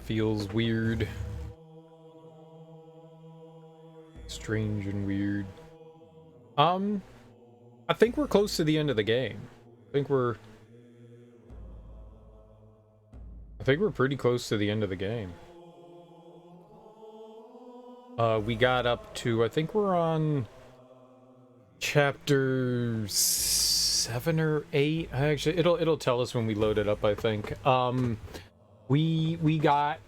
Feels weird. Strange and weird. I think we're close to the end of the game. I think we're pretty close to the end of the game. We got up to, I think we're on chapter 7 or 8. Actually, it'll tell us when we load it up, I think. We got,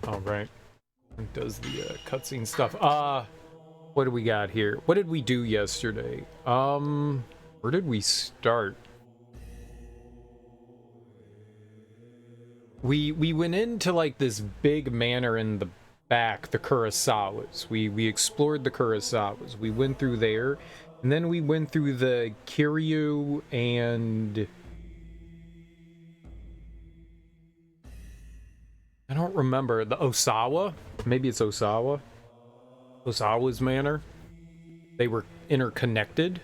all right. It does the cutscene stuff. What do we got here? What did we do yesterday? Where did we start? We went into like this big manor in the back, the Kurosawas. We explored the Kurosawas. We went through there, and then we went through the Kiryu and I don't remember, the Osawa. Maybe it's Osawa. Osawa's manor. They were interconnected.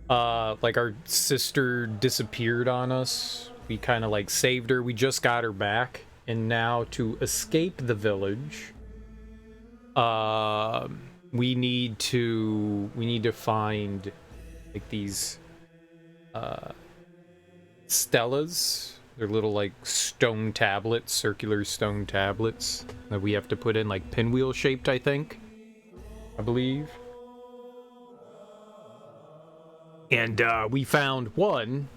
Like our sister disappeared on us. We kind of like saved her. We just got her back. And now to escape the village, we need to find like these stelas. They're little like stone tablets, circular stone tablets that we have to put in, like pinwheel shaped, I believe. And we found one,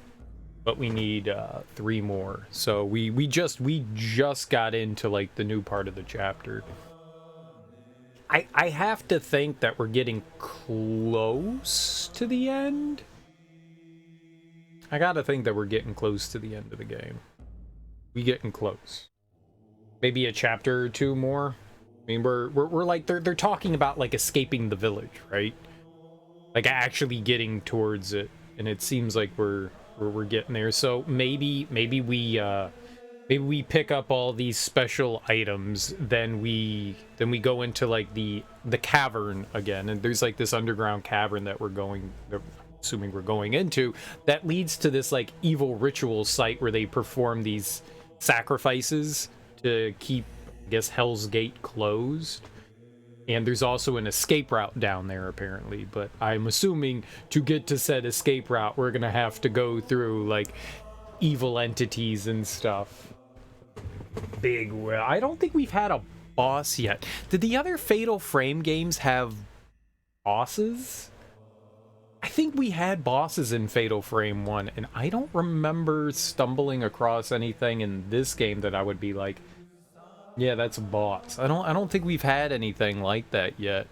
but we need 3 more. So we just got into like the new part of the chapter. I have to think that we're getting close to the end. I gotta think that we're getting close to the end of the game. We getting close. Maybe a chapter or 2 more. I mean, we're like they're talking about like escaping the village, right? Like actually getting towards it, and it seems like we're getting there. So maybe we pick up all these special items, then we go into like the cavern again, and there's like this underground cavern that assuming we're going into, that leads to this like evil ritual site where they perform these sacrifices to keep, I guess, Hell's Gate closed. And there's also an escape route down there apparently, but I'm assuming to get to said escape route we're gonna have to go through like evil entities and stuff. I don't think we've had a boss yet. Did the other Fatal Frame games have bosses? I think we had bosses in Fatal Frame 1, and I don't remember stumbling across anything in this game that I would be like, yeah, that's a boss. I don't think we've had anything like that yet.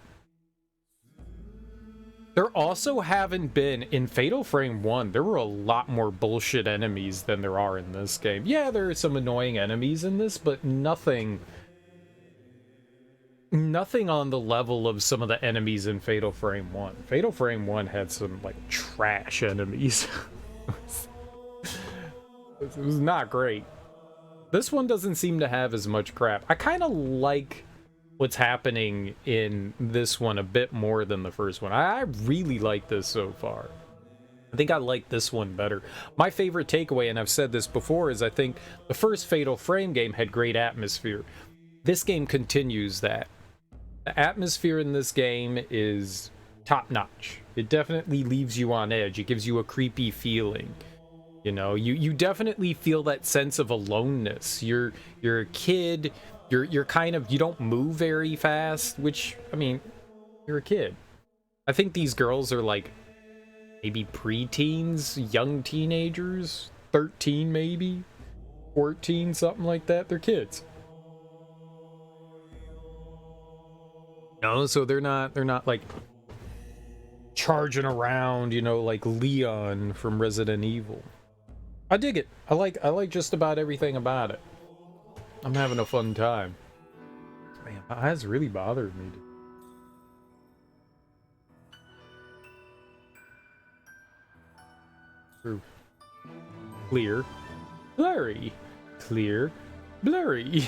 There also haven't been, in Fatal Frame 1, there were a lot more bullshit enemies than there are in this game. Yeah, there are some annoying enemies in this, but nothing on the level of some of the enemies in Fatal Frame 1. Fatal Frame 1 had some, like, trash enemies. It was not great. This one doesn't seem to have as much crap. I kind of like what's happening in this one a bit more than the first one. I really like this so far. I think I like this one better. My favorite takeaway, and I've said this before, is I think the first Fatal Frame game had great atmosphere. This game continues that. The atmosphere in this game is top-notch. It definitely leaves you on edge. It gives you a creepy feeling. You know, you definitely feel that sense of aloneness. You're a kid. You're kind of, you don't move very fast, which, I mean, you're a kid. I think these girls are like maybe pre-teens, young teenagers, 13 maybe, 14, something like that. They're kids. No, so they're not like charging around, you know, like Leon from Resident Evil. I dig it. I like just about everything about it. I'm having a fun time. Man, my eyes really bothered me. True. Clear. Blurry. Clear. Blurry.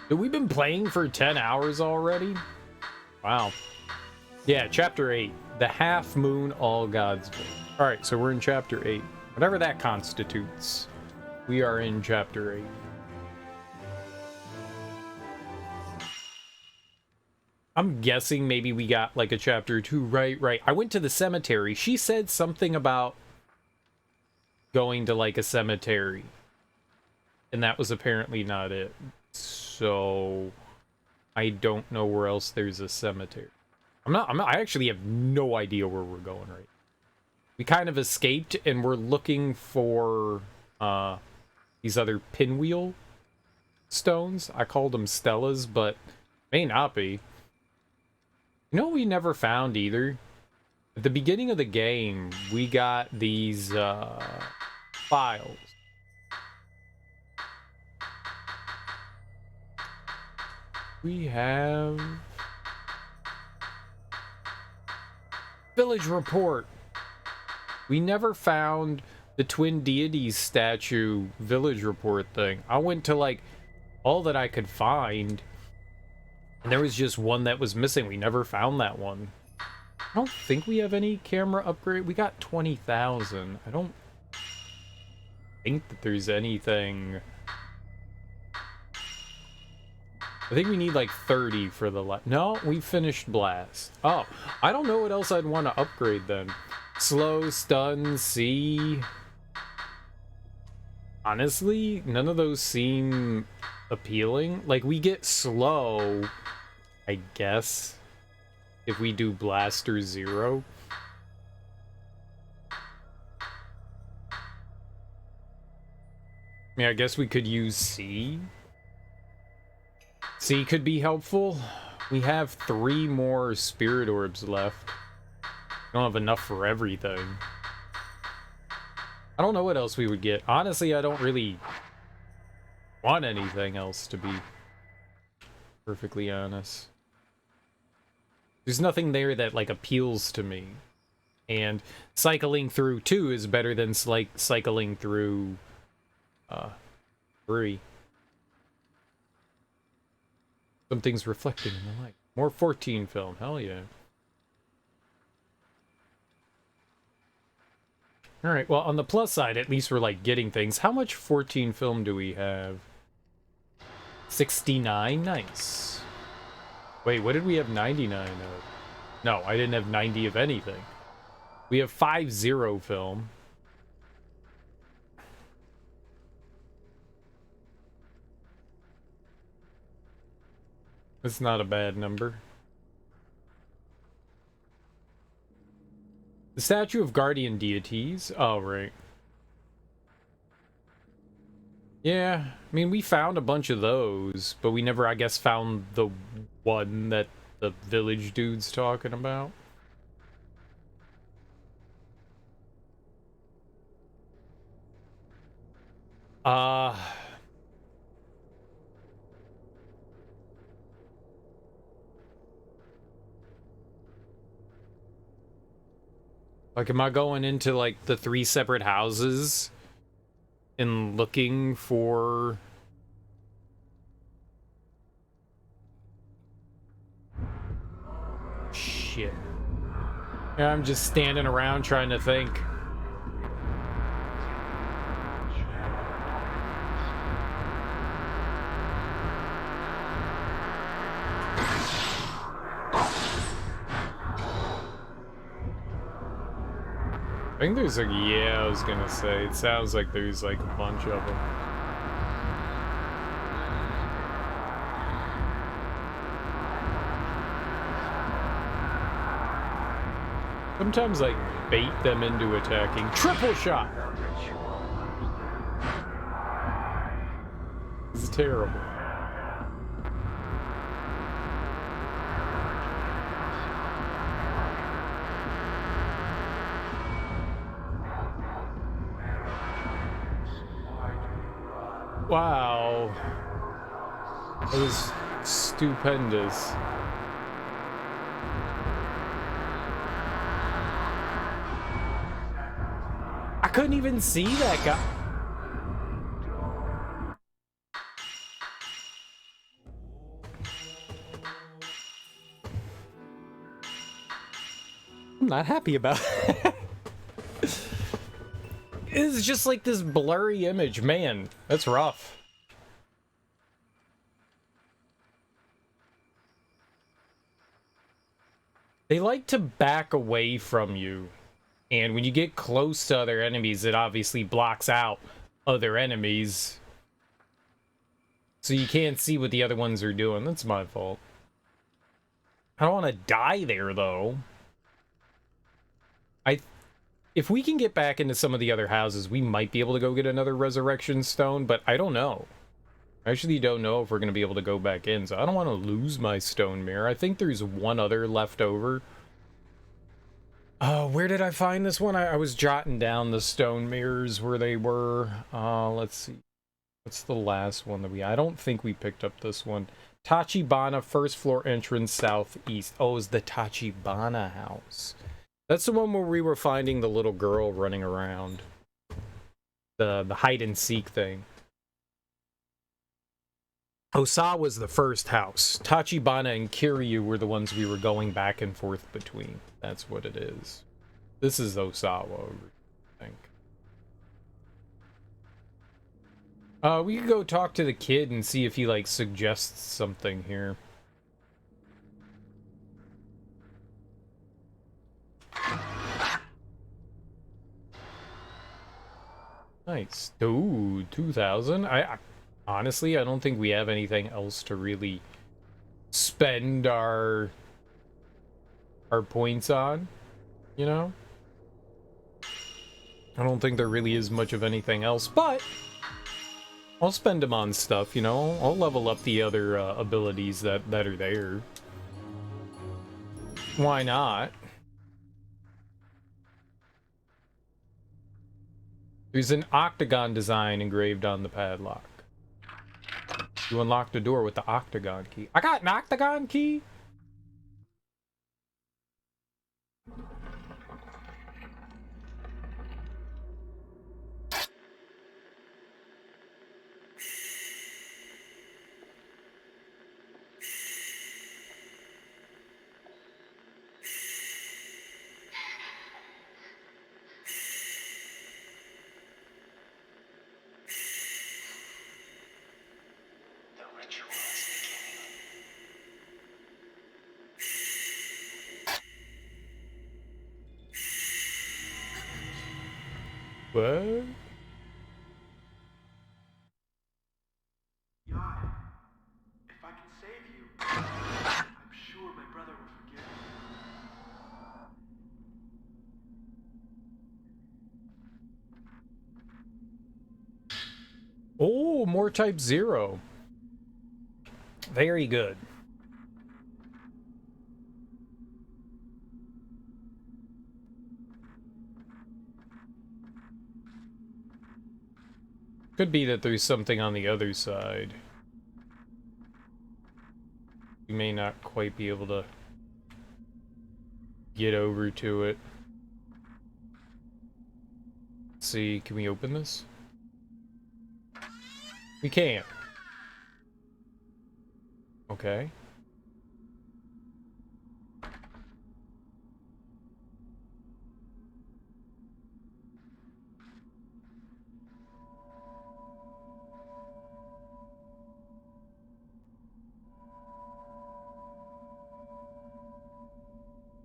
Have we been playing for 10 hours already? Wow. Yeah, chapter 8. The Half Moon All Gods. Alright, so we're in chapter 8. Whatever that constitutes. We are in chapter 8. I'm guessing maybe we got like a chapter 2. Right. I went to the cemetery. She said something about going to like a cemetery. And that was apparently not it. So I don't know where else there's a cemetery. I actually have no idea where we're going right now. We kind of escaped and we're looking for these other pinwheel stones. I called them Stellas, but may not be. You know what we never found either? At the beginning of the game, we got these files. We have village report. We never found the twin deities statue village report thing. I went to like all that I could find, and there was just one that was missing. We never found that one. I don't think we have any camera upgrade. We got 20,000. I don't think that there's anything. I think we need like 30 for the no, we finished blast. Oh, I don't know what else I'd want to upgrade then. Slow, stun, see. Honestly, none of those seem appealing. Like, we get slow, I guess, if we do blaster 0. Yeah, I guess we could use C. C could be helpful. We have 3 more spirit orbs left. We don't have enough for everything. I don't know what else we would get. Honestly, I don't really want anything else, to be perfectly honest. There's nothing there that, like, appeals to me. And cycling through 2 is better than, like, cycling through 3. Something's reflecting in the light. More 14 film. Hell yeah. Alright, well, on the plus side, at least we're, like, getting things. How much 14 film do we have? 69? Nice. Wait, what did we have 99 of? No, I didn't have 90 of anything. We have 50 film. That's not a bad number. The statue of guardian deities. Oh, right. Yeah, I mean, we found a bunch of those, but we never, I guess, found the one that the village dude's talking about. Like, am I going into, like, the 3 separate houses and looking for... Shit. Yeah, I'm just standing around trying to think. I think there's like, yeah, I was gonna say, it sounds like there's like a bunch of them. Sometimes I bait them into attacking. Triple shot! This is terrible. Wow. That was stupendous. I couldn't even see that guy. I'm not happy about it. It's just like this blurry image. Man, that's rough. They like to back away from you. And when you get close to other enemies, it obviously blocks out other enemies. So you can't see what the other ones are doing. That's my fault. I don't want to die there, though. If we can get back into some of the other houses, we might be able to go get another resurrection stone, but I don't know. I actually don't know if we're going to be able to go back in, so I don't want to lose my stone mirror. I think there's one other left over. Where did I find this one? I was jotting down the stone mirrors where they were. Let's see. What's the last one that I don't think we picked up this one. Tachibana, first floor entrance, southeast. Oh, it's the Tachibana house. That's the one where we were finding the little girl running around. The hide and seek thing. Osa was the first house. Tachibana and Kiryu were the ones we were going back and forth between. That's what it is. This is Osawa, I think. We could go talk to the kid and see if he, like, suggests something here. Nice. Ooh, 2,000. Honestly, I don't think we have anything else to really spend our points on, you know? I don't think there really is much of anything else, but I'll spend them on stuff, you know? I'll level up the other abilities that are there. Why not? There's an octagon design engraved on the padlock. You unlock the door with the octagon key. I got an octagon key? What? Yai, if I can save you, I'm sure my brother will forgive me. Oh, more type 0. Very good. Could be that there's something on the other side. We may not quite be able to get over to it. Let's see, can we open this? We can't. Okay.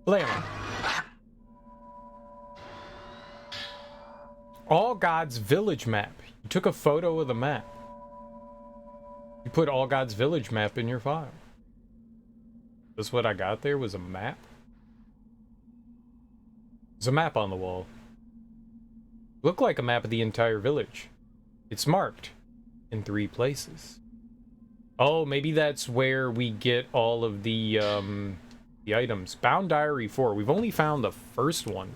Blam. All Gods Village map. You took a photo of the map. You put All Gods Village map in your file. That's what I got there, was a map? There's a map on the wall. Looked like a map of the entire village. It's marked in 3 places. Oh, maybe that's where we get all of the items. Bound Diary 4. We've only found the first one.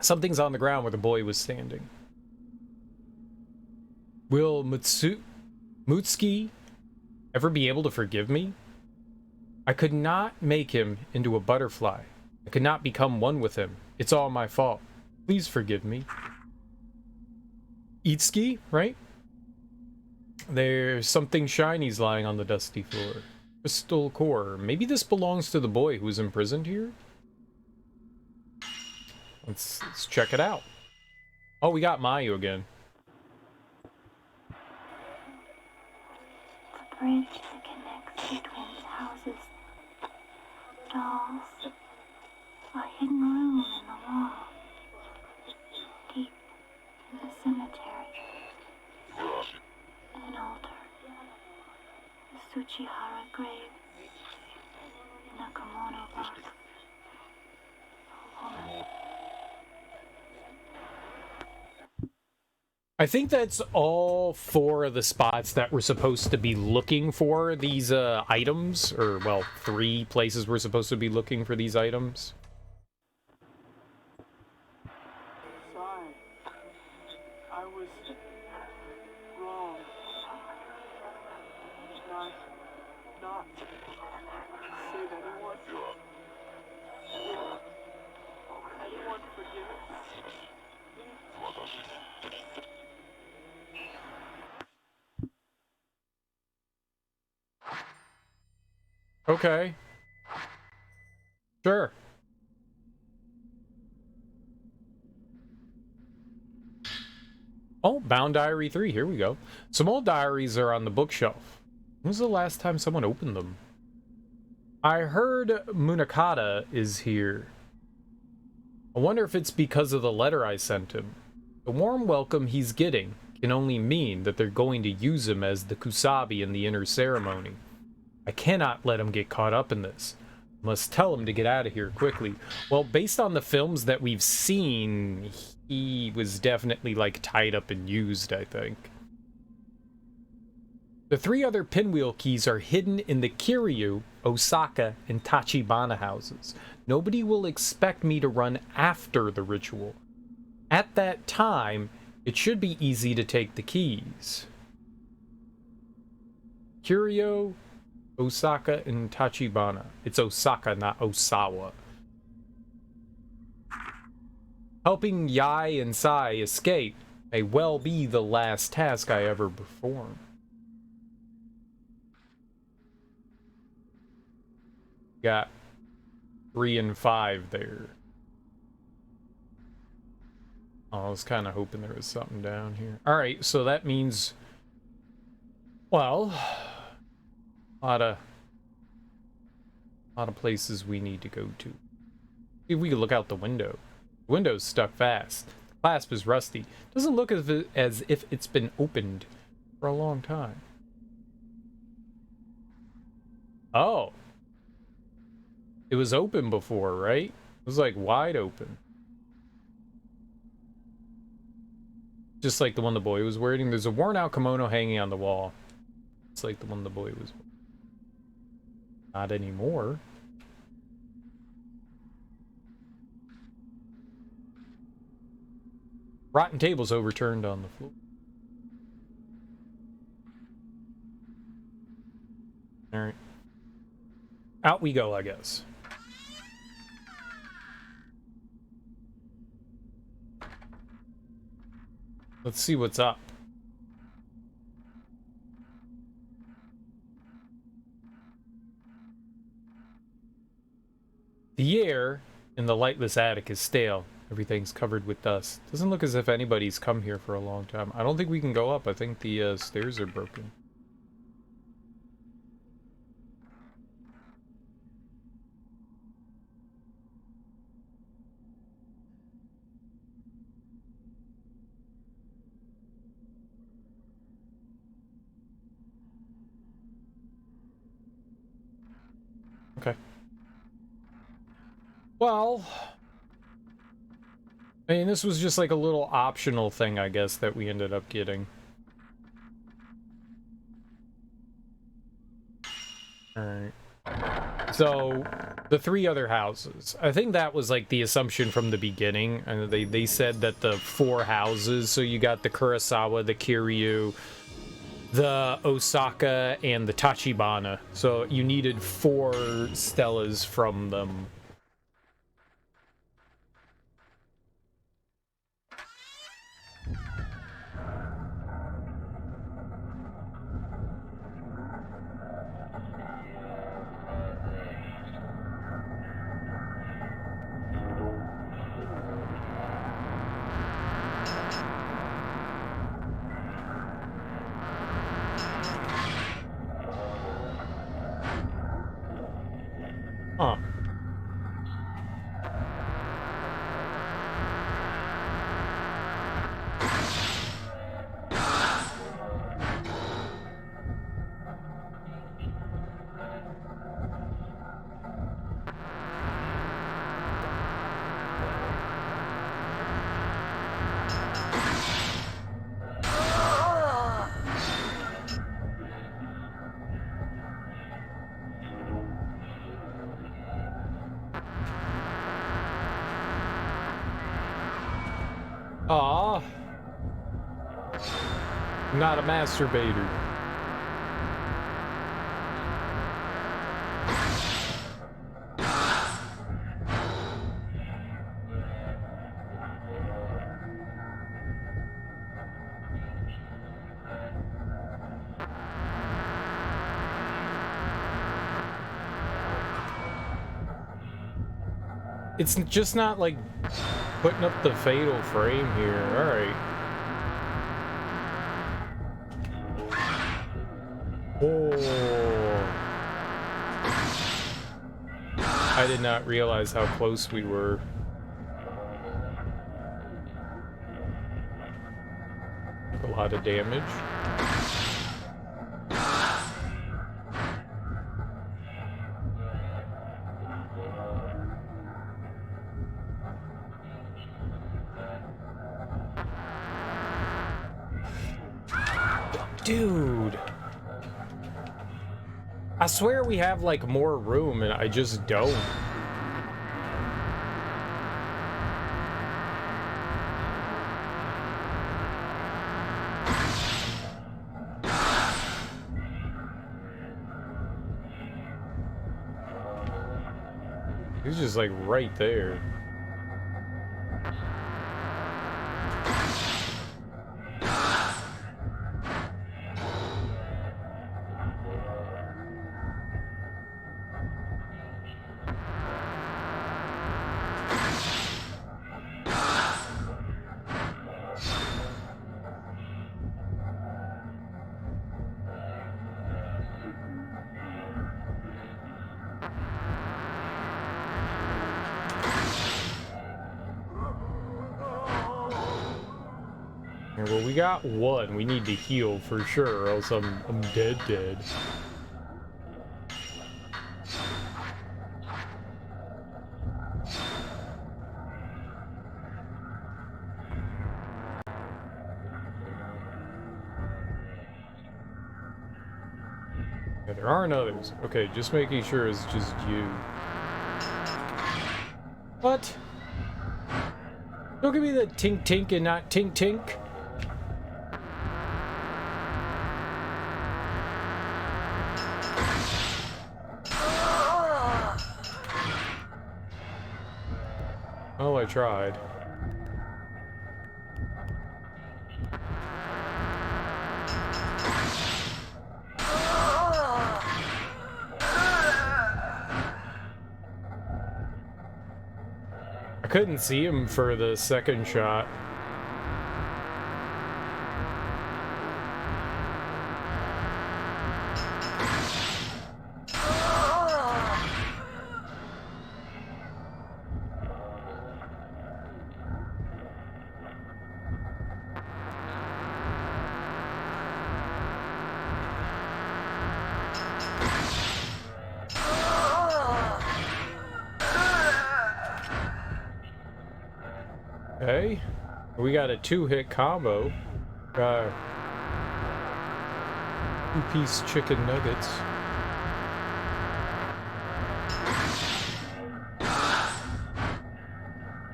Something's on the ground where the boy was standing. Will Mutsuki ever be able to forgive me? I could not make him into a butterfly. I could not become one with him. It's all my fault. Please forgive me. Itsuki, right? There's something shiny's lying on the dusty floor. Crystal core. Maybe this belongs to the boy who was imprisoned here? Let's check it out. Oh, we got Mayu again. The bridge that connects the twins' houses. Dolls. A hidden room in the wall. Deep in the cemetery. An altar. The Tsuchihara grave. In a kimono box. A woman. I think that's all 4 of the spots that we're supposed to be looking for these items, or, well, 3 places we're supposed to be looking for these items. Sorry. I was wrong. Not say that anyone forgive it. Okay. Sure. Oh, Bound Diary 3, here we go. Some old diaries are on the bookshelf. When was the last time someone opened them? I heard Munakata is here. I wonder if it's because of the letter I sent him. The warm welcome he's getting can only mean that they're going to use him as the Kusabi in the inner ceremony. I cannot let him get caught up in this. Must tell him to get out of here quickly. Well, based on the films that we've seen, he was definitely, like, tied up and used, I think. The 3 other pinwheel keys are hidden in the Kiryu, Osaka, and Tachibana houses. Nobody will expect me to run after the ritual. At that time, it should be easy to take the keys. Kiryu, Osaka, and Tachibana. It's Osaka, not Osawa. Helping Yai and Sai escape may well be the last task I ever perform. Got 3 and 5 there. Oh, I was kind of hoping there was something down here. Alright, so that means... Well... A lot of places we need to go to. See if we can look out the window. The window's stuck fast. The clasp is rusty. Doesn't look as if it's been opened for a long time. Oh. It was open before, right? It was like wide open. Just like the one the boy was wearing. There's a worn out kimono hanging on the wall. It's like the one the boy was wearing. Not anymore. Rotten tables overturned on the floor. Alright. Out we go, I guess. Let's see what's up. The air in the lightless attic is stale. Everything's covered with dust. Doesn't look as if anybody's come here for a long time. I don't think we can go up. I think the stairs are broken. Okay. Well, I mean, this was just like a little optional thing, I guess, that we ended up getting. Alright. So, the 3 other houses. I think that was like the assumption from the beginning. And they said that the 4 houses, so you got the Kurosawa, the Kiryu, the Osaka, and the Tachibana. So you needed 4 Stellas from them. I'm not a masturbator. It's just not like putting up the fatal frame here. Alright. Oh. I did not realize how close we were. A lot of damage. Dude. I swear we have like more room and I just don't. He's just like right there. Well, we got one. We need to heal for sure, or else I'm dead. Yeah, there aren't others. Okay, just making sure it's just you. What? Don't give me the tink tink and not tink tink. Oh, I tried. I couldn't see him for the second shot. Okay, we got a 2-hit combo. Two-piece chicken nuggets.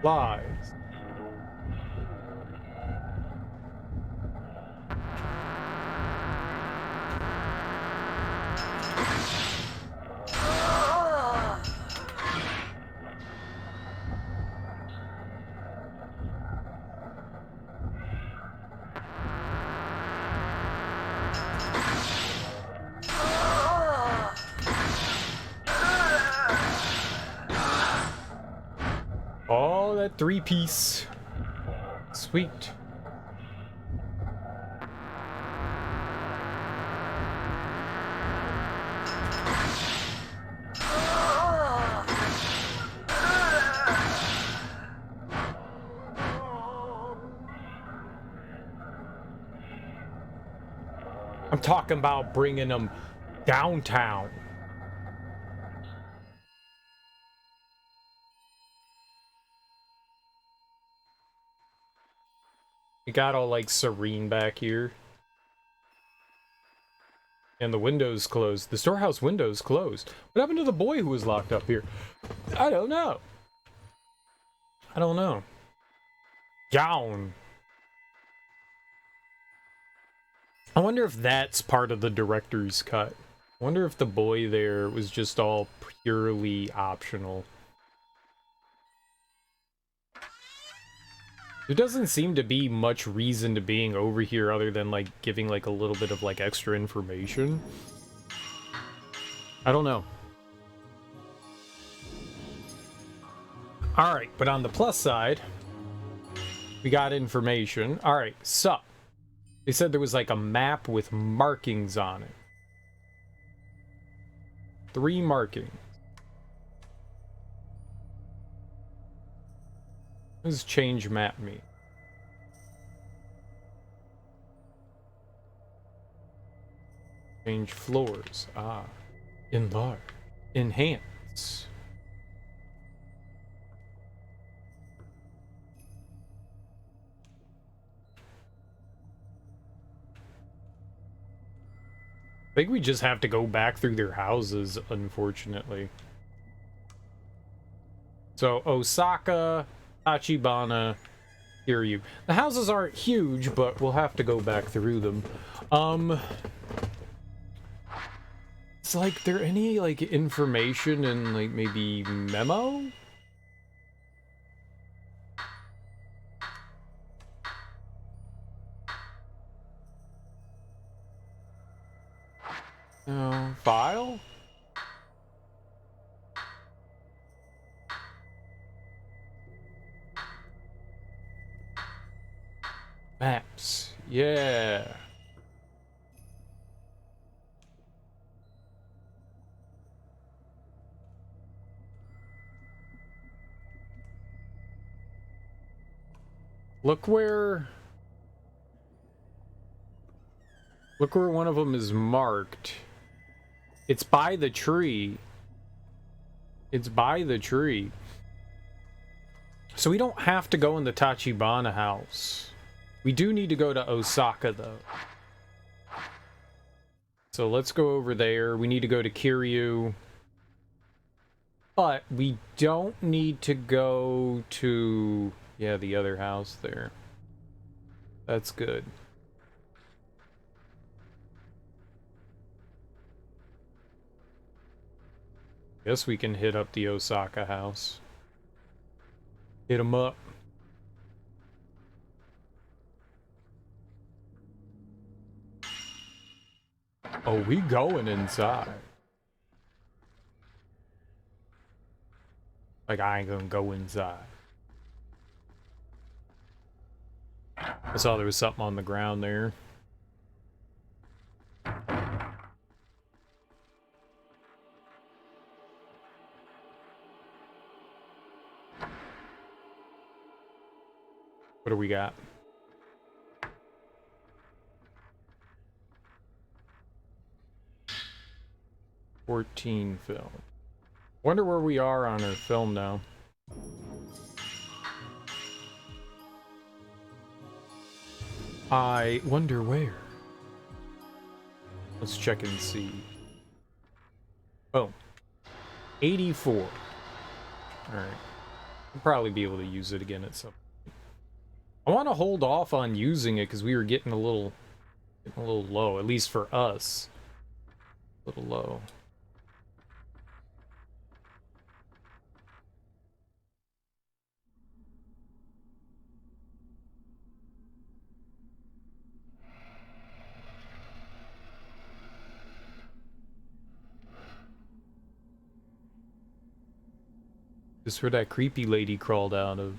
Lies. Oh, that 3-piece. Sweet. I'm talking about bringing them downtown. It got all like serene back here. And the window's closed. The storehouse window's closed. What happened to the boy who was locked up here? I don't know. I don't know. Down. I wonder if that's part of the director's cut. I wonder if the boy there was just all purely optional. There doesn't seem to be much reason to being over here other than, like, giving, like, a little bit of, like, extra information. I don't know. Alright, but on the plus side, we got information. Alright, so they said there was, like, a map with markings on it. 3 markings. What does change map mean? Change floors. Ah. Enlarge. Enhance. I think we just have to go back through their houses, unfortunately. So, Osaka, Tachibana, Kiryu. The houses aren't huge, but we'll have to go back through them. It's like, there any, like, information in, like, maybe memo? No. File? Maps. Yeah. Look where one of them is marked. It's by the tree. It's by the tree. So we don't have to go in the Tachibana house. We do need to go to Osaka, though. So let's go over there. We need to go to Kiryu. But we don't need to go to... yeah, the other house there. That's good. Guess we can hit up the Osaka house. Hit them up. Oh, we going inside. Like, I ain't gonna go inside. I saw there was something on the ground there. What do we got? $14 film. Wonder where we are on our film now. I wonder where. Let's check and see. Oh. 84. Alright. I'll probably be able to use it again at some point. I want to hold off on using it because we were getting a little low, at least for us. A little low. This is where that creepy lady crawled out of.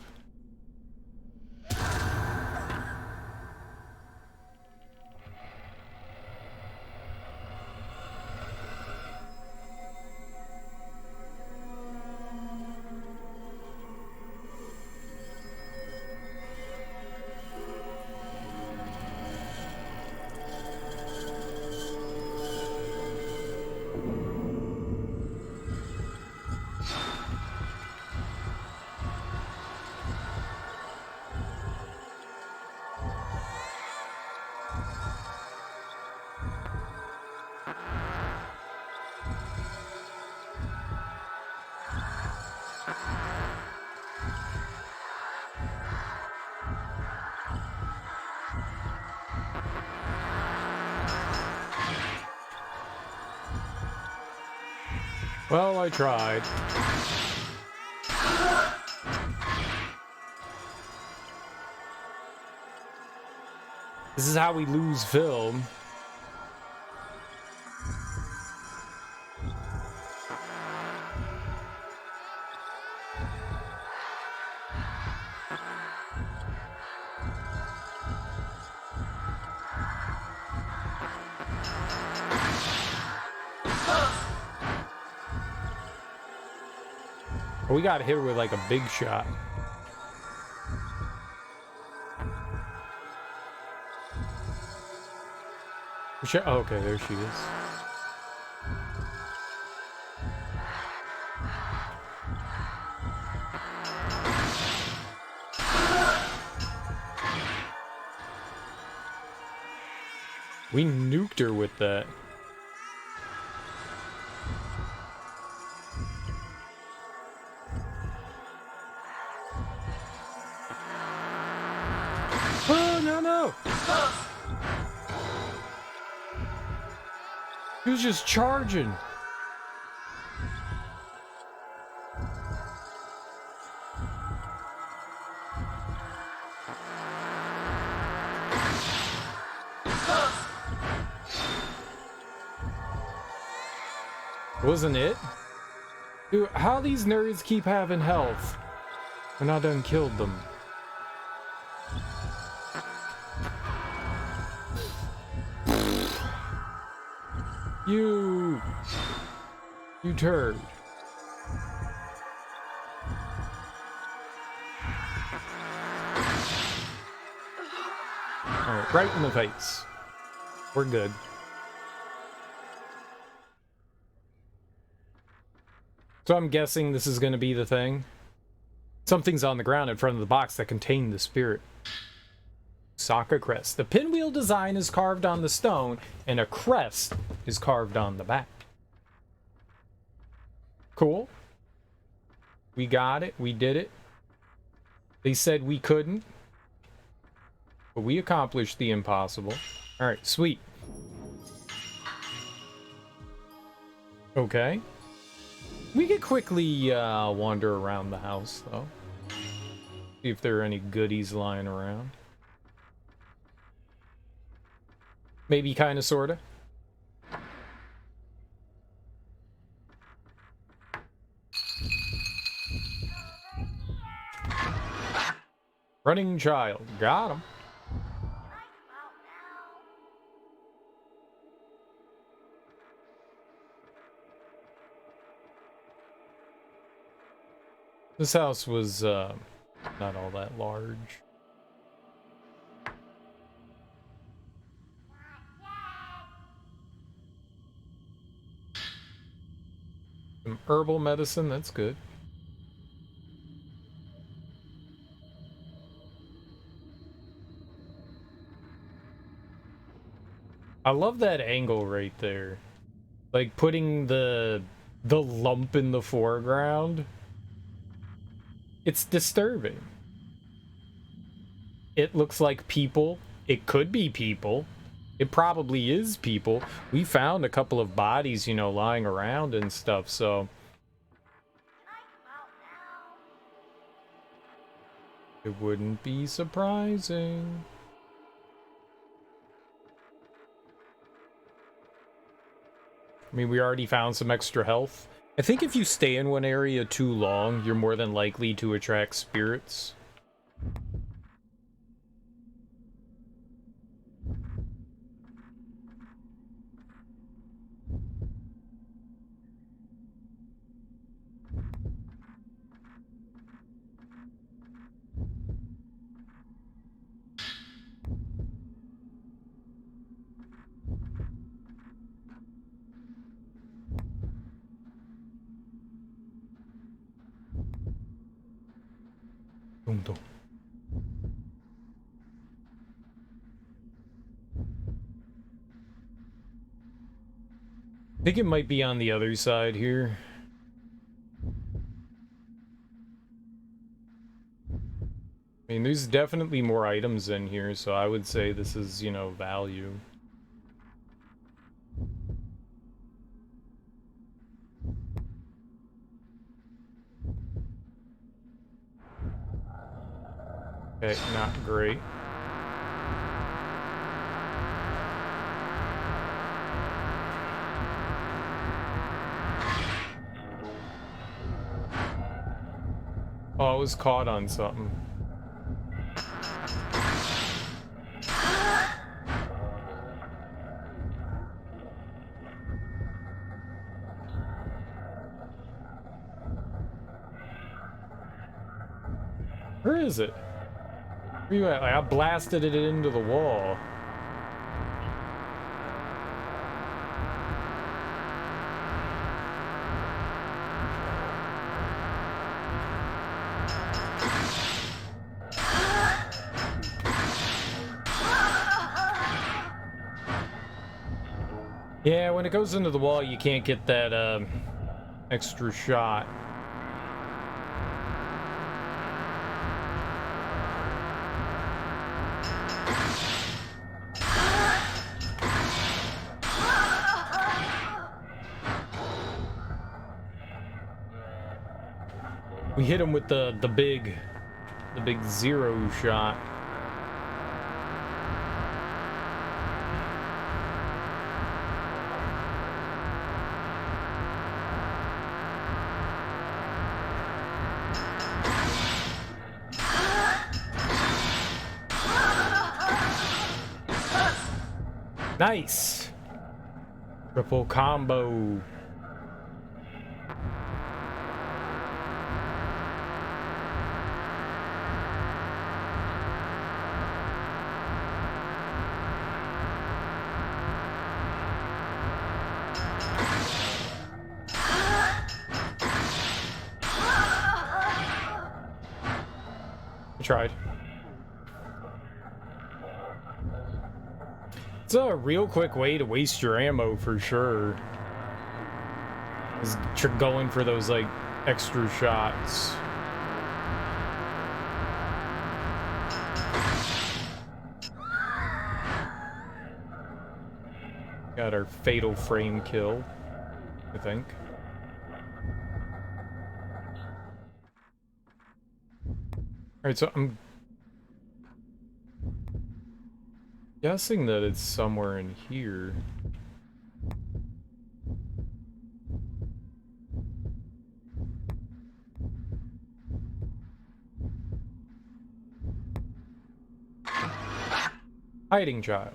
Well, I tried. This is how we lose film. We got hit with like a big shot. Oh, okay, there she is. We nuked her with that. Oh, no! He was just charging. Wasn't it? Dude, how these nerds keep having health when I done killed them? You turd. Alright, right in the face. We're good. So I'm guessing this is going to be the thing. Something's on the ground in front of the box that contained the spirit. Sokka crest. The pinwheel design is carved on the stone, and a crest is carved on the back. Cool. We got it. We did it. They said we couldn't, but we accomplished the impossible. All right, sweet. Okay. We could quickly wander around the house, though. See if there are any goodies lying around. Maybe kind of, sort of. Running child. Got him. This house was not all that large. Some herbal medicine, that's good. I love that angle right there. Like putting the lump in the foreground. It's disturbing. It looks like people. It could be people. It probably is people. We found a couple of bodies, you know, lying around and stuff, so it wouldn't be surprising. I mean, we already found some extra health. I think if you stay in one area too long, you're more than likely to attract spirits. Dum dum. I think it might be on the other side here. I mean, there's definitely more items in here, so I would say this is, you know, value. Okay, not great. Oh, I was caught on something. Where is it? Where you at? Like, I blasted it into the wall. Yeah, when it goes into the wall, you can't get that extra shot. We hit him with the big zero shot. Nice. Triple combo. I tried. It's a real quick way to waste your ammo for sure. Is going for those like extra shots. Got our fatal frame kill, I think. Alright, so I'm guessing that it's somewhere in here. Hiding child.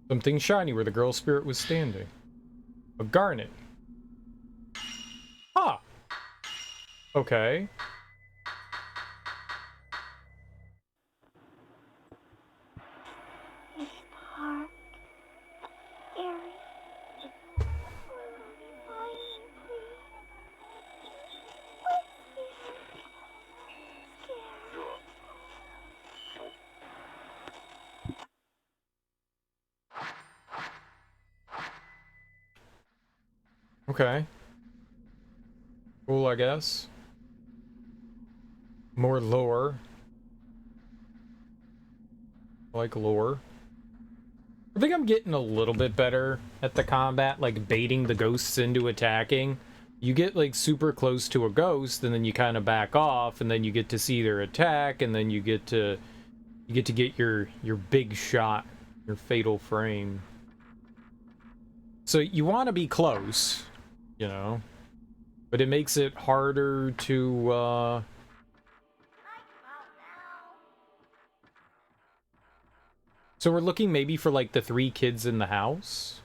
Something shiny where the girl spirit was standing. A garnet. Ah! Okay. This park, airy. Okay. Cool, I guess. More lore. I like lore. I think I'm getting a little bit better at the combat, like baiting the ghosts into attacking. You get like super close to a ghost, and then you kind of back off, and then you get to see their attack, and then you get to get your big shot, your fatal frame. So you want to be close, you know, but it makes it harder to So we're looking maybe for like the 3 kids in the house.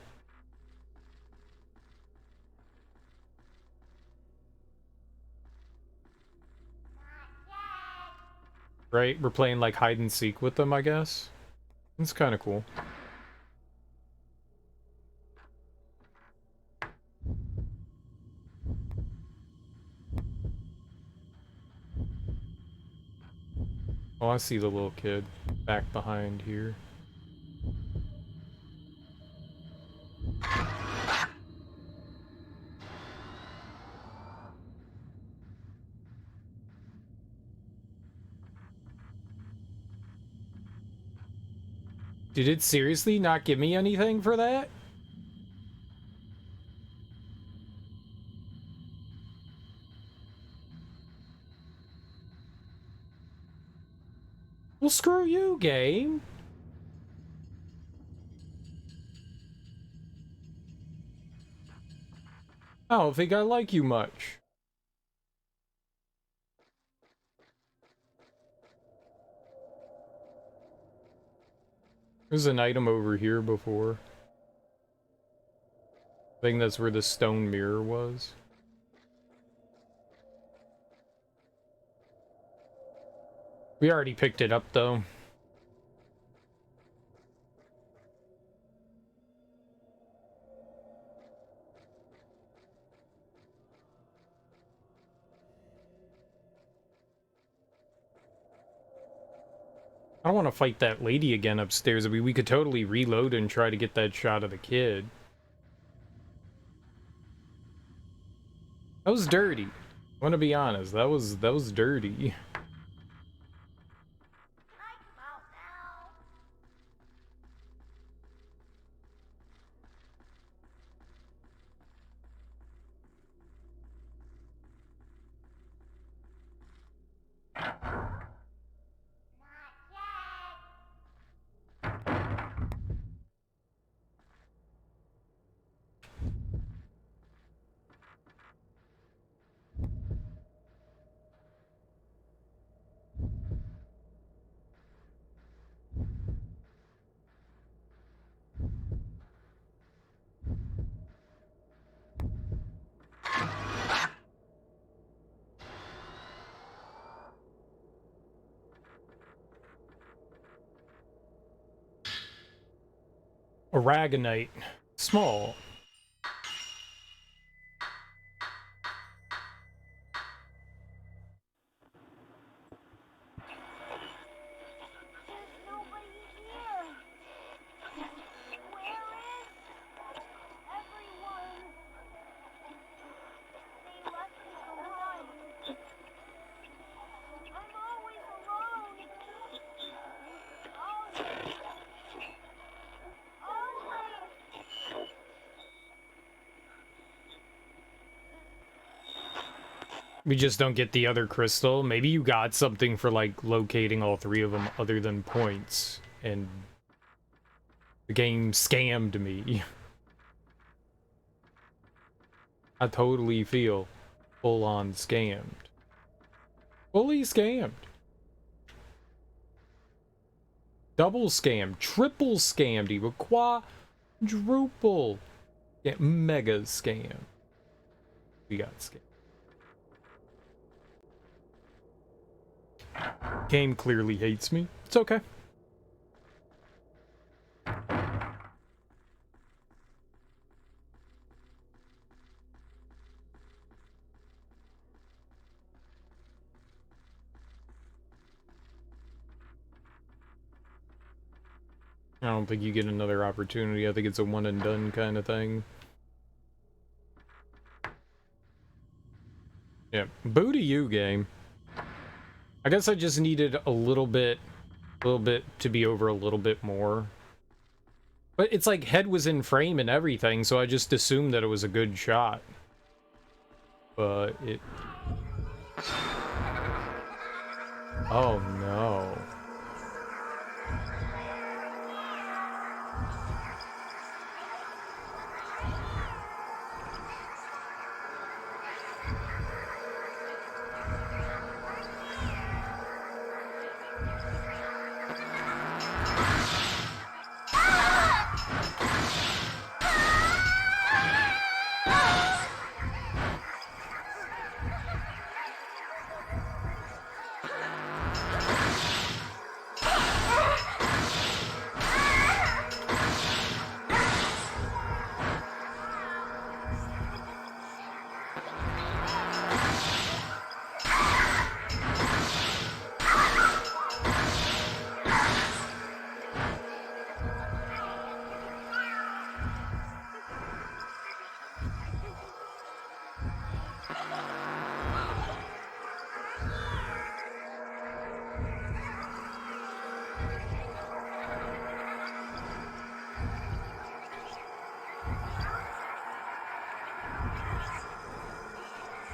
Right? We're playing like hide and seek with them, I guess. It's kind of cool. Oh, I see the little kid back behind here. Did it seriously not give me anything for that? Well, screw you, game. I don't think I like you much. There's an item over here before. I think that's where the stone mirror was. We already picked it up, though. I don't want to fight that lady again upstairs. I mean, we could totally reload and try to get that shot of the kid. That was dirty. I want to be honest. That was dirty. Aragonite. Small. We just don't get the other crystal. Maybe you got something for, like, locating all three of them other than points. And the game scammed me. I totally feel full-on scammed. Fully scammed. Double scammed. Triple scammed. Even quadruple. Yeah, mega scam. We got scammed. Game clearly hates me. It's okay. I don't think you get another opportunity. I think it's a one and done kind of thing. Yeah. Boo to you, game. I guess I just needed a little bit to be over a little bit more. But it's like head was in frame and everything, so I just assumed that it was a good shot. But it... Oh no.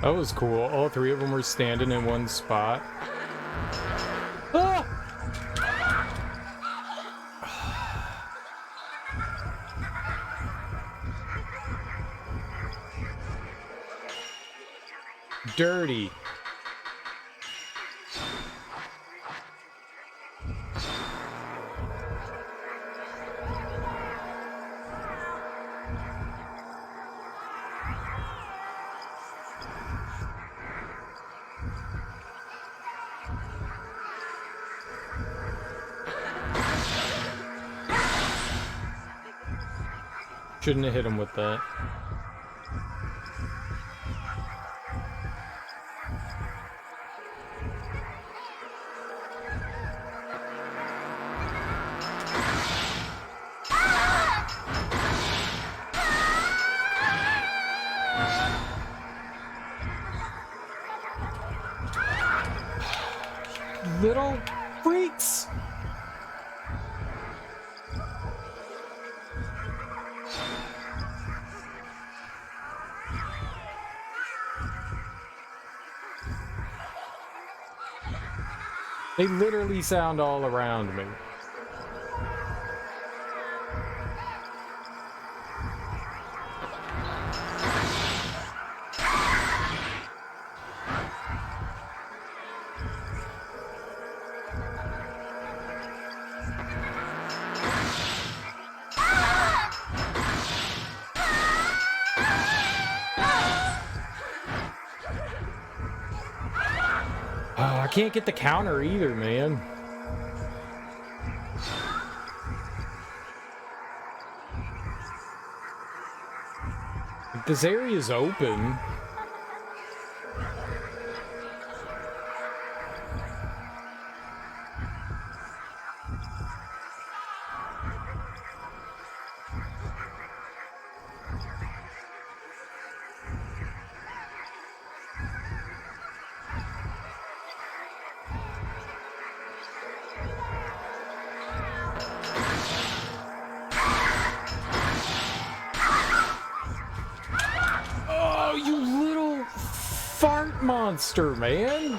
That was cool. All three of them were standing in one spot. Ah! Dirty. Shouldn't have hit him with that. Little freaks! They literally sound all around me. I can't get the counter either, man. This area's open. Monster, man.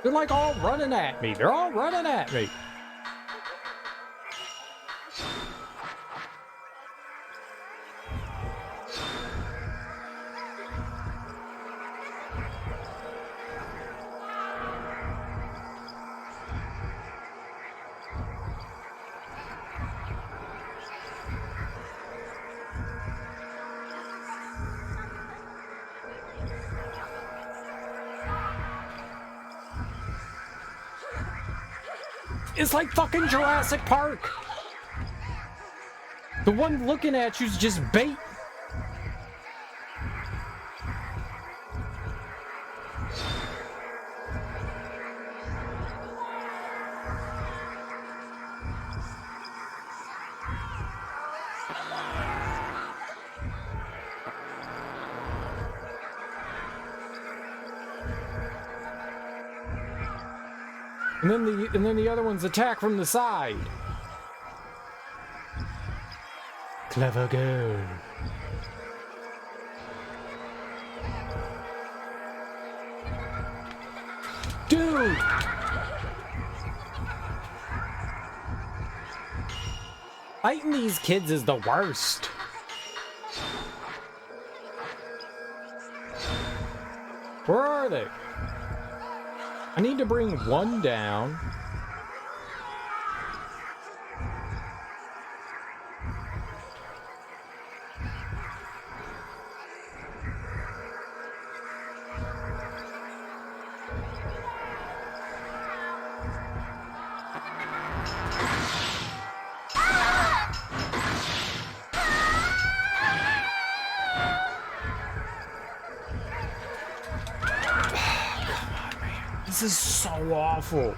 They're like all running at me. They're all running at me. It's like fucking Jurassic Park. The one looking at you's just bait. And then the other ones attack from the side. Clever girl. Dude! Fighting these kids is the worst. Where are they? I need to bring one down. This is so awful.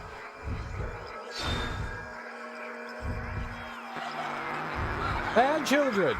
Bad children.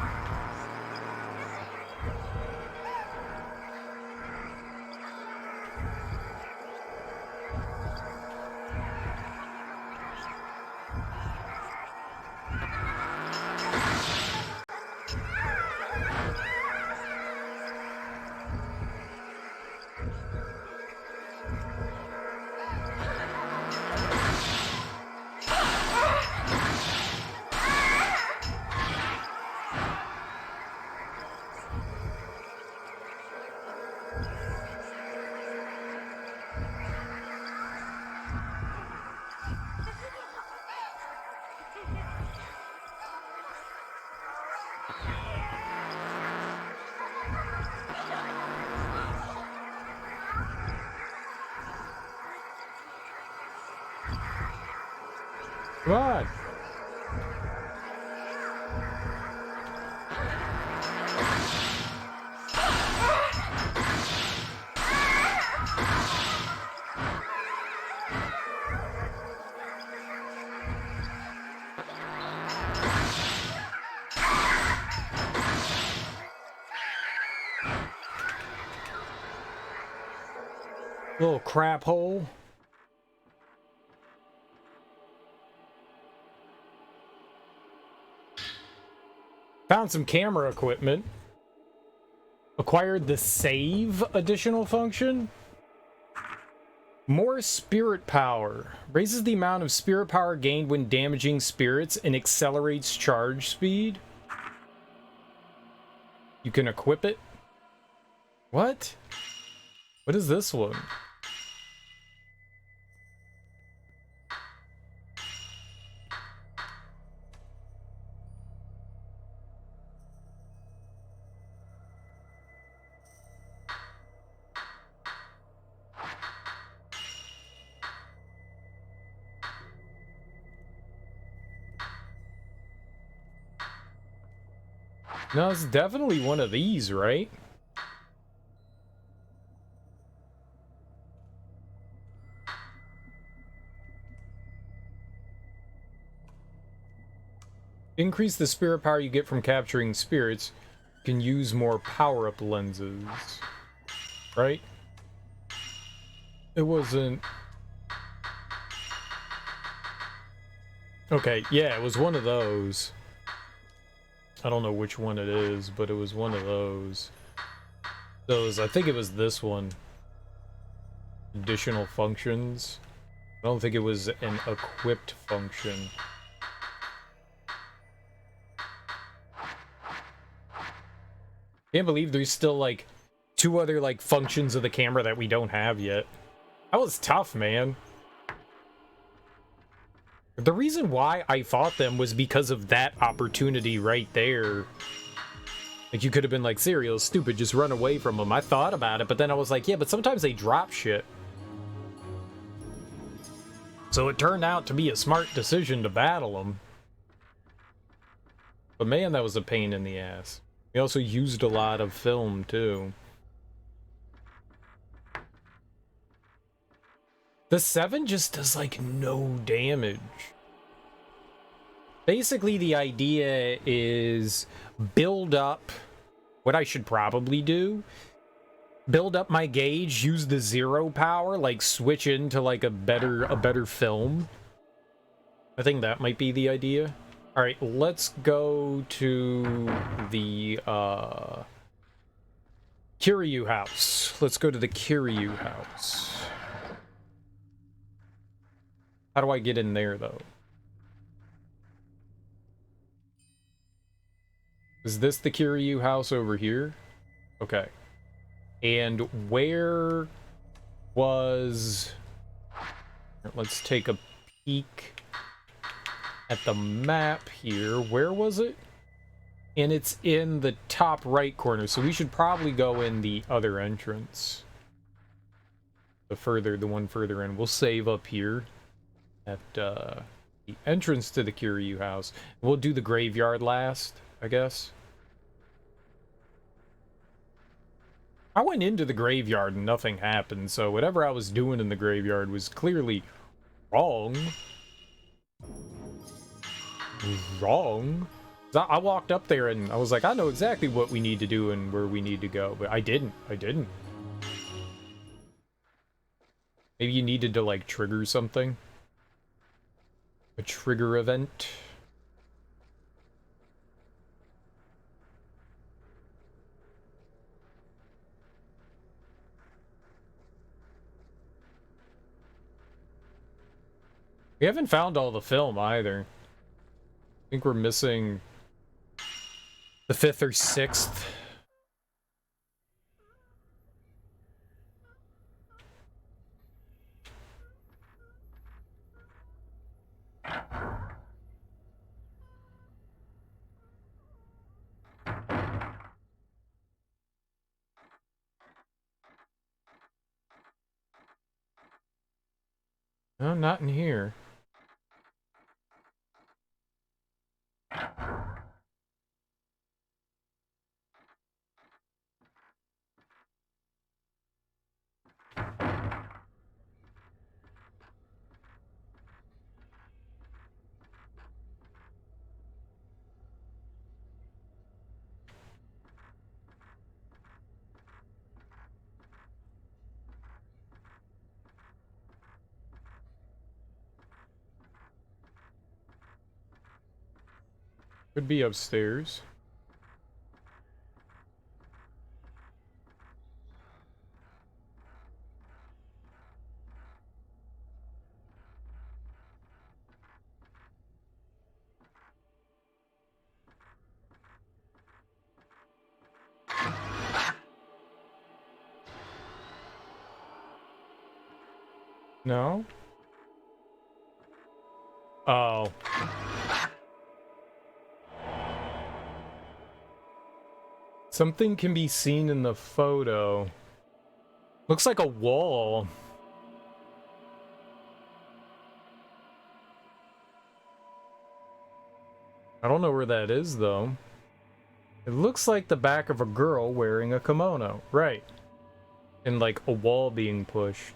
Come on. Little crap hole. Found some camera equipment. Acquired the save additional function. More spirit power. Raises the amount of spirit power gained when damaging spirits and accelerates charge speed. You can equip it. What? What is this one? No, it's definitely one of these, right? Increase the spirit power you get from capturing spirits. You can use more power-up lenses. Right? It wasn't... Okay, yeah, it was one of those. I don't know which one it is, but it was one of those. I think it was this one. Additional functions. I don't think it was an equipped function. Can't believe there's still, like, 2 other, like, functions of the camera that we don't have yet. That was tough, man. The reason why I fought them was because of that opportunity right there. Like, you could have been like, Serial, stupid, just run away from them. I thought about it, but then I was like, yeah, but sometimes they drop shit. So it turned out to be a smart decision to battle them. But man, that was a pain in the ass. We also used a lot of film, too. The 7 just does, like, no damage. Basically, the idea is build up what I should probably do. Build up my gauge, use the 0 power, like, switch into, like, a better film. I think that might be the idea. Alright, let's go to the, Kiryu house. Let's go to the Kiryu house. How do I get in there, though? Is this the Kiryu house over here? Okay. And where was... Let's take a peek at the map here. Where was it? And it's in the top right corner, so we should probably go in the other entrance. The one further in. We'll save up here at the entrance to the Kiryu house. We'll do the graveyard last, I guess. I went into the graveyard and nothing happened, so whatever I was doing in the graveyard was clearly wrong. Wrong. I walked up there and I was like, I know exactly what we need to do and where we need to go, but I didn't. Maybe you needed to, like, trigger something. A trigger event. We haven't found all the film either. I think we're missing the 5th or 6th. No, not in here. Could be upstairs. No? Oh. Something can be seen in the photo. Looks like a wall. I don't know where that is, though. It looks like the back of a girl wearing a kimono. Right. And like a wall being pushed.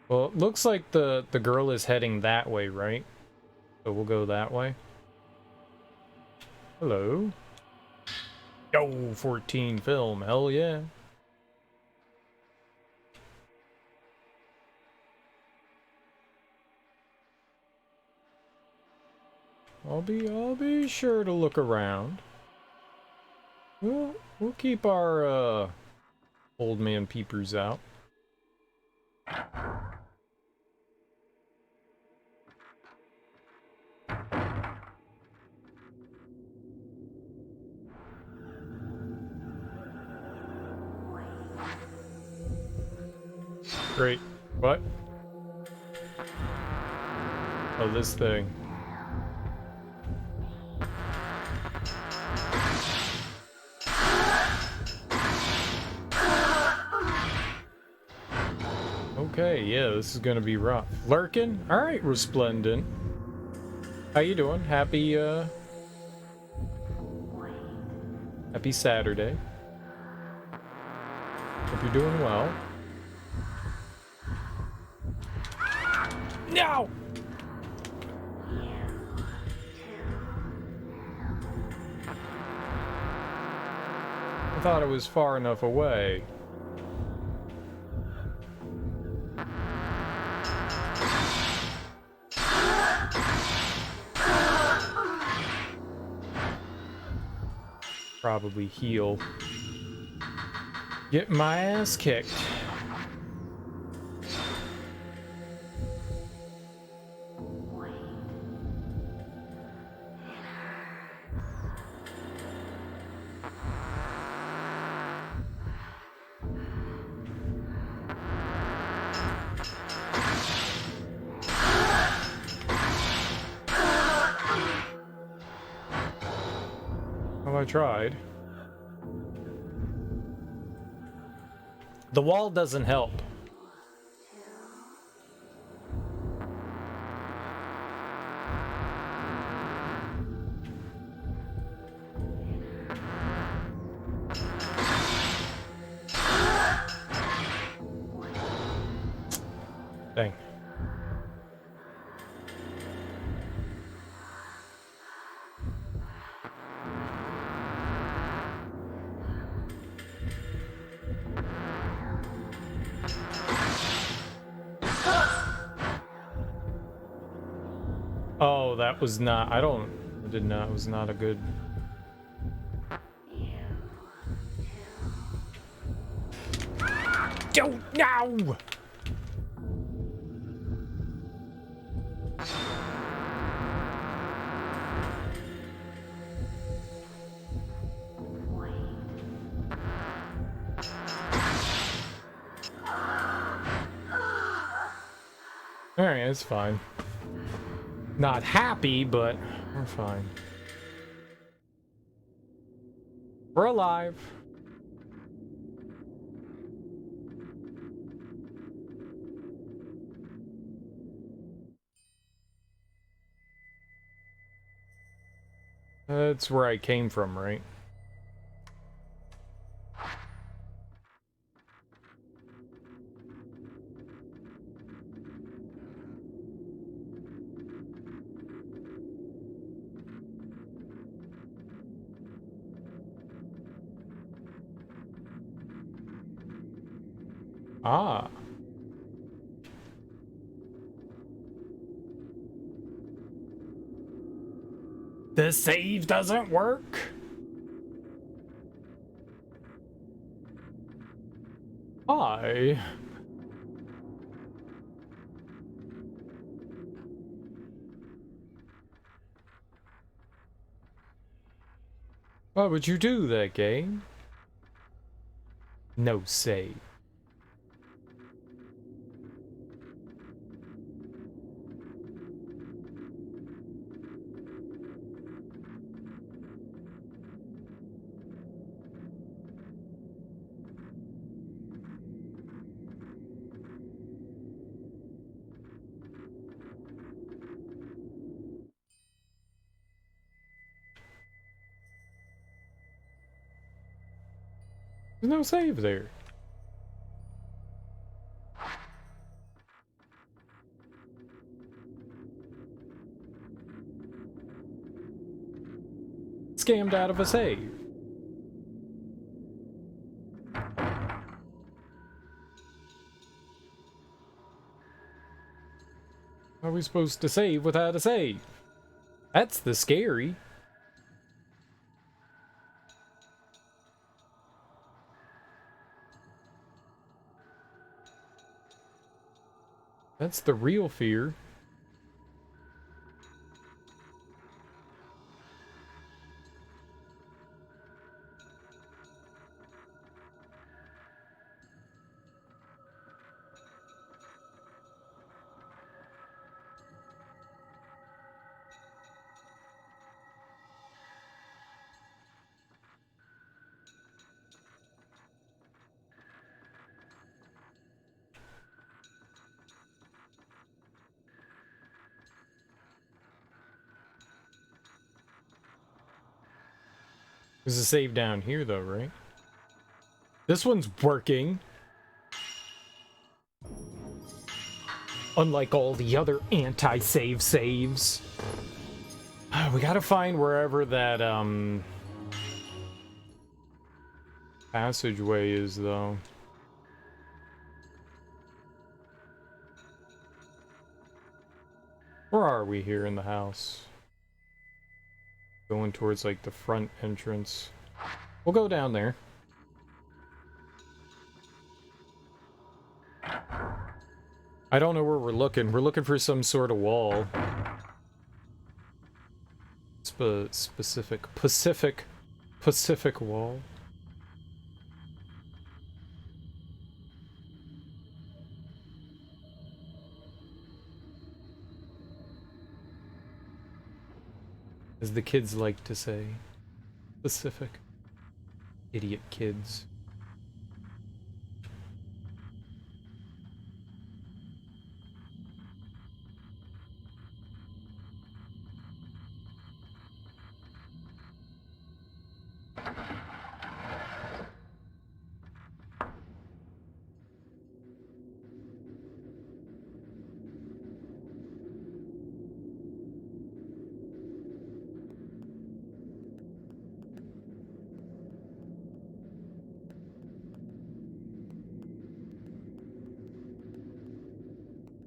Well, it looks like the girl is heading that way, right? So we'll go that way. Hello. Yo, 14 film. Hell yeah. I'll be sure to look around. We'll keep our old man peepers out. Great. What? Oh, this thing. Okay, yeah, this is gonna be rough. Lurkin? Alright, Resplendent. How you doing? Happy Saturday. Hope you're doing well. No! I thought it was far enough away. Probably heal. Get my ass kicked. Well, I tried. The wall doesn't help. Dang. Oh, that was not. I did not. It was not a good. Don't now. Alright, it's fine. Not happy, but we're fine. We're alive. That's where I came from, right? Ah. The save doesn't work? Why? Why would you do that, game? No save. There's no save there. Scammed out of a save. How are we supposed to save without a save? That's the scary. That's the real fear. There's a save down here, though, right? This one's working. Unlike all the other anti-save saves. We gotta find wherever that, passageway is, though. Where are we here in the house? Going towards, like, the front entrance. We'll go down there. I don't know where we're looking. We're looking for some sort of wall. Pacific wall. As the kids like to say. Pacific. Idiot kids.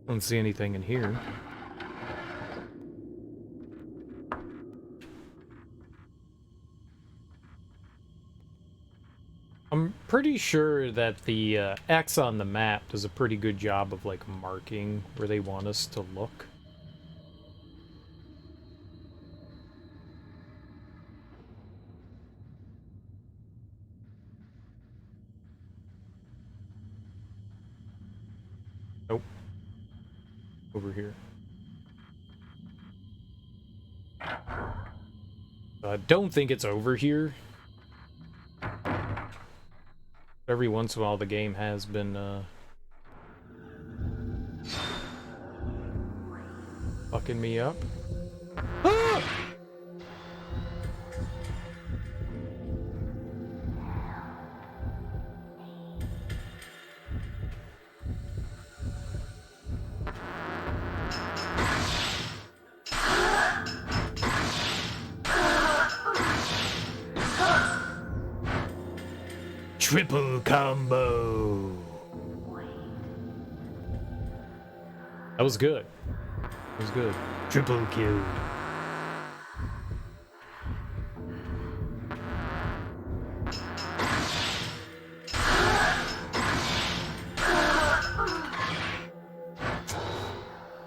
Don't see anything in here. I'm pretty sure that the X on the map does a pretty good job of, like, marking where they want us to look. Nope. Over here. I don't think it's over here. Every once in a while the game has been fucking me up. Ah! Triple combo. That was good. That was good. Triple kill.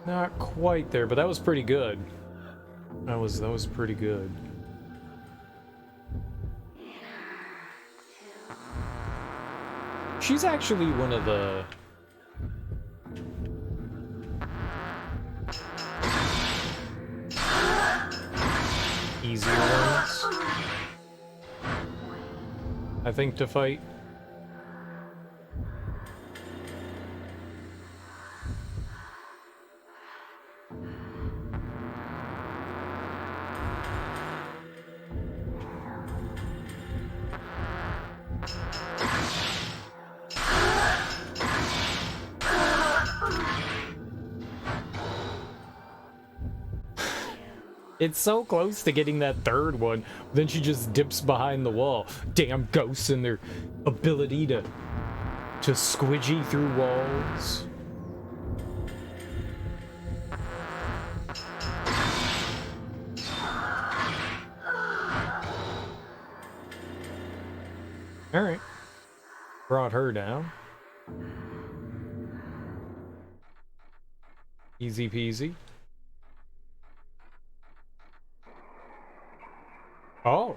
Not quite there, but that was pretty good. That was pretty good. She's actually one of the easier ones, I think, to fight. It's so close to getting that third one, then she just dips behind the wall. Damn ghosts and their ability to squidgy through walls. Alright. Brought her down. Easy peasy. Oh.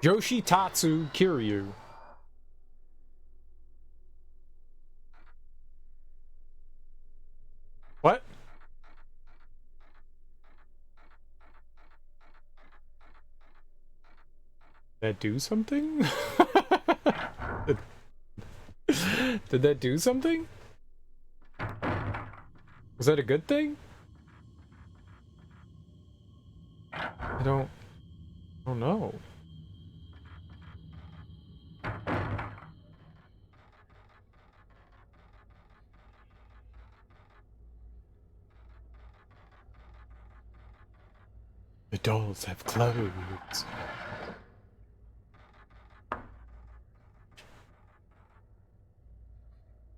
Yoshitatsu Kiryu. What? That do something? Did that do something? Was that a good thing? I don't know. The dolls have clothes.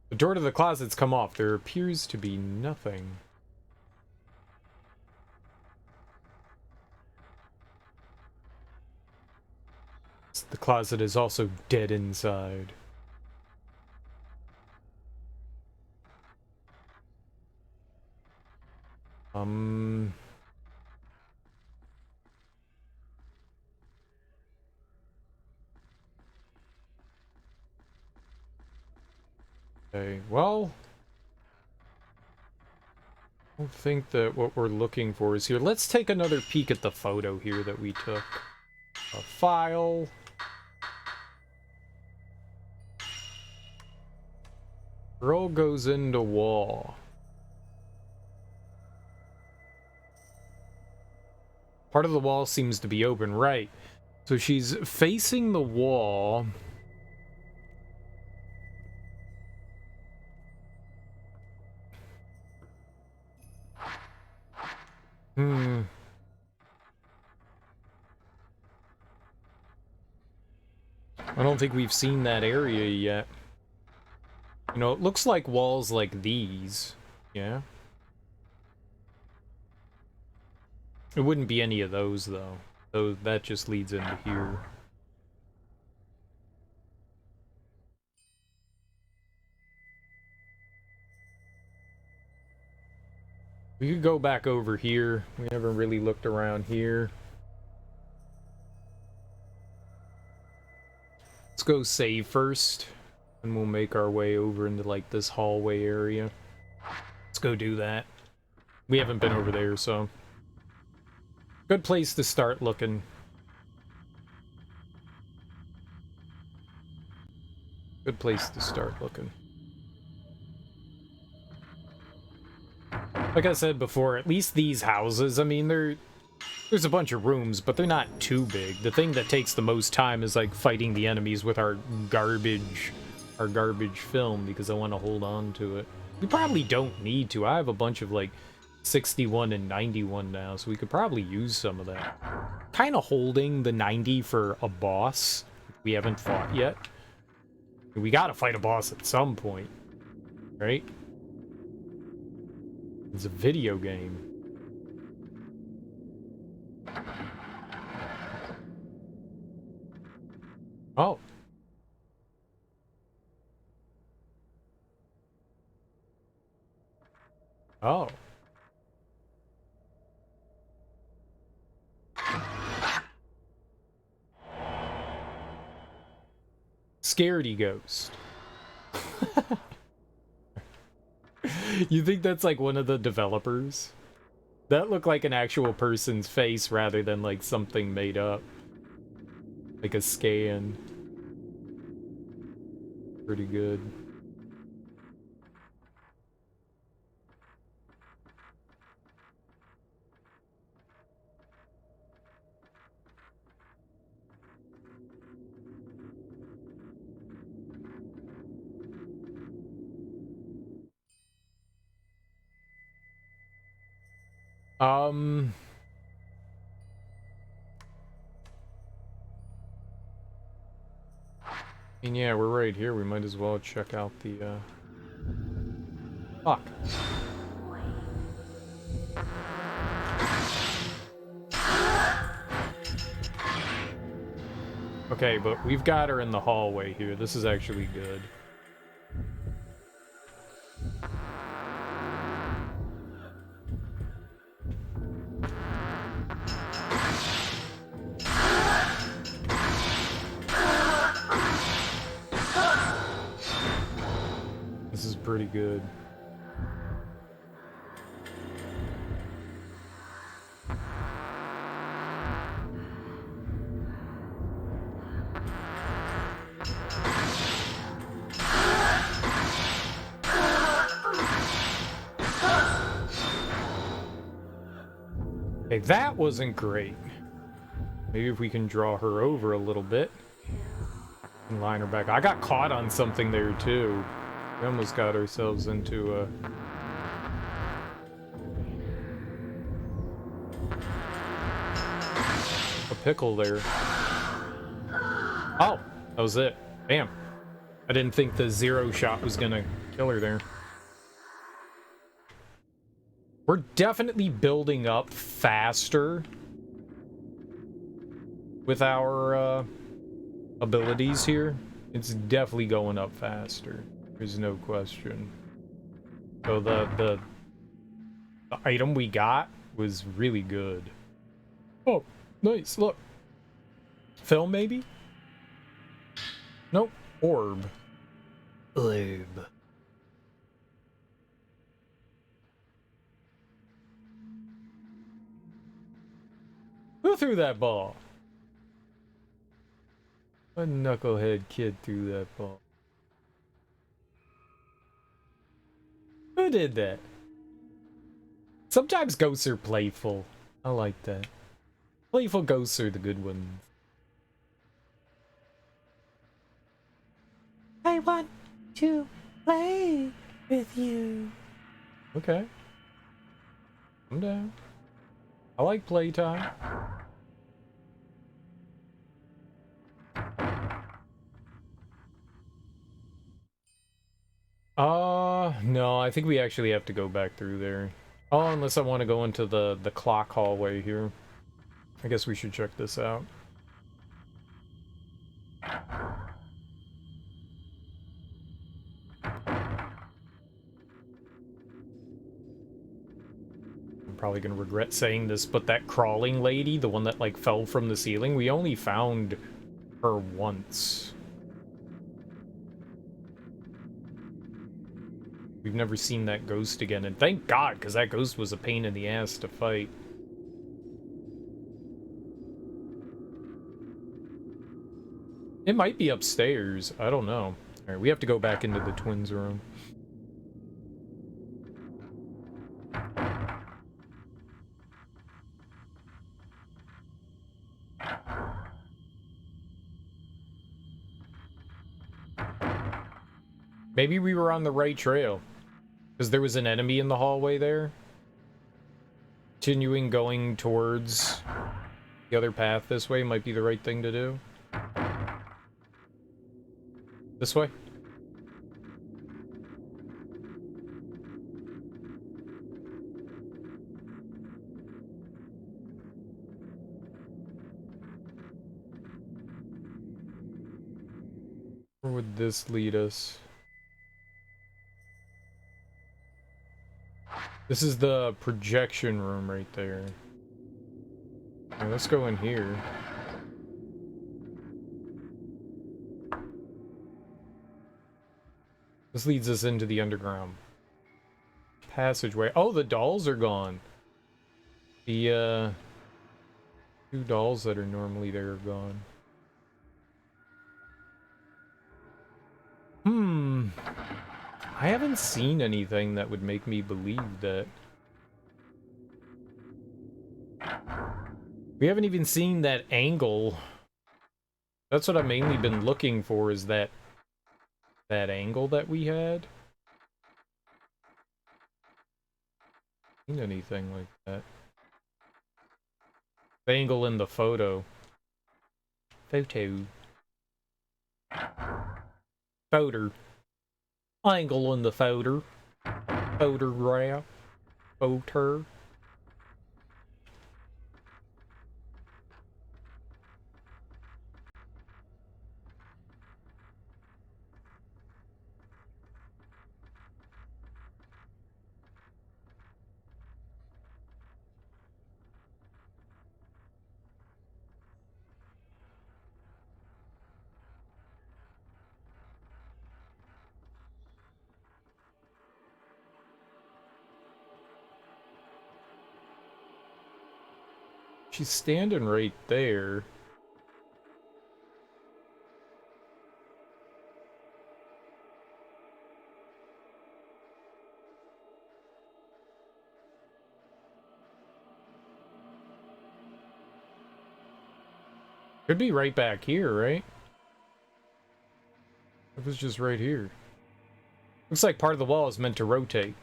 The door to the closet's come off. There appears to be nothing. The closet is also dead inside. Okay, well, I don't think that what we're looking for is here. Let's take another peek at the photo here that we took. A file. Girl goes into wall. Part of the wall seems to be open, right? So she's facing the wall. I don't think we've seen that area yet. You know, it looks like walls like these. Yeah. It wouldn't be any of those, though. So that just leads into here. We could go back over here. We haven't really looked around here. Let's go save first, and we'll make our way over into, like, this hallway area. Let's go do that. We haven't been over there, so... Good place to start looking. Good place to start looking. Like I said before, at least these houses, I mean, there's a bunch of rooms, but they're not too big. The thing that takes the most time is, like, fighting the enemies with our garbage our garbage film because I want to hold on to it. We probably don't need to. I have a bunch of like 61 and 91 now, so we could probably use some of that. Kind of holding the 90 for a boss we haven't fought yet. We gotta fight a boss at some point, right? It's a video game. Oh. Oh. Scaredy ghost. You think that's like one of the developers? That looked like an actual person's face rather than like something made up. Like a scan. Pretty good. And yeah, we're right here. We might as well check out the, Fuck. Okay, but we've got her in the hallway here. This is actually good. This is pretty good. Okay, that wasn't great. Maybe if we can draw her over a little bit and line her back. I got caught on something there too. We almost got ourselves into a pickle there. Oh, that was it. Damn. I didn't think the zero shot was gonna kill her there. We're definitely building up faster with our abilities here. It's definitely going up faster. There's no question. So the item we got was really good. Oh, nice. Look. Film, maybe? Nope. Orb. Orb. Who threw that ball? What knucklehead kid threw that ball? Who did that? Sometimes ghosts are playful. I like that. Playful ghosts are the good ones. I want to play with you. Okay. I'm down. I like playtime. No, I think we actually have to go back through there. Oh, unless I want to go into the clock hallway here. I guess we should check this out. I'm probably gonna regret saying this, but that crawling lady, the one that like fell from the ceiling, we only found her once. We've never seen that ghost again, and thank God, because that ghost was a pain in the ass to fight. It might be upstairs. I don't know. Alright, we have to go back into the twins' room. Maybe we were on the right trail. Because there was an enemy in the hallway there. Continuing going towards the other path this way might be the right thing to do. This way? Where would this lead us? This is the projection room right there. Okay, let's go in here. This leads us into the underground passageway. Oh, the dolls are gone. The, two dolls that are normally there are gone. I haven't seen anything that would make me believe that. We haven't even seen that angle. That's what I've mainly been looking for, is that angle that we had. Seen anything like that? The angle in the photo. Photo. Angle in the photo. Photograph. Photo. She's standing right there. Could be right back here, right? It was just right here. Looks like part of the wall is meant to rotate.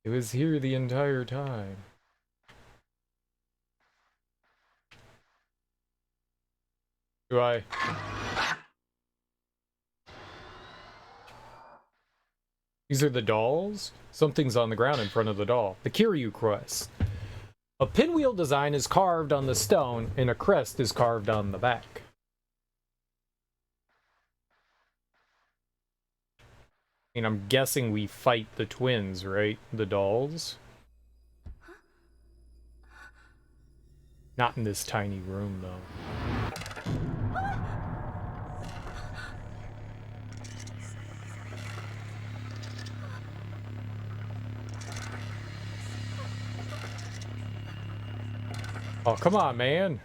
It was here the entire time. Do I? These are the dolls? Something's on the ground in front of the doll. The Kiryu crest. A pinwheel design is carved on the stone, and a crest is carved on the back. I mean, I'm guessing we fight the twins, right? The dolls? Not in this tiny room, though. Oh, come on, man.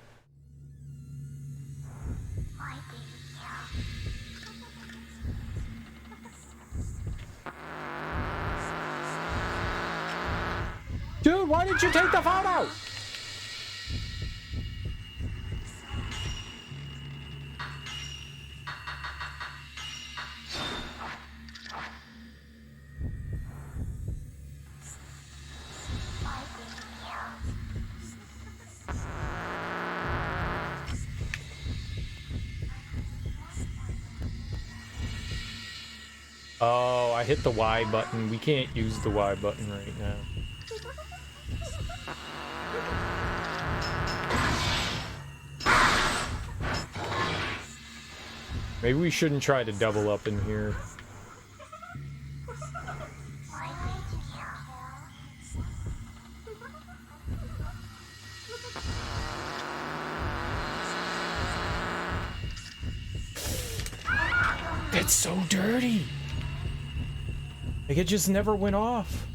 Dude, why did you take the photo? Oh, I hit the Y button. We can't use the Y button right now. Maybe we shouldn't try to double up in here. It's so dirty. Like, it just never went off.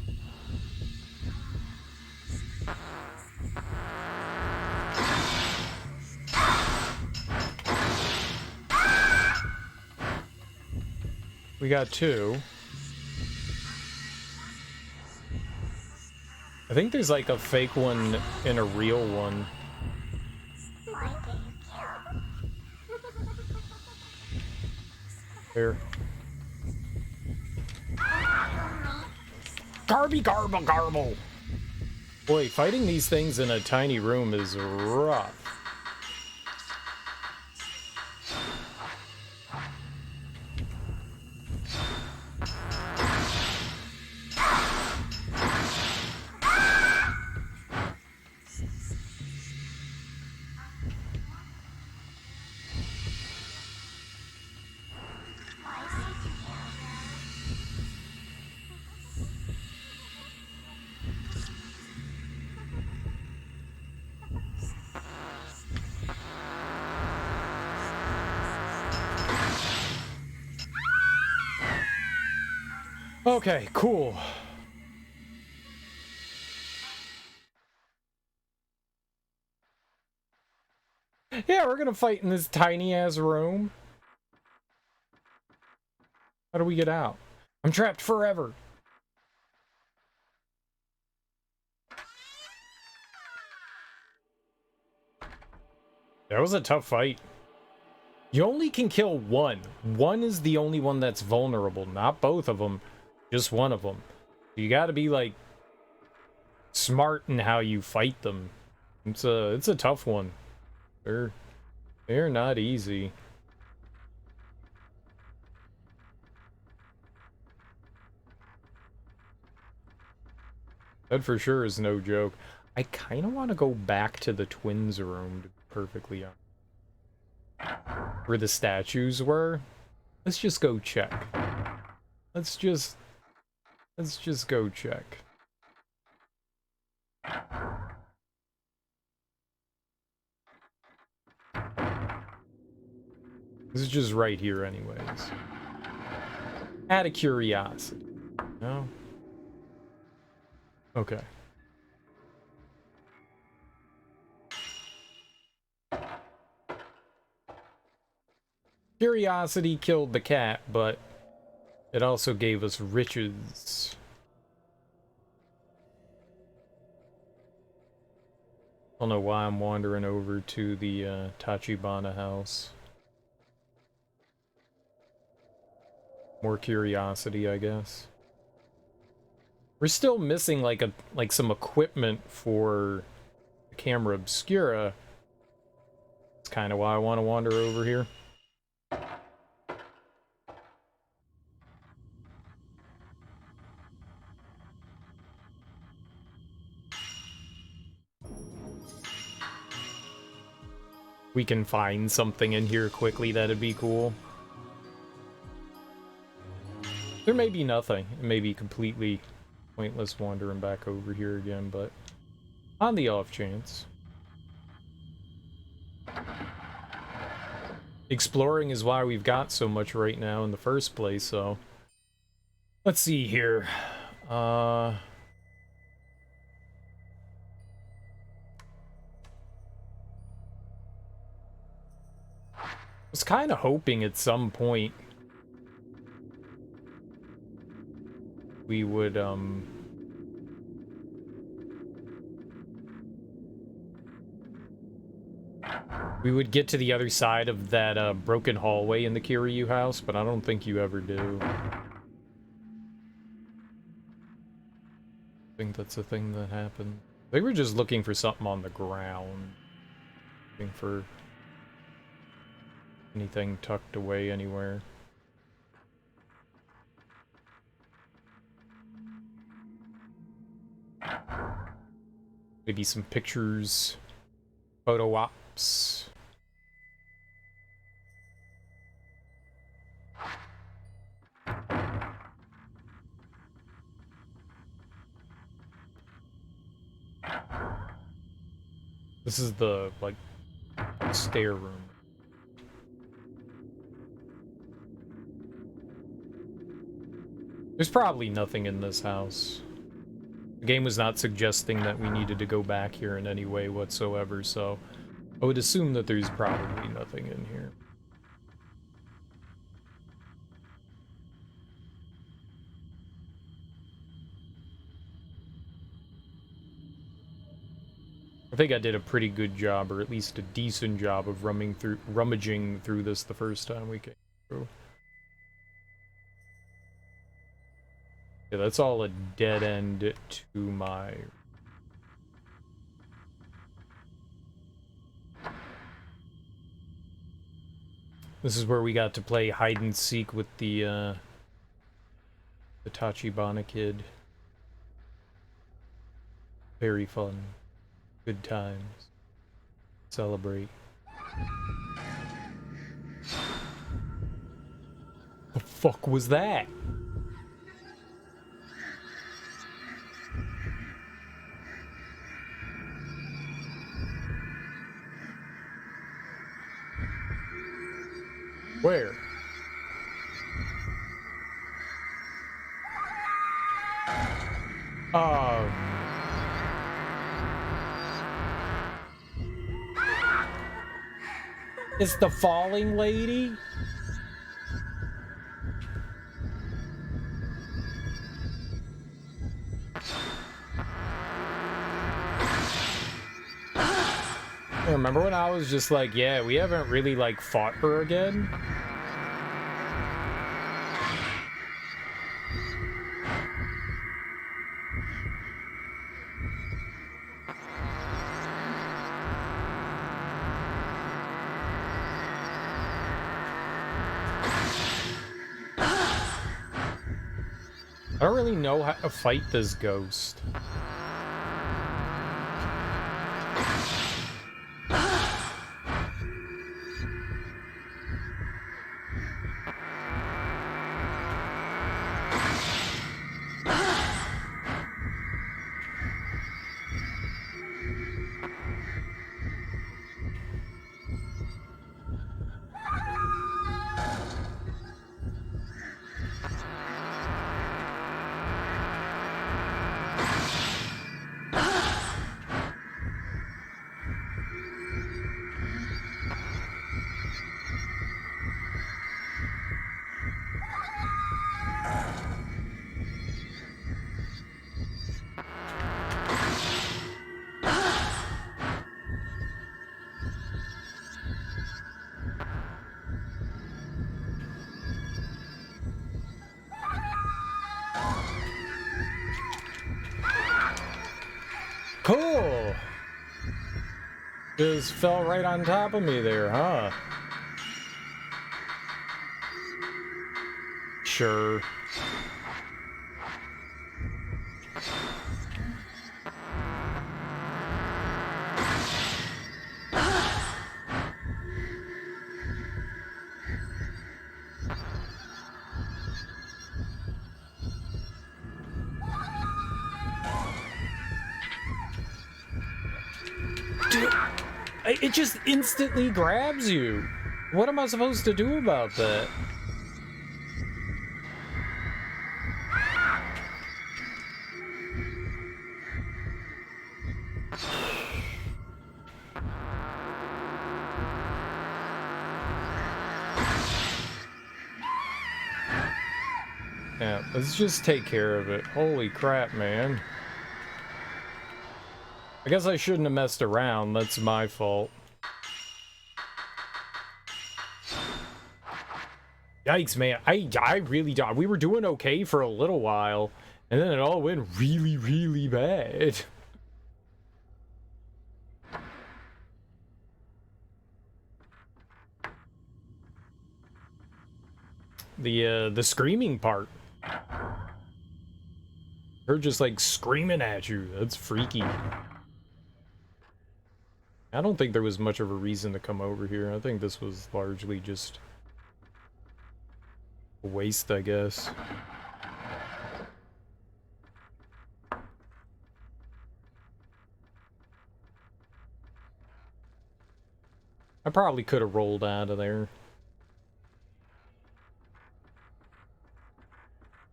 We got two. I think there's like a fake one and a real one. There. Garby garble garble! Boy, fighting these things in a tiny room is rough. Okay, cool. Yeah, we're gonna fight in this tiny ass room. How do we get out? I'm trapped forever. That was a tough fight. You only can kill one. One is the only one that's vulnerable, not both of them, just one of them. You gotta be, like, smart in how you fight them. It's a tough one. They're not easy. That for sure is no joke. I kind of want to go back to the twins' room, to be perfectly honest. Where the statues were. Let's just go check. Let's just go check. This is just right here anyways. Out of curiosity. No? Okay. Curiosity killed the cat, but it also gave us riches. I don't know why I'm wandering over to the Tachibana house. More curiosity, I guess. We're still missing like some equipment for the camera obscura. That's kind of why I want to wander over here. We can find something in here quickly, that'd be cool. There may be nothing. It may be completely pointless wandering back over here again, but on the off chance. Exploring is why we've got so much right now in the first place, so... Let's see here. I was kind of hoping at some point we would, we would get to the other side of that broken hallway in the Kiryu house, but I don't think you ever do. I think that's a thing that happened. They were just looking for something on the ground. Looking for anything tucked away anywhere. Maybe some pictures. Photo ops. This is the, like, stair room. There's probably nothing in this house. The game was not suggesting that we needed to go back here in any way whatsoever, so I would assume that there's probably nothing in here. I think I did a pretty good job, or at least a decent job, of rummaging through this the first time we came through. Yeah, that's all a dead end to my... This is where we got to play hide and seek with the Tachibana kid. Very fun. Good times. Celebrate. The fuck was that? Where? Oh. It's the falling lady? I remember when I was just like, yeah, we haven't really, like, fought her again? I don't really know how to fight this ghost. Cool! Just fell right on top of me there, huh? Sure. Dude, it just instantly grabs you. What am I supposed to do about that? Yeah, let's just take care of it. Holy crap, man. I guess I shouldn't have messed around. That's my fault. Yikes, man. I really don't. We were doing okay for a little while, and then it all went really, really bad. The screaming part. Her just like screaming at you. That's freaky. I don't think there was much of a reason to come over here. I think this was largely just a waste, I guess. I probably could have rolled out of there.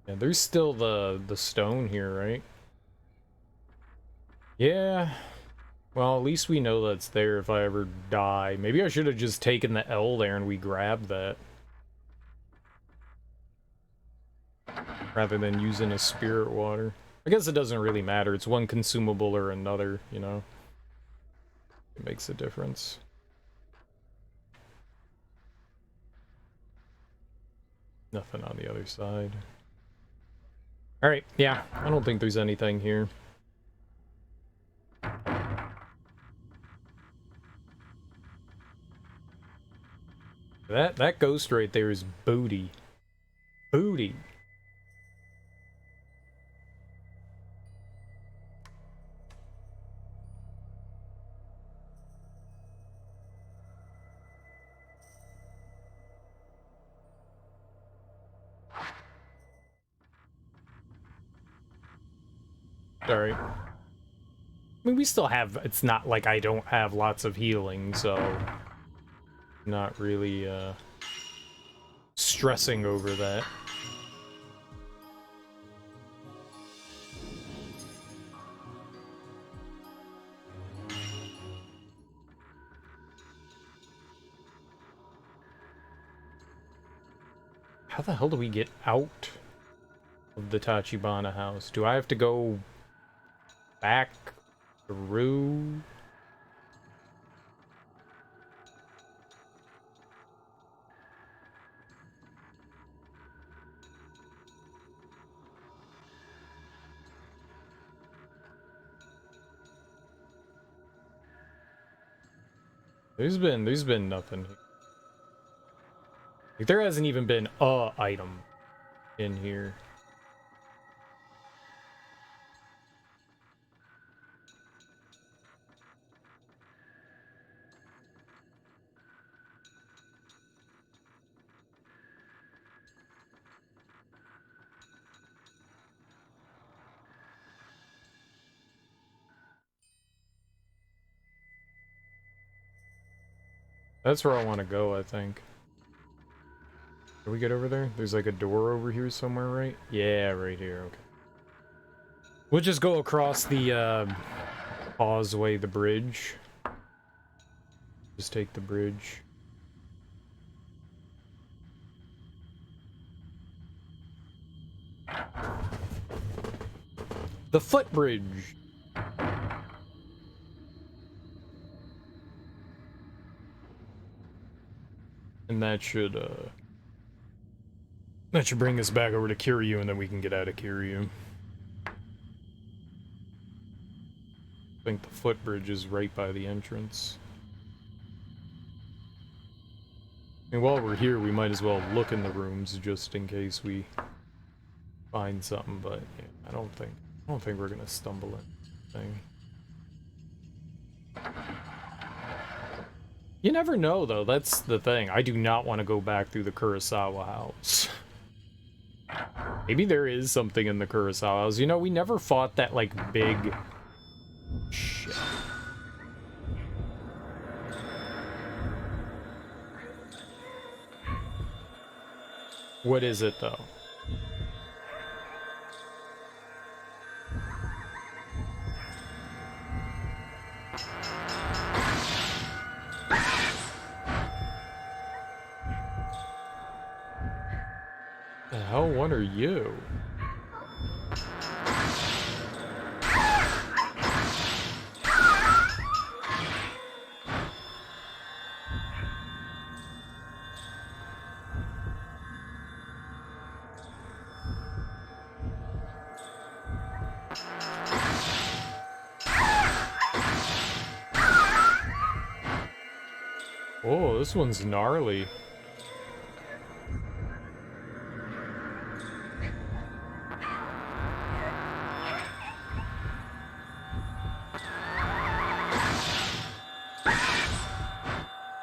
Yeah, there's still the stone here, right? Yeah. Well, at least we know that's there if I ever die. Maybe I should have just taken the L there and we grabbed that. Rather than using a spirit water. I guess it doesn't really matter. It's one consumable or another, you know? It makes a difference. Nothing on the other side. Alright, yeah, I don't think there's anything here. That ghost right there is booty. Booty. Sorry. I mean, we still have, it's not like I don't have lots of healing, so not really stressing over that. How the hell do we get out of the Tachibana house? Do I have to go back through? There's been nothing here. Like, there hasn't even been a item in here. That's where I want to go, I think. Can we get over there? There's like a door over here somewhere, right? Yeah, right here, okay. We'll just go across the causeway, the bridge. Just take the bridge. The footbridge! And that should bring us back over to Kiryu, and then we can get out of Kiryu. I think the footbridge is right by the entrance. And while we're here, we might as well look in the rooms just in case we find something, but yeah, I don't think we're gonna stumble in anything. You never know, though. That's the thing. I do not want to go back through the Kurosawa house. Maybe there is something in the Kurosawa house. You know, we never fought that, like, big... Shit. What is it, though? The hell, what are you? Oh, this one's gnarly.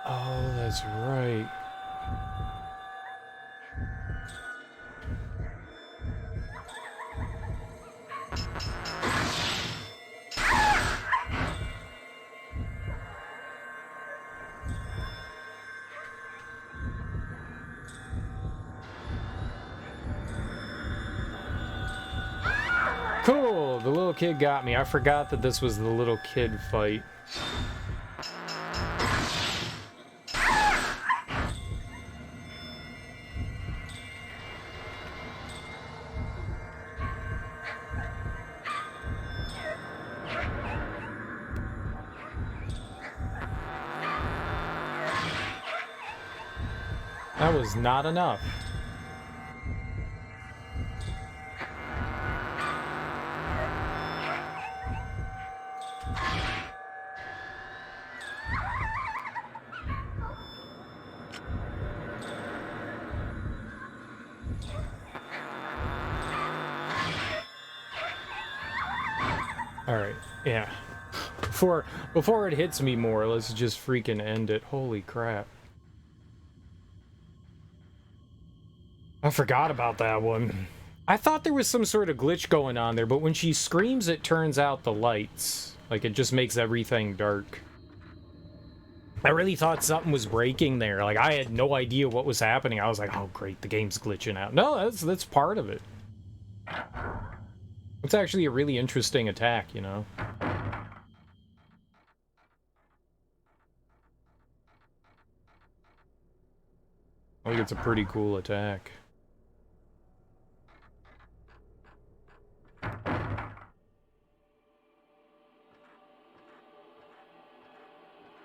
Oh, that's right. Cool, the little kid got me. I forgot that this was the little kid fight. That was not enough. Alright, yeah. Before it hits me more, let's just freaking end it. Holy crap. I forgot about that one. I thought there was some sort of glitch going on there, but when she screams, it turns out the lights. Like, it just makes everything dark. I really thought something was breaking there. Like, I had no idea what was happening. I was like, oh, great, the game's glitching out. No, that's part of it. It's actually a really interesting attack, you know? I think it's a pretty cool attack.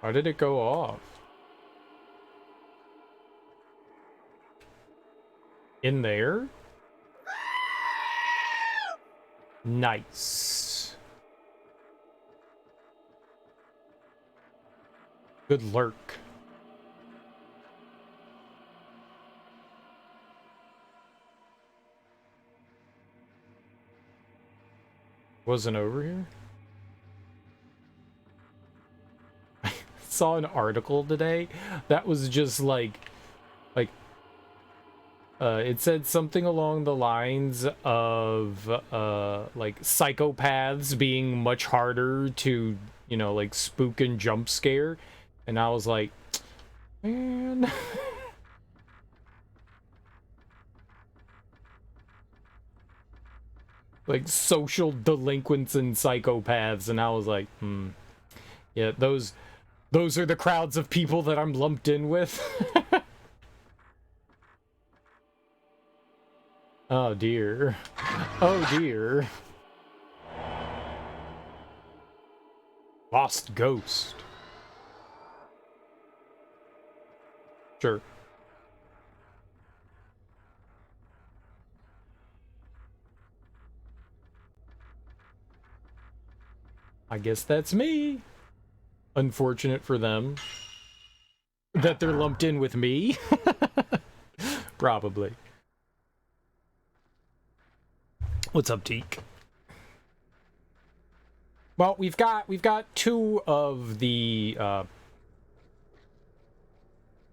How did it go off? In there? Nice. Good lurk. Wasn't over here? I saw an article today that was just like it said something along the lines of like psychopaths being much harder to, you know, like spook and jump scare, and I was like, man. Like social delinquents and psychopaths, and I was like, yeah, those are the crowds of people that I'm lumped in with. Oh dear. Oh dear. Lost ghost. Sure. I guess that's me. Unfortunate for them that they're lumped in with me. Probably. What's up, Teak? Well, we've got two of the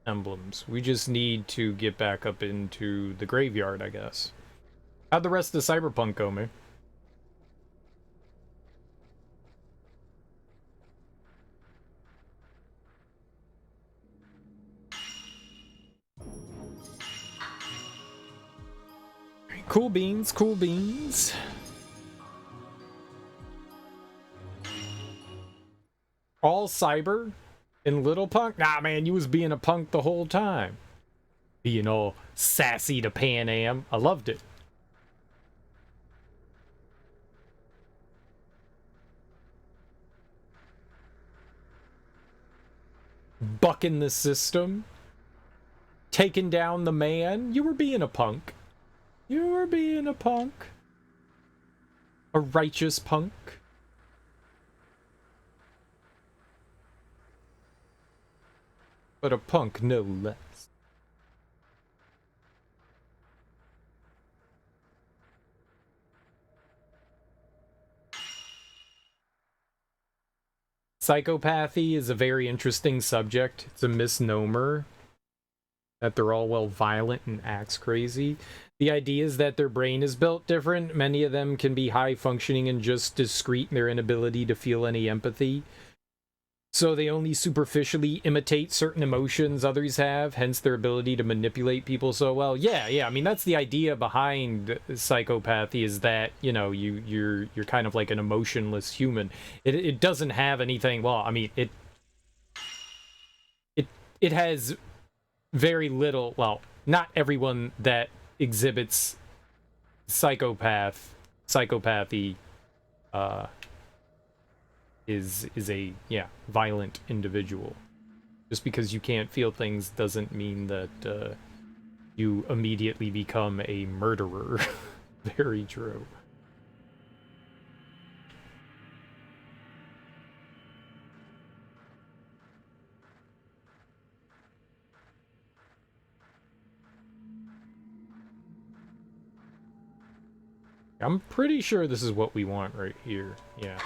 emblems. We just need to get back up into the graveyard, I guess. How'd the rest of the Cyberpunk go, man? Cool beans, cool beans. All cyber and little punk? Nah, man, you was being a punk the whole time. Being all sassy to Pan Am. I loved it. Bucking the system. Taking down the man. You were being a punk. You were being a punk. A righteous punk. But a punk no less. Psychopathy is a very interesting subject. It's a misnomer that they're all, well, violent and acts crazy. The idea is that their brain is built different. Many of them can be high functioning and just discrete in their inability to feel any empathy. So they only superficially imitate certain emotions others have, hence their ability to manipulate people so well. Yeah, I mean, that's the idea behind psychopathy, is that, you know, you're kind of like an emotionless human. It doesn't have anything, well, I mean, it has very little, well, not everyone that exhibits psychopathy is a, yeah, violent individual. Just because you can't feel things doesn't mean that you immediately become a murderer. Very true. I'm pretty sure this is what we want right here. Yeah.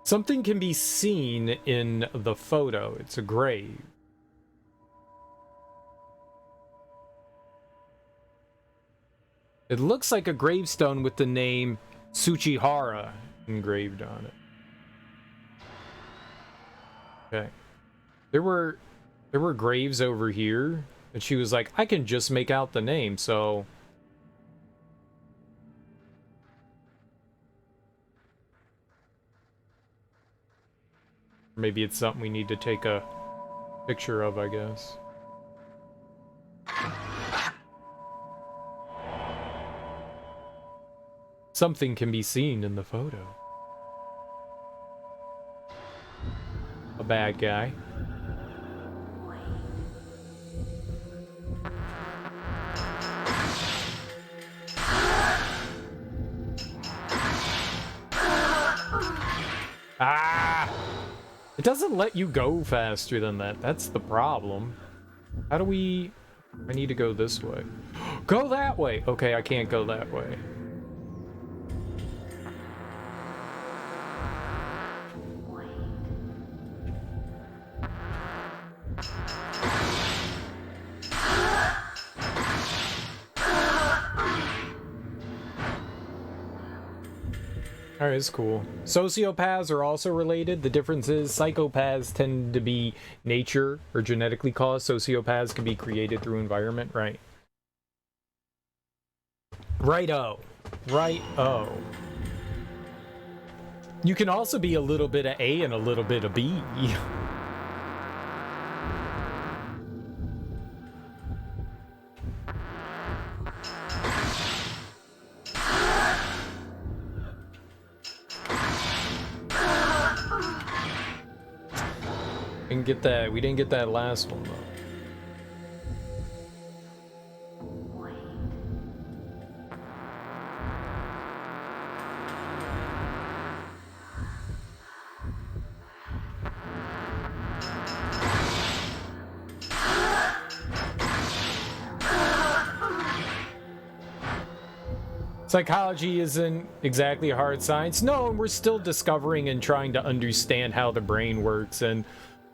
Something can be seen in the photo. It's a grave. It looks like a gravestone with the name Tsuchihara engraved on it. Okay. There were graves over here, and she was like, I can just make out the name, so... Maybe it's something we need to take a picture of, I guess. Something can be seen in the photo. A bad guy. Ah! It doesn't let you go faster than that. That's the problem. How do we... I need to go this way. Go that way! Okay, I can't go that way. Alright, it's cool. Sociopaths are also related. The difference is psychopaths tend to be nature or genetically caused. Sociopaths can be created through environment, right? Right-o. Right-o. You can also be a little bit of A and a little bit of B. Didn't get that. We didn't get that last one though. Psychology isn't exactly a hard science. No, and we're still discovering and trying to understand how the brain works. And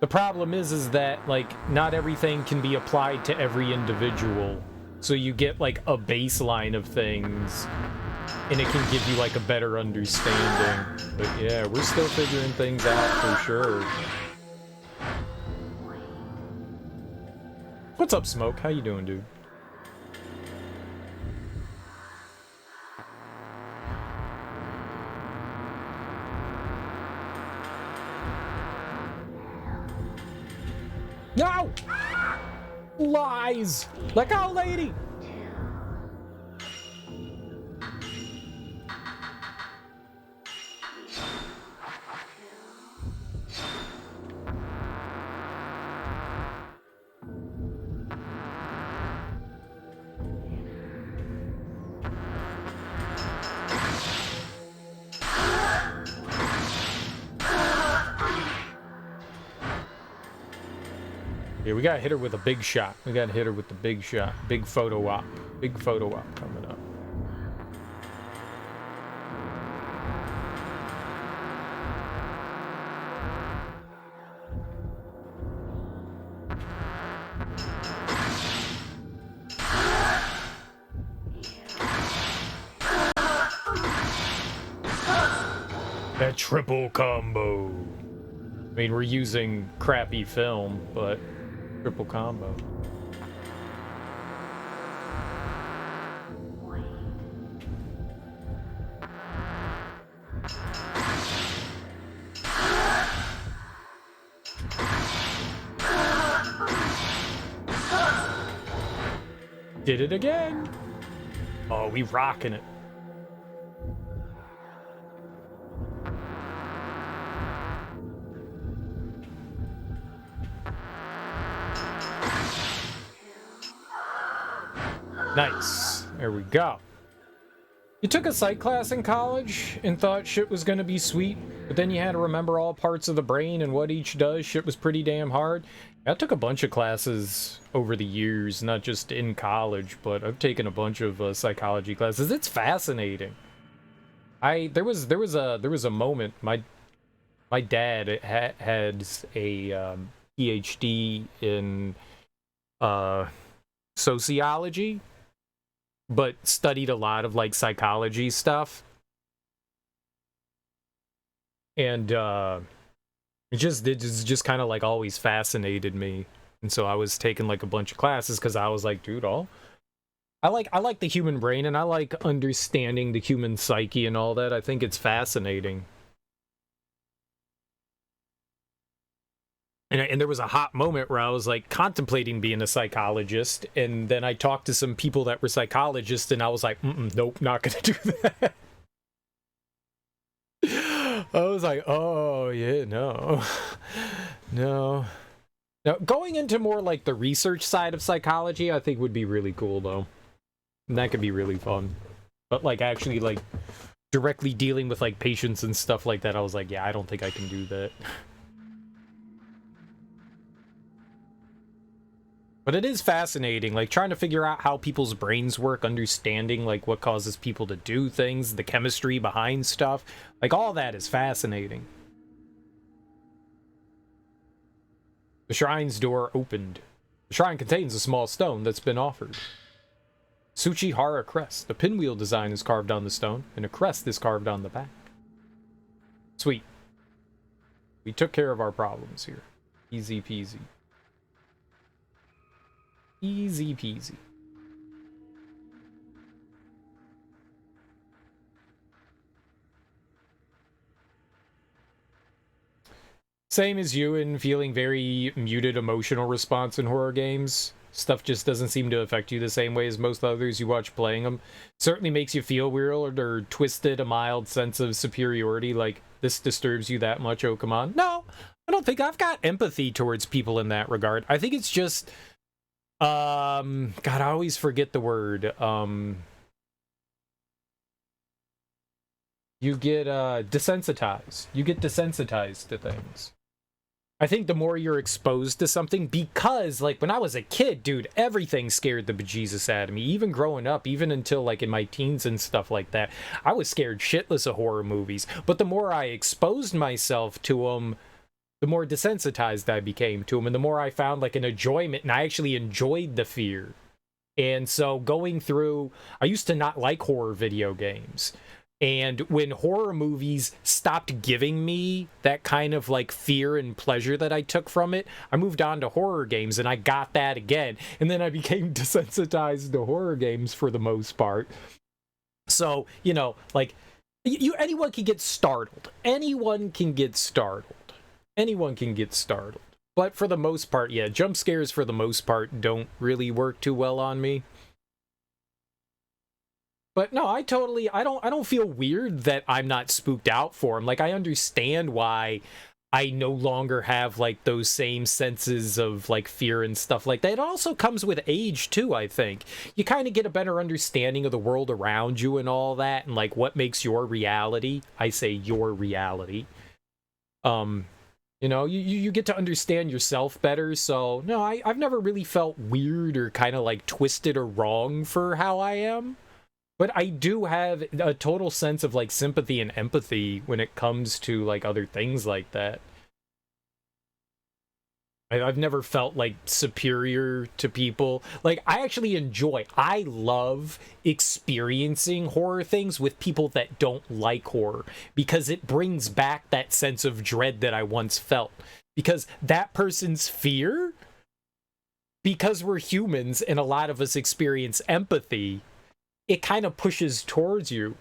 the problem is that, like, not everything can be applied to every individual. So you get, like, a baseline of things, and it can give you, like, a better understanding. But yeah, we're still figuring things out for sure. What's up, Smoke? How you doing, dude? No! Lies! Let go, lady! Yeah, we gotta hit her with a big shot. We gotta hit her with the big shot. Big photo op. Big photo op coming up. That triple combo. I mean, we're using crappy film, but triple combo. Did it again. Oh, we rocking it. Nice. There we go. You took a psych class in college and thought shit was gonna be sweet, but then you had to remember all parts of the brain and what each does. Shit was pretty damn hard. I took a bunch of classes over the years, not just in college, but I've taken a bunch of psychology classes. It's fascinating. There was a moment. My dad had a PhD in sociology, but studied a lot of like psychology stuff, and it just kind of like always fascinated me. And so I was taking like a bunch of classes because I was like, dude, I like the human brain, and I like understanding the human psyche and all that. I think it's fascinating. And there was a hot moment where I was like contemplating being a psychologist, and then I talked to some people that were psychologists, and I was like, nope, not gonna do that. I was like, oh yeah, no, no. Now going into more like the research side of psychology, I think would be really cool though. And that could be really fun. But like actually like directly dealing with like patients and stuff like that, I was like, yeah, I don't think I can do that. But it is fascinating, like trying to figure out how people's brains work, understanding like what causes people to do things, the chemistry behind stuff. Like all that is fascinating. The shrine's door opened. The shrine contains a small stone that's been offered. Tsuchihara crest. A pinwheel design is carved on the stone, and a crest is carved on the back. Sweet. We took care of our problems here. Easy peasy. Easy peasy. Same as you in feeling very muted emotional response in horror games. Stuff just doesn't seem to affect you the same way as most others you watch playing them. Certainly makes you feel weird or twisted, a mild sense of superiority, like this disturbs you that much, oh come on. No, I don't think I've got empathy towards people in that regard. I think it's just God, I always forget the word. You get desensitized. You get desensitized to things. I think the more you're exposed to something, because like when I was a kid, dude, everything scared the bejesus out of me. Even growing up, even until like in my teens and stuff like that, I was scared shitless of horror movies. But the more I exposed myself to them, the more desensitized I became to them, and the more I found like an enjoyment, and I actually enjoyed the fear. And so going through, I used to not like horror video games. And when horror movies stopped giving me that kind of like fear and pleasure that I took from it, I moved on to horror games and I got that again. And then I became desensitized to horror games for the most part. So, you know, like anyone can get startled. Anyone can get startled. Anyone can get startled. But for the most part, yeah, jump scares for the most part don't really work too well on me. But no, I don't feel weird that I'm not spooked out for them. Like, I understand why I no longer have, like, those same senses of, like, fear and stuff like that. It also comes with age, too, I think. You kind of get a better understanding of the world around you and all that, and, like, what makes your reality. I say your reality. You know, you get to understand yourself better, so, no, I've never really felt weird or kind of, like, twisted or wrong for how I am. But I do have a total sense of, like, sympathy and empathy when it comes to, like, other things like that. I've never felt, like, superior to people. Like, I love experiencing horror things with people that don't like horror, because it brings back that sense of dread that I once felt. Because that person's fear, because we're humans and a lot of us experience empathy, it kind of pushes towards you.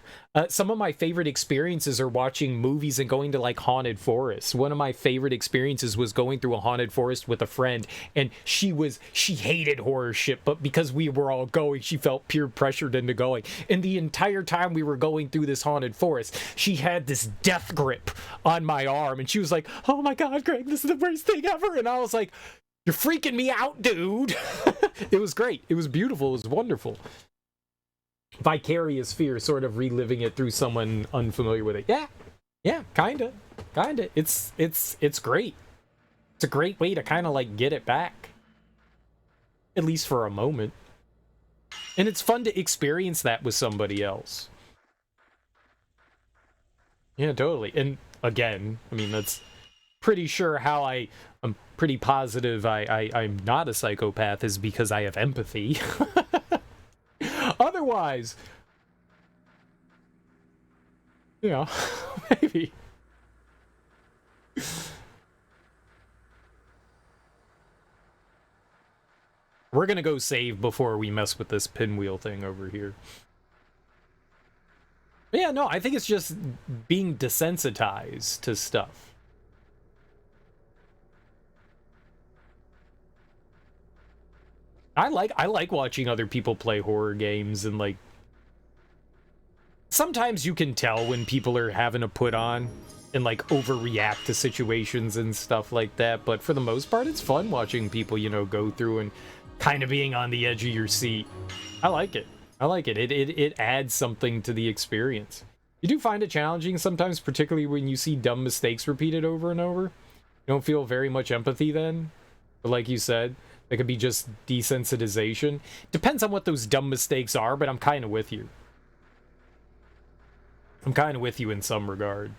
Some of my favorite experiences are watching movies and going to like haunted forests. One of my favorite experiences was going through a haunted forest with a friend, and she hated horror shit, but because we were all going, she felt peer pressured into going. And the entire time we were going through this haunted forest, she had this death grip on my arm, and she was like, "Oh my God, Greg, this is the worst thing ever." And I was like, "You're freaking me out, dude." It was great. It was beautiful. It was wonderful. vicarious fear, sort of reliving it through someone unfamiliar with it. Yeah, kinda. It's great. It's a great way to kind of like get it back. At least for a moment. And it's fun to experience that with somebody else. Yeah, totally. And again, I mean, that's pretty sure how I'm pretty positive I'm not a psychopath is because I have empathy. Otherwise, you know, maybe. We're gonna go save before we mess with this pinwheel thing over here. But yeah, no, I think it's just being desensitized to stuff. I like watching other people play horror games, and like sometimes you can tell when people are having a put on and like overreact to situations and stuff like that, but for the most part it's fun watching people, you know, go through and kind of being on the edge of your seat. I like it. It adds something to the experience. You do find it challenging sometimes, particularly when you see dumb mistakes repeated over and over. You don't feel very much empathy then, but like you said, it could be just desensitization. Depends on what those dumb mistakes are, but I'm kind of with you. I'm kind of with you in some regard.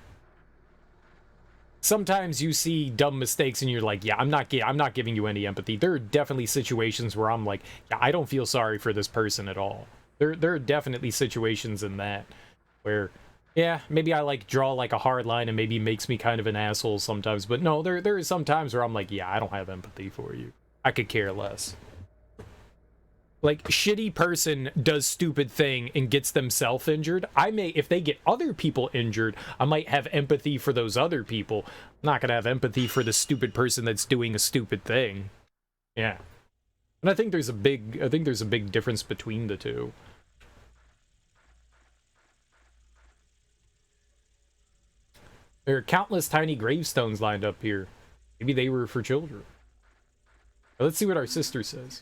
Sometimes you see dumb mistakes and you're like, yeah, I'm not giving you any empathy. There are definitely situations where I'm like, yeah, I don't feel sorry for this person at all. There are definitely situations in that where, yeah, maybe I like draw like a hard line and maybe makes me kind of an asshole sometimes. But no, there is some times where I'm like, yeah, I don't have empathy for you. I could care less. Like, shitty person does stupid thing and gets themselves injured. I may, if they get other people injured, I might have empathy for those other people. I'm not gonna have empathy for the stupid person that's doing a stupid thing. Yeah. And I think there's a big difference between the two. There are countless tiny gravestones lined up here. Maybe they were for children. Let's see what our sister says.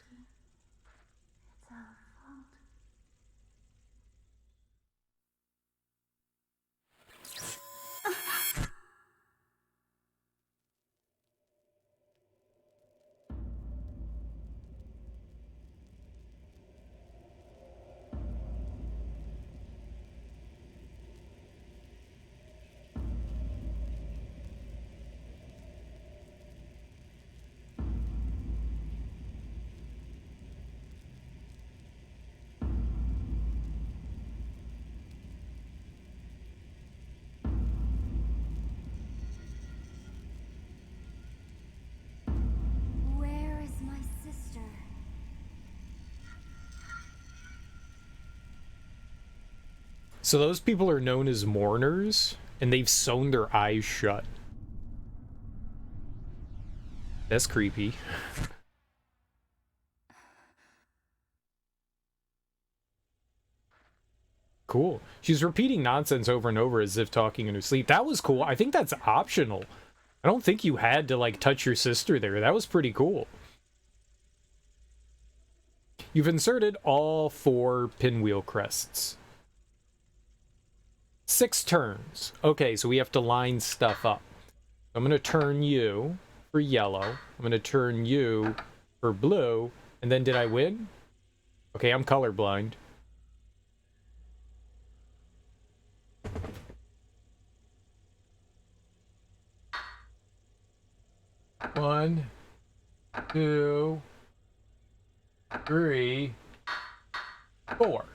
Where is my sister? So those people are known as mourners, and they've sewn their eyes shut. That's creepy. Cool. She's repeating nonsense over and over as if talking in her sleep. That was cool. I think that's optional. I don't think you had to, like, touch your sister there. That was pretty cool. You've inserted all 4 pinwheel crests. 6 turns. Okay, so we have to line stuff up. I'm going to turn you for yellow. I'm going to turn you for blue. And then did I win? Okay, I'm colorblind. One, 2, 3, 4.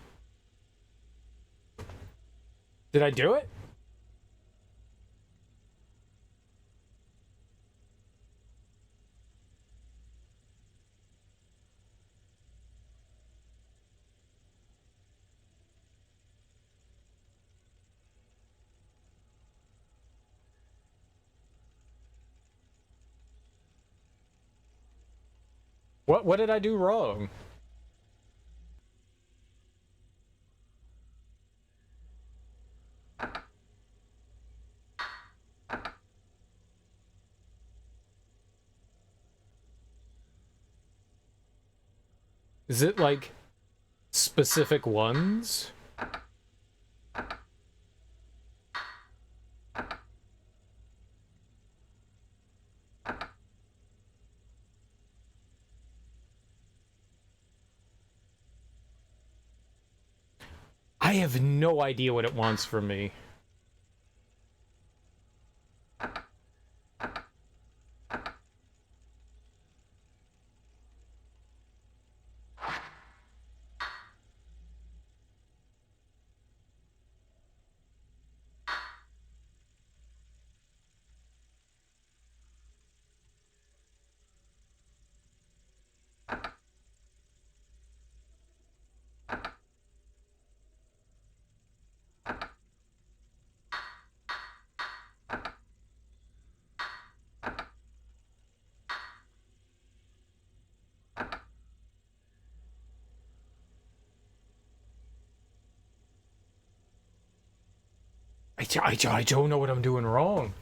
Did I do it? What did I do wrong? Is it like specific ones. I have no idea what it wants from me. I don't know what I'm doing wrong.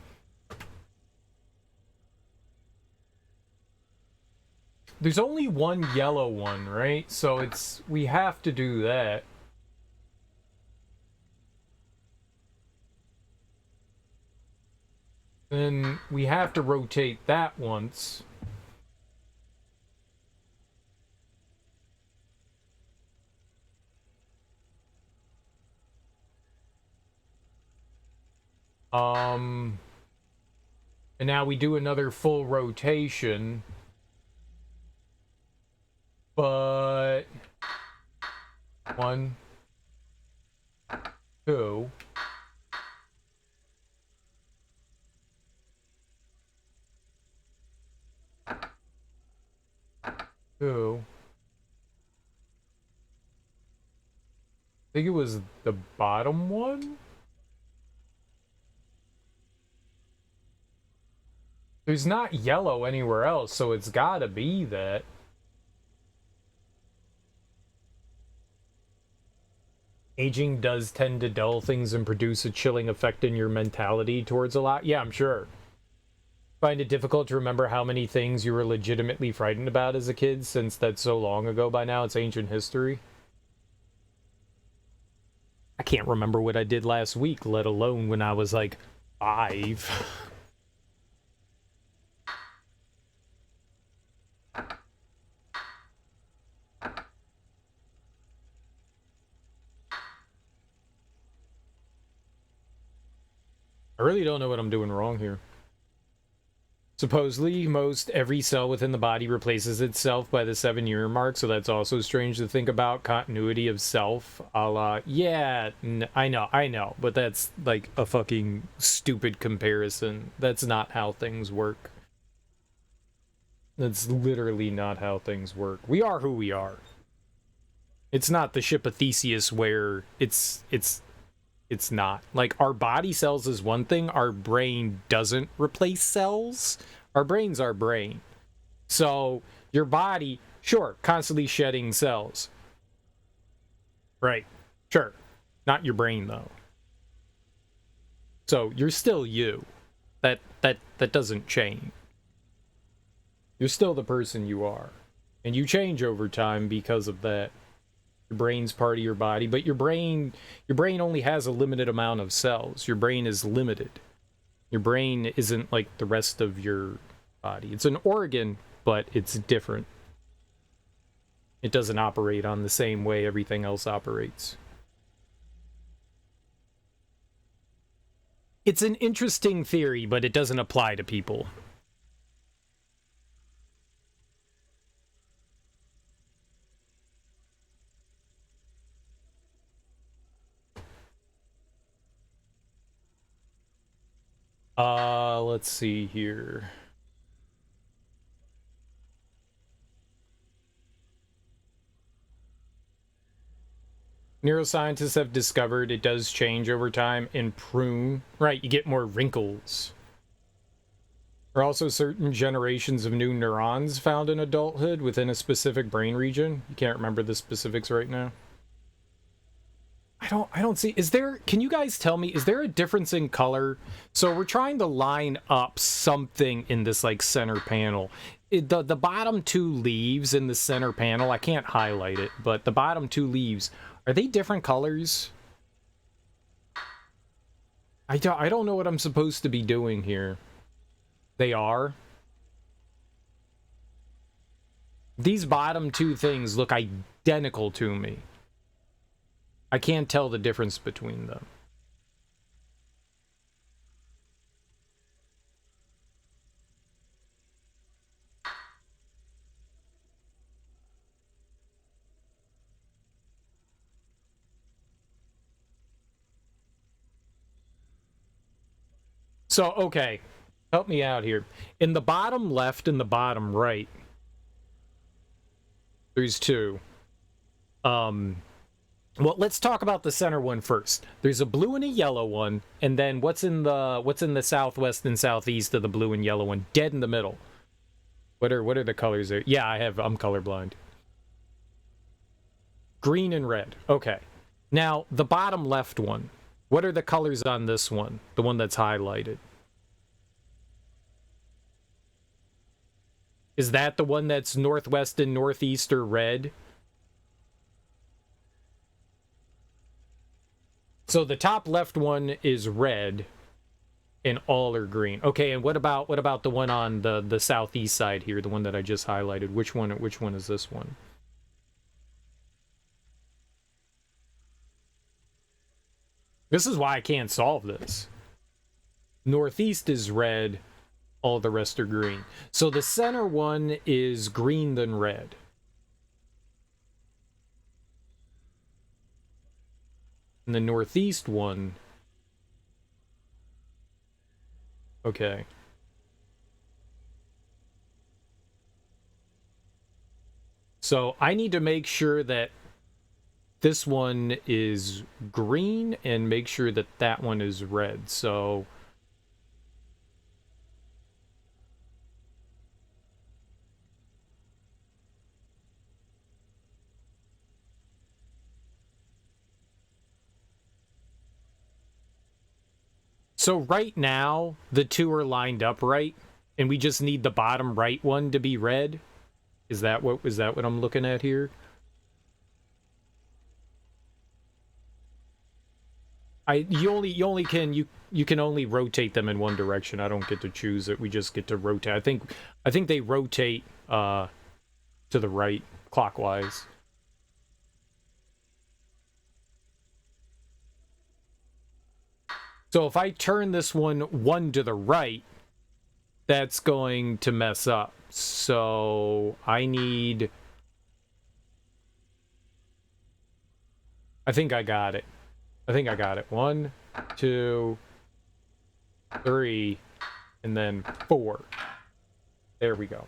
There's only one yellow one, right? So we have to do that. Then we have to rotate that once. And now we do another full rotation. But 1, 2. I think it was the bottom one? There's not yellow anywhere else, so it's gotta be that. Aging does tend to dull things and produce a chilling effect in your mentality towards a lot. Yeah, I'm sure. Find it difficult to remember how many things you were legitimately frightened about as a kid, since that's so long ago by now. It's ancient history. I can't remember what I did last week, let alone when I was like 5. I really don't know what I'm doing wrong here. Supposedly, most every cell within the body replaces itself by the 7-year mark, so that's also strange to think about. Continuity of self, a la, yeah, I know, but that's like a fucking stupid comparison. That's not how things work. That's literally not how things work. We are who we are. It's not the ship of Theseus where it's not. Like, our body cells is one thing, our brain doesn't replace cells. Our brain's our brain. So, your body, sure, constantly shedding cells. Right. Sure. Not your brain, though. So, you're still you. That doesn't change. You're still the person you are. And you change over time because of that. Your brain's part of your body, but your brain only has a limited amount of cells. Your brain is limited. Your brain isn't like the rest of your body. It's an organ, but it's different. It doesn't operate on the same way everything else operates. It's an interesting theory, but it doesn't apply to people. Let's see here. Neuroscientists have discovered it does change over time and prune. Right, you get more wrinkles. There are also certain generations of new neurons found in adulthood within a specific brain region. You can't remember the specifics right now. I don't see, can you guys tell me, is there a difference in color? So we're trying to line up something in this like center panel. the bottom two leaves in the center panel, I can't highlight it, but the bottom two leaves, are they different colors? I don't know what I'm supposed to be doing here. They are. These bottom two things look identical to me. I can't tell the difference between them. So, okay, help me out here. In the bottom left and the bottom right, there's two. Well, let's talk about the center one first. There's a blue and a yellow one, and then what's in the southwest and southeast of the blue and yellow one? Dead in the middle. What are the colors there? Yeah, I'm colorblind. Green and red. Okay. Now, the bottom left one. What are the colors on this one? The one that's highlighted. Is that the one that's northwest and northeast are red? So the top left one is red and all are green. Okay, and what about the one on the southeast side here, the one that I just highlighted? Which one is this one? This is why I can't solve this. Northeast is red, all the rest are green. So the center one is green then red. And the northeast one... Okay. So I need to make sure that this one is green and make sure that that one is red. So... So right now, the two are lined up right, and we just need the bottom right one to be red. Is that what I'm looking at here? You can only rotate them in one direction. I don't get to choose it. We just get to rotate. I think they rotate to the right clockwise. So if I turn this one to the right, that's going to mess up. So I think I got it. 1, 2, 3, and then 4. There we go.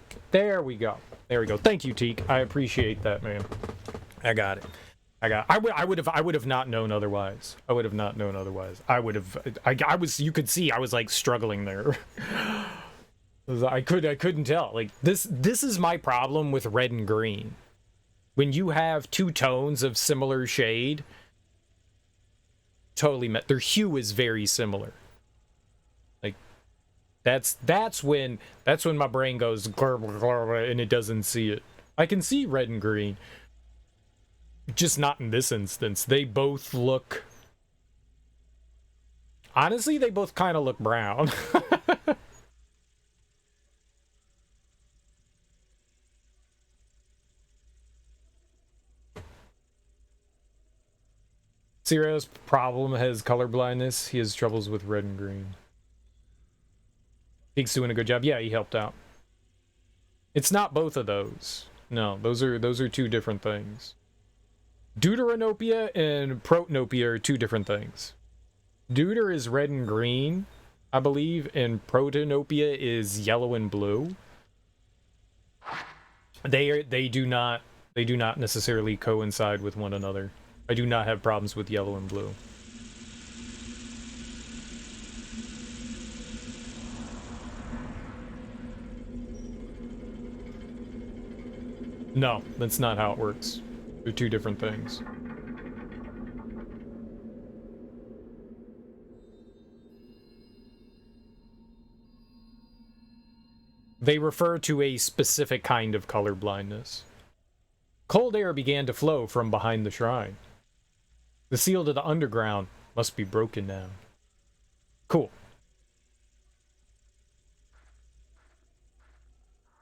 Thank you, Teak. I appreciate that, man. I got it. I would have not known otherwise. You could see I was like struggling there. I couldn't tell. Like this is my problem with red and green. When you have two tones of similar shade, totally their hue is very similar. Like that's when my brain goes and it doesn't see it. I can see red and green. Just not in this instance. They both look... Honestly, they both kind of look brown. Ciro's problem has color blindness. He has troubles with red and green. Peek's doing a good job. Yeah, he helped out. It's not both of those. No, those are two different things. Deuteranopia and protanopia are two different things. Deuter is red and green, I believe, and protanopia is yellow and blue. They do not necessarily coincide with one another. I do not have problems with yellow and blue. No, that's not how it works. They're two different things. They refer to a specific kind of color blindness. Cold air began to flow from behind the shrine. The seal to the underground must be broken now. Cool.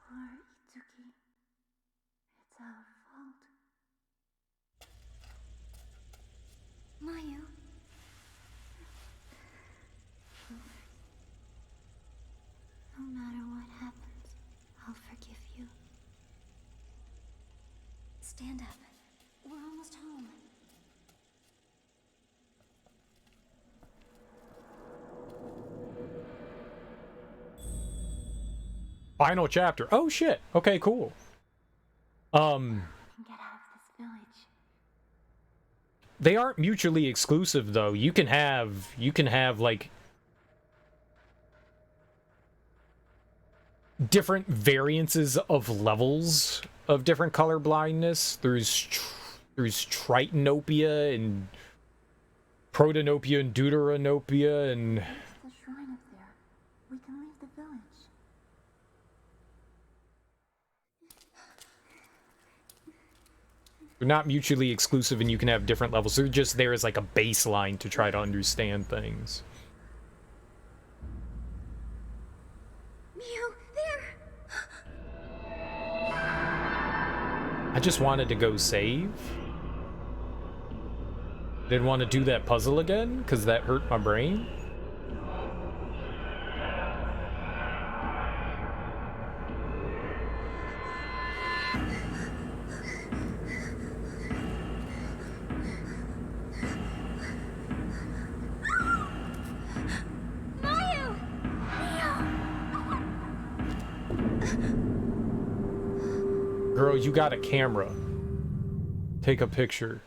Poor Itsuki. It's our fault. Mayu. No matter what happens, I'll forgive you. Stand up. We're almost home. Final chapter. Oh shit. Okay, cool. We can get out of this village. They aren't mutually exclusive though. You can have like different variances of levels of different color blindness. There's tritonopia and protonopia and deuteranopia and There's the shrine up there. We can leave the village. they're not mutually exclusive, and you can have different levels. They're just there as like a baseline to try to understand things. Mew, there! I just wanted to go save. Didn't want to do that puzzle again because that hurt my brain. Mayu! Girl, you got a camera. Take a picture.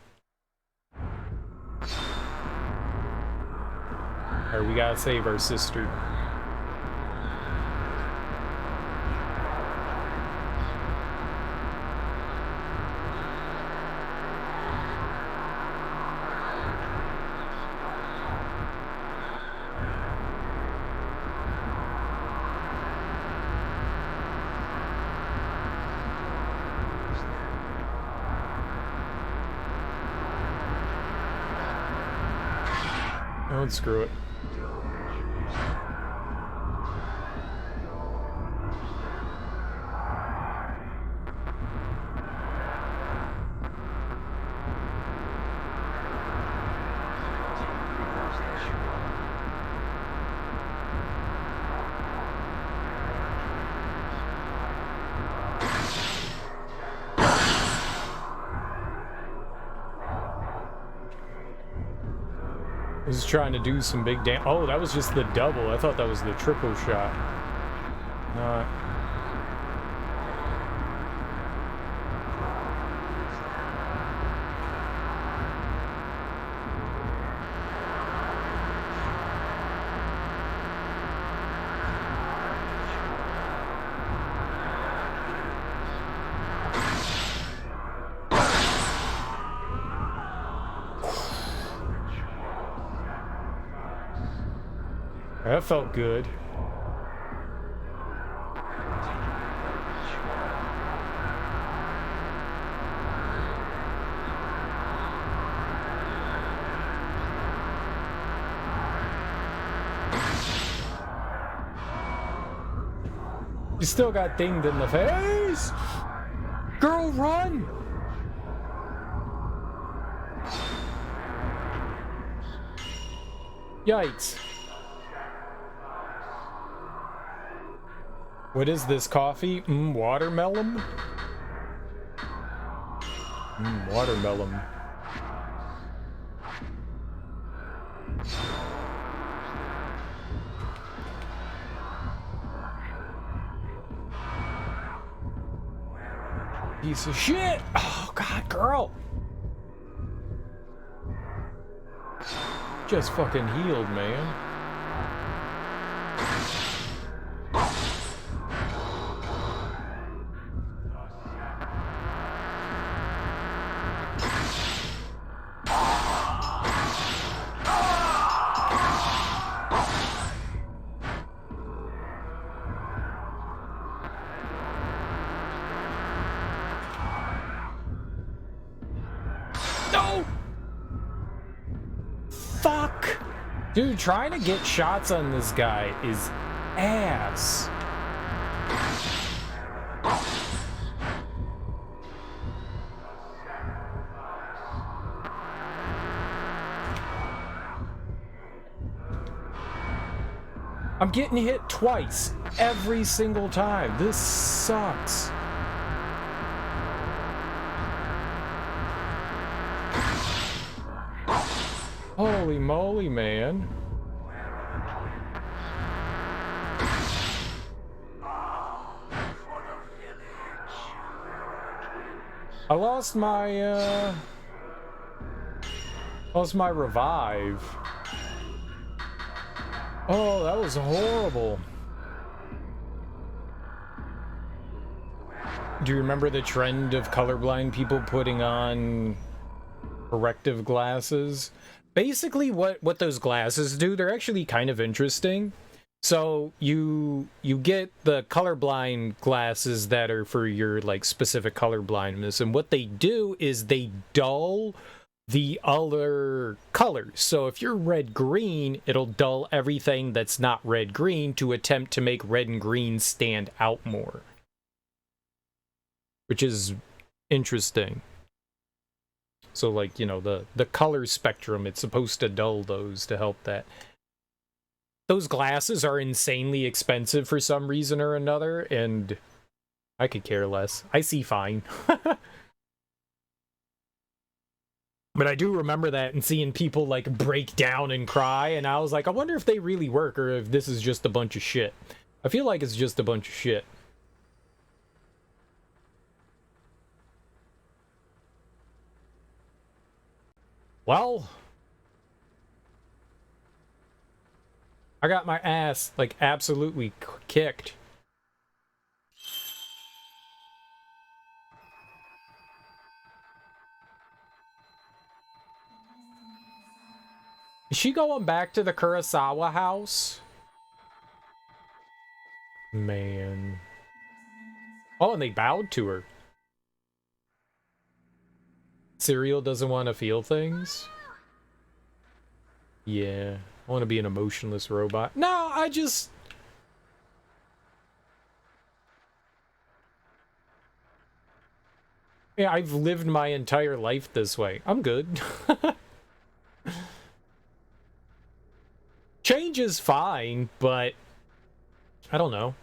Alright, we gotta save our sister. Oh, screw it. I was trying to do some big damage. Oh, that was just the double. I thought that was the triple shot. Not. That felt good. You still got dinged in the face. Girl, run! Yikes. What is this coffee? Watermelon? Watermelon. Piece of shit! Oh god, girl! Just fucking healed, man. fuck? Dude, trying to get shots on this guy is ass. I'm getting hit twice every single time. This sucks. Holy moly, man. I lost my revive. Oh, that was horrible. Do you remember the trend of colorblind people putting on corrective glasses? Basically, what those glasses do, they're actually kind of interesting. So you get the colorblind glasses that are for your like specific color blindness, and what they do is they dull the other colors. So if you're red-green, it'll dull everything that's not red-green to attempt to make red and green stand out more. Which is interesting. So like, you know, the color spectrum, it's supposed to dull those to help that. Those glasses are insanely expensive for some reason or another, and I could care less. I see fine. But I do remember that and seeing people like break down and cry, and I was like, I wonder if they really work or if this is just a bunch of shit. I feel like it's just a bunch of shit. Well, I got my ass like absolutely kicked. Is she going back to the Kurosawa house? Man. Oh, and they bowed to her. Serial doesn't want to feel things? Yeah. I want to be an emotionless robot. No, I just... Yeah, I've lived my entire life this way. I'm good. Change is fine, but... I don't know.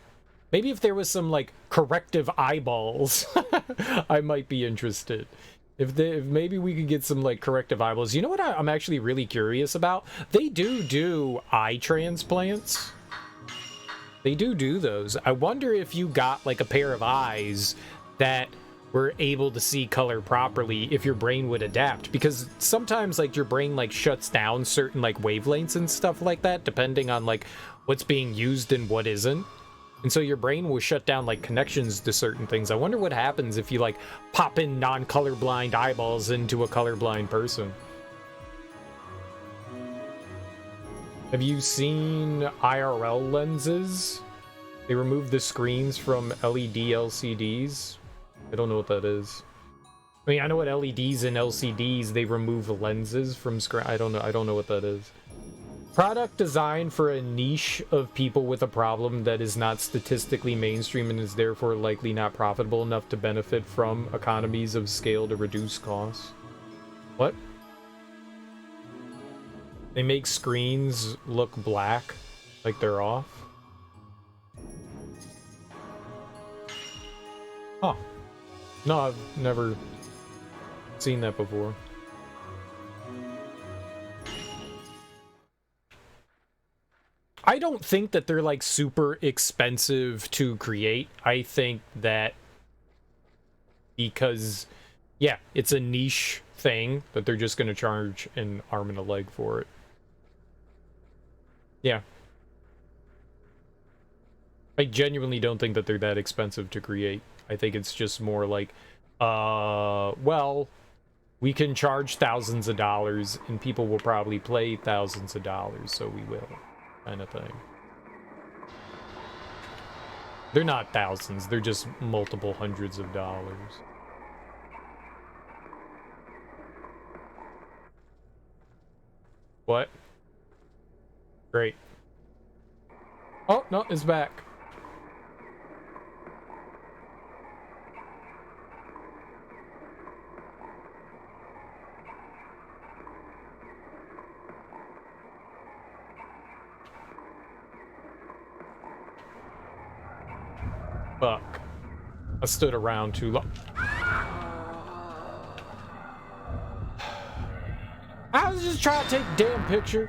Maybe if there was some, like, corrective eyeballs, I might be interested. If maybe we could get some, like, corrective eyeballs. You know what I'm actually really curious about? They do eye transplants. They do those. I wonder if you got, like, a pair of eyes that were able to see color properly, if your brain would adapt. Because sometimes, like, your brain, like, shuts down certain, like, wavelengths and stuff like that, depending on, like, what's being used and what isn't. And so your brain will shut down, like, connections to certain things. I wonder what happens if you, like, pop in non-colorblind eyeballs into a colorblind person. Have you seen IRL lenses? They remove the screens from LED LCDs. I don't know what that is. I mean, I know what LEDs and LCDs, they remove lenses from screen. I don't know what that is. Product designed for a niche of people with a problem that is not statistically mainstream and is therefore likely not profitable enough to benefit from economies of scale to reduce costs. What? They make screens look black, like they're off? Huh. No, I've never seen that before. I don't think that they're, like, super expensive to create. I think that because, yeah, it's a niche thing that they're just going to charge an arm and a leg for it. Yeah. I genuinely don't think that they're that expensive to create. I think it's just more like, well, we can charge thousands of dollars and people will probably play thousands of dollars, so we will. Kind of thing. They're not thousands, they're just multiple hundreds of dollars. What? Great. Oh, no, it's back. Fuck. I stood around too long. I was just trying to take a damn picture.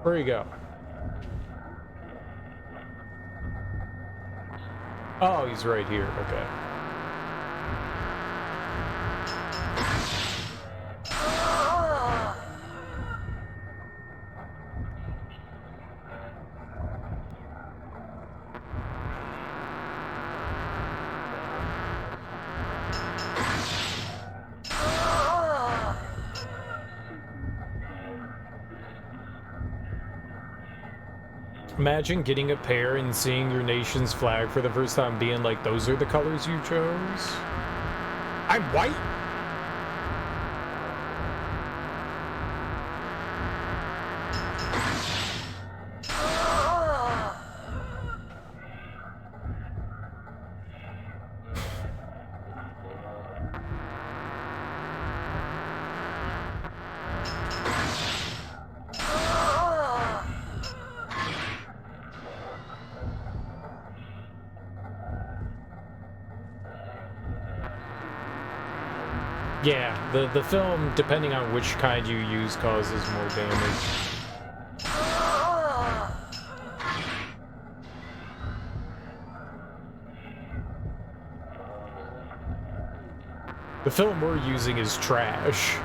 Where you go? Oh, he's right here. Okay. Imagine getting a pair and seeing your nation's flag for the first time being like, those are the colors you chose? I'm white? Yeah, the film, depending on which kind you use, causes more damage. The film we're using is trash.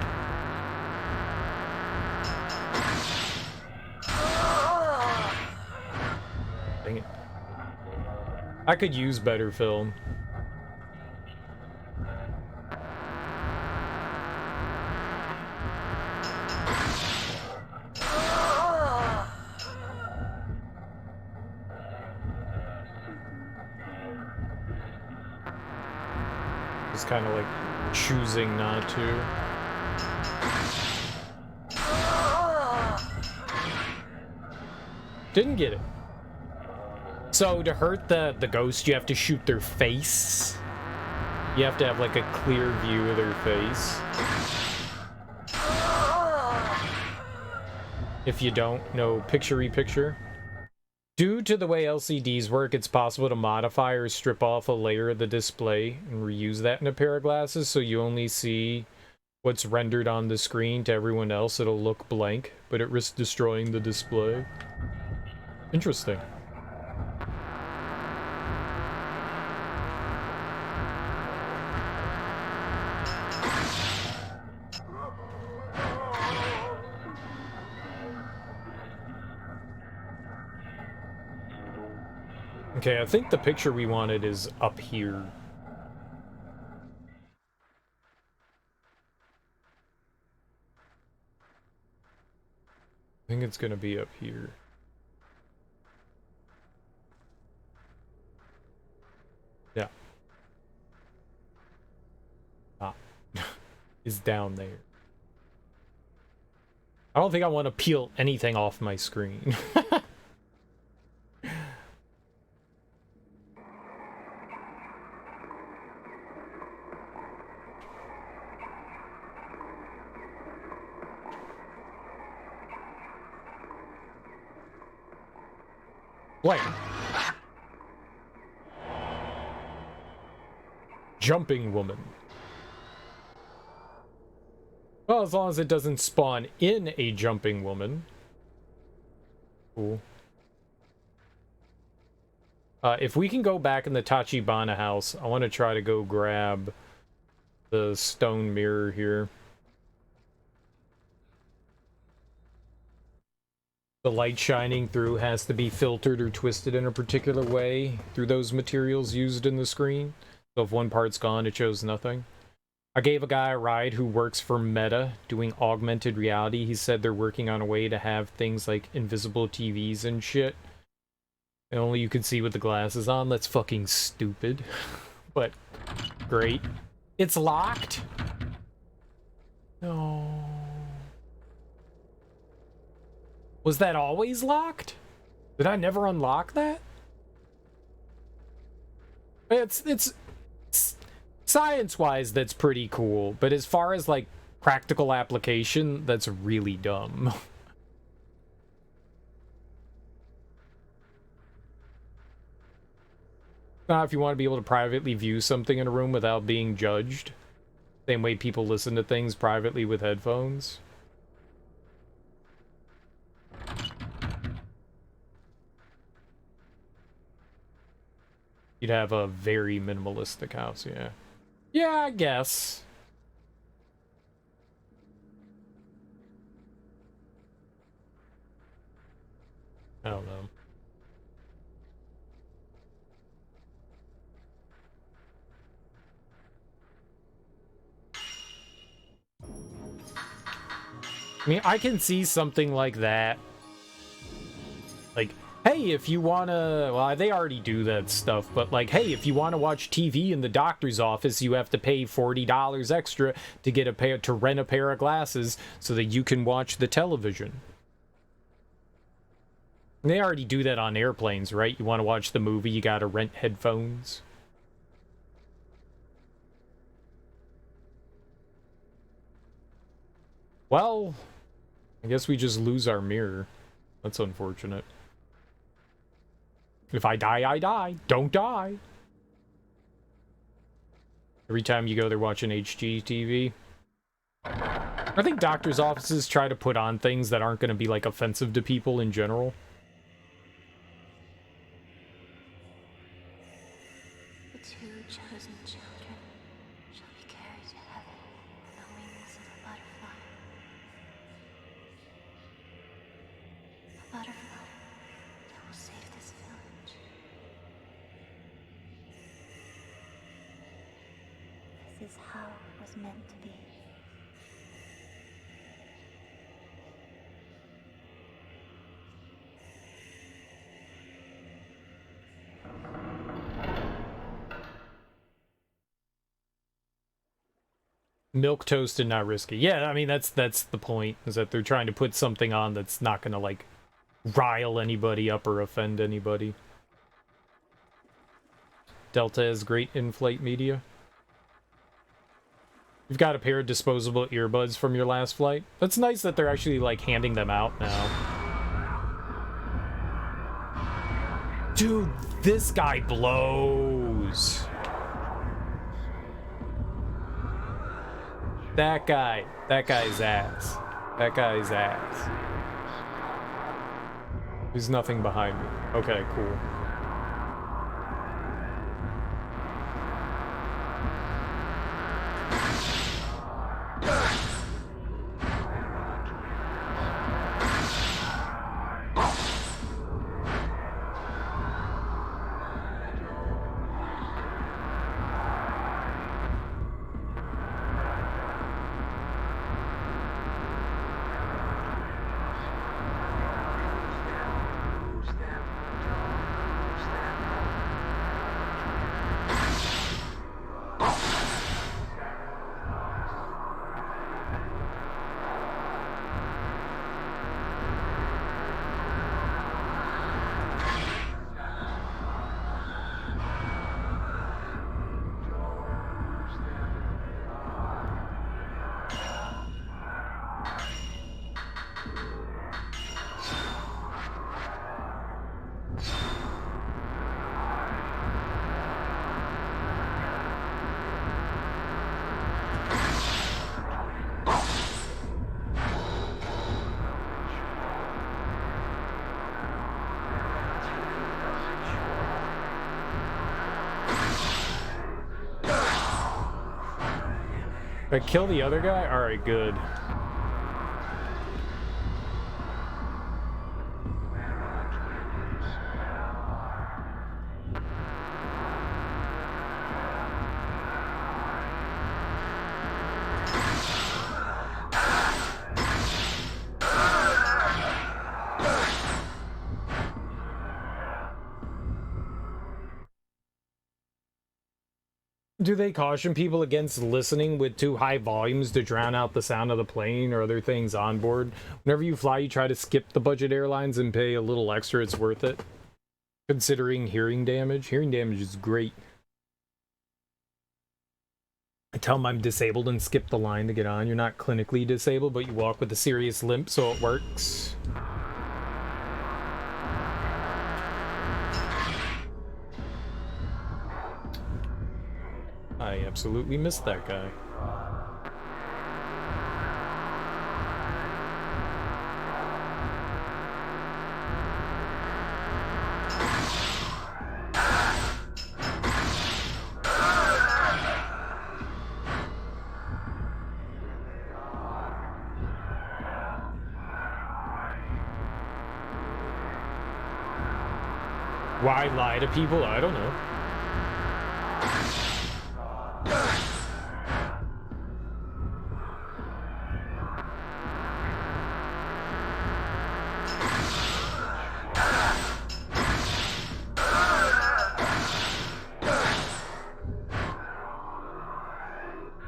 Dang it. I could use better film. Just kind of like choosing not to. Didn't get it. So to hurt the ghost, you have to shoot their face. You have to have like a clear view of their face. If you don't, no picture-y-picture. Due to the way LCDs work, it's possible to modify or strip off a layer of the display and reuse that in a pair of glasses, so you only see what's rendered on the screen. To everyone else, it'll look blank, but it risks destroying the display. Interesting. Okay, I think the picture we wanted is up here. I think it's gonna be up here. Yeah. Ah. Is down there. I don't think I want to peel anything off my screen. Wait. Jumping woman. Well, as long as it doesn't spawn in a jumping woman. Cool. If we can go back in the Tachibana house, I want to try to go grab the stone mirror here. The light shining through has to be filtered or twisted in a particular way through those materials used in the screen. So if one part's gone, it shows nothing. I gave a guy a ride who works for Meta doing augmented reality. He said they're working on a way to have things like invisible TVs and shit. And only you can see with the glasses on. That's fucking stupid. But great. It's locked? No. Was that always locked? Did I never unlock that? It's science-wise, that's pretty cool. But as far as, like, practical application, that's really dumb. Now, if you want to be able to privately view something in a room without being judged. Same way people listen to things privately with headphones. You'd have a very minimalistic house, yeah. Yeah, I guess. I don't know. I mean, I can see something like that. Like, hey, if you wanna... Well, they already do that stuff, but like, hey, if you want to watch TV in the doctor's office, you have to pay $40 extra to get a pair, to rent a pair of glasses so that you can watch the television. They already do that on airplanes, right? You want to watch the movie, you gotta rent headphones. Well, I guess we just lose our mirror. That's unfortunate. If I die, I die. Don't die. Every time you go there watching HGTV. I think doctors' offices try to put on things that aren't going to be, like, offensive to people in general. The two chosen children shall be carried to heaven on the wings of a butterfly. A butterfly that will save this village. This is how it was meant to be. Milk toast and not risky. Yeah, I mean, that's the point, is that they're trying to put something on that's not gonna, like, rile anybody up or offend anybody. Delta has great in-flight media. You've got a pair of disposable earbuds from your last flight. That's nice that they're actually, like, handing them out now. Dude, this guy blows. That guy's ass. That guy's ass. There's nothing behind me. Okay, cool. Did I kill the other guy? Alright, good. Do they caution people against listening with too high volumes to drown out the sound of the plane or other things on board? Whenever you fly, you try to skip the budget airlines and pay a little extra. It's worth it. Considering hearing damage. Hearing damage is great. I tell them I'm disabled and skip the line to get on. You're not clinically disabled, but you walk with a serious limp, so it works. I absolutely missed that guy. Why lie to people? I don't know.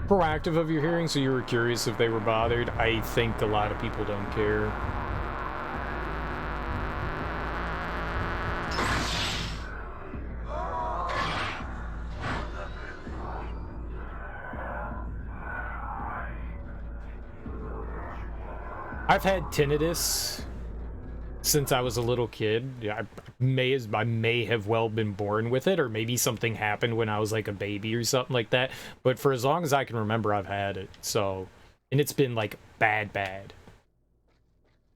Proactive of your hearing, so you were curious if they were bothered. I think a lot of people don't care. I've had tinnitus since I was a little kid. Yeah, I may have well been born with it, or maybe something happened when I was like a baby or something like that. But for as long as I can remember, I've had it. So, and it's been like bad.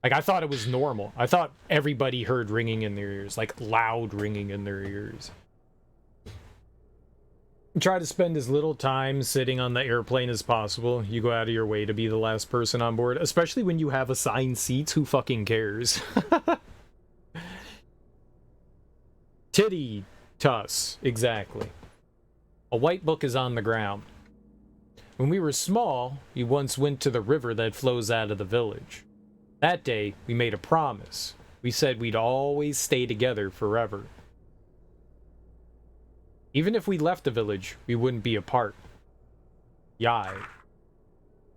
Like I thought it was normal. I thought everybody heard ringing in their ears, like loud ringing in their ears. Try to spend as little time sitting on the airplane as possible. You go out of your way to be the last person on board, especially when you have assigned seats. Who fucking cares? Titty tuss, exactly. A white book is on the ground. When we were small, we once went to the river that flows out of the village. That day, we made a promise. We said we'd always stay together forever. Even if we left the village, we wouldn't be apart. Yai.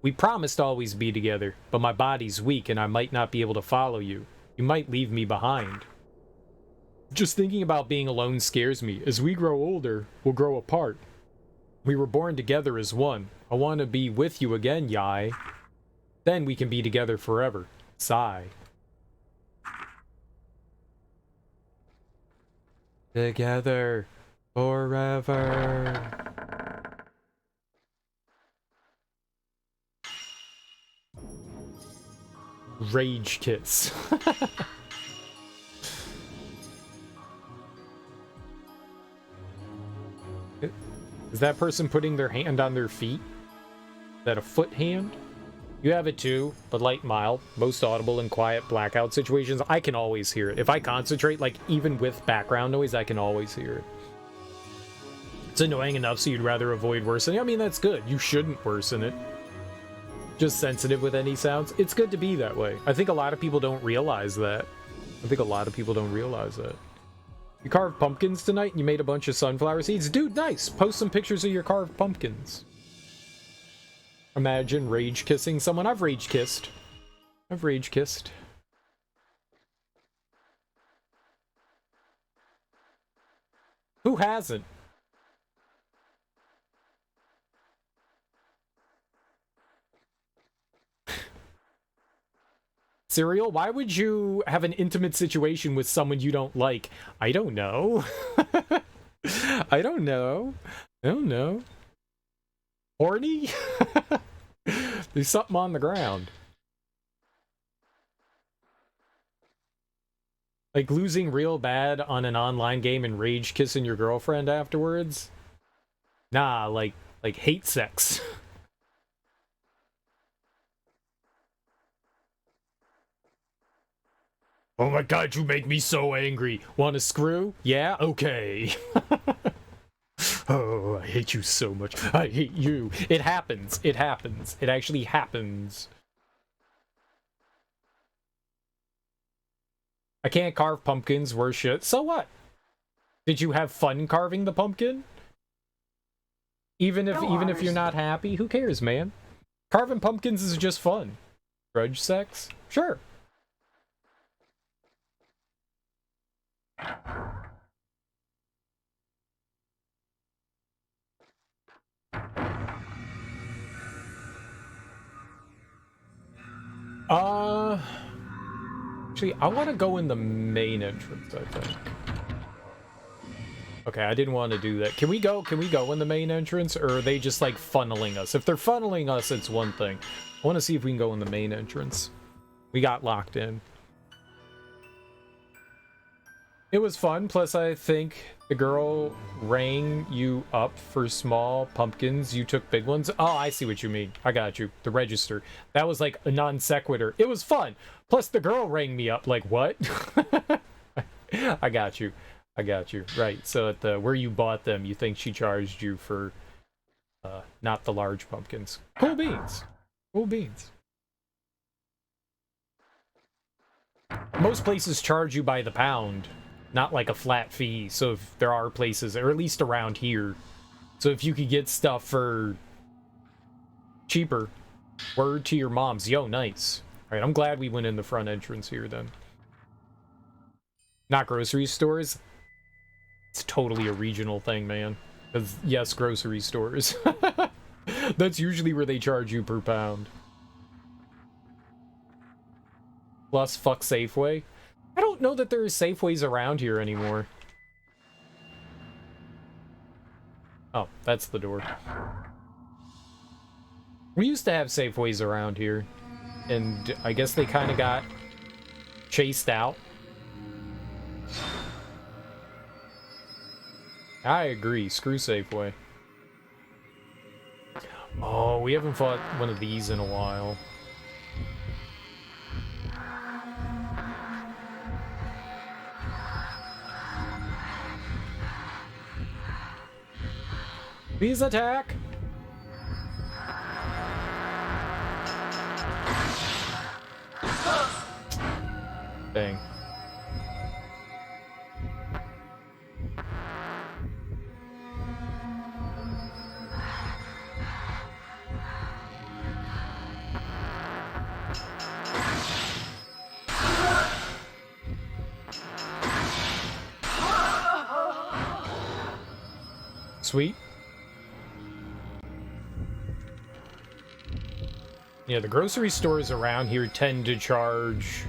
We promised to always be together, but my body's weak and I might not be able to follow you. You might leave me behind. Just thinking about being alone scares me. As we grow older, we'll grow apart. We were born together as one. I want to be with you again, Yai. Then we can be together forever. Sigh. Together. Forever. Rage kiss. Is that person putting their hand on their feet? Is that a foot hand? You have it too, but light mild, most audible in quiet blackout situations. I can always hear it. If I concentrate, like even with background noise, I can always hear it. It's annoying enough so you'd rather avoid worsening. I mean, that's good. You shouldn't worsen it. Just sensitive with any sounds. It's good to be that way. I think a lot of people don't realize that. You carved pumpkins tonight and you made a bunch of sunflower seeds? Dude, nice! Post some pictures of your carved pumpkins. Imagine rage kissing someone. I've rage kissed. Who hasn't? Serial, why would you have an intimate situation with someone you don't like? I don't know. I don't know. Horny? There's something on the ground. Like losing real bad on an online game and rage kissing your girlfriend afterwards? Nah, like hate sex. Oh my god, you make me so angry. Want to screw? Yeah? Okay. Oh, I hate you so much. I hate you. It happens. It actually happens. I can't carve pumpkins, worse shit. So what? Did you have fun carving the pumpkin? Even if you're not happy, who cares, man? Carving pumpkins is just fun. Grudge sex? Sure. Actually, I want to go in the main entrance, I think. Okay, I didn't want to do that. Can we go in the main entrance, or are they just, like, funneling us? If they're funneling us, it's one thing. I want to see if we can go in the main entrance. We got locked in. It was fun, plus I think the girl rang you up for small pumpkins. You took big ones. Oh, I see what you mean. I got you. The register. That was like a non sequitur. It was fun. Plus the girl rang me up. Like, what? I got you. I got you. Right. So at the where you bought them, you think she charged you for not the large pumpkins. Cool beans. Cool beans. Most places charge you by the pound, not like a flat fee. So if there are places, or at least around here, so if you could get stuff for cheaper, word to your moms. Yo, nice. All right, I'm glad we went in the front entrance here then. Not grocery stores. It's totally a regional thing, man. Because, yes, grocery stores. That's usually where they charge you per pound. Plus, fuck Safeway. I don't know that there are Safeways around here anymore. Oh, that's the door. We used to have Safeways around here, and I guess they kind of got chased out. I agree. Screw Safeway. Oh, we haven't fought one of these in a while. Please attack! Dang. Sweet. Yeah, the grocery stores around here tend to charge...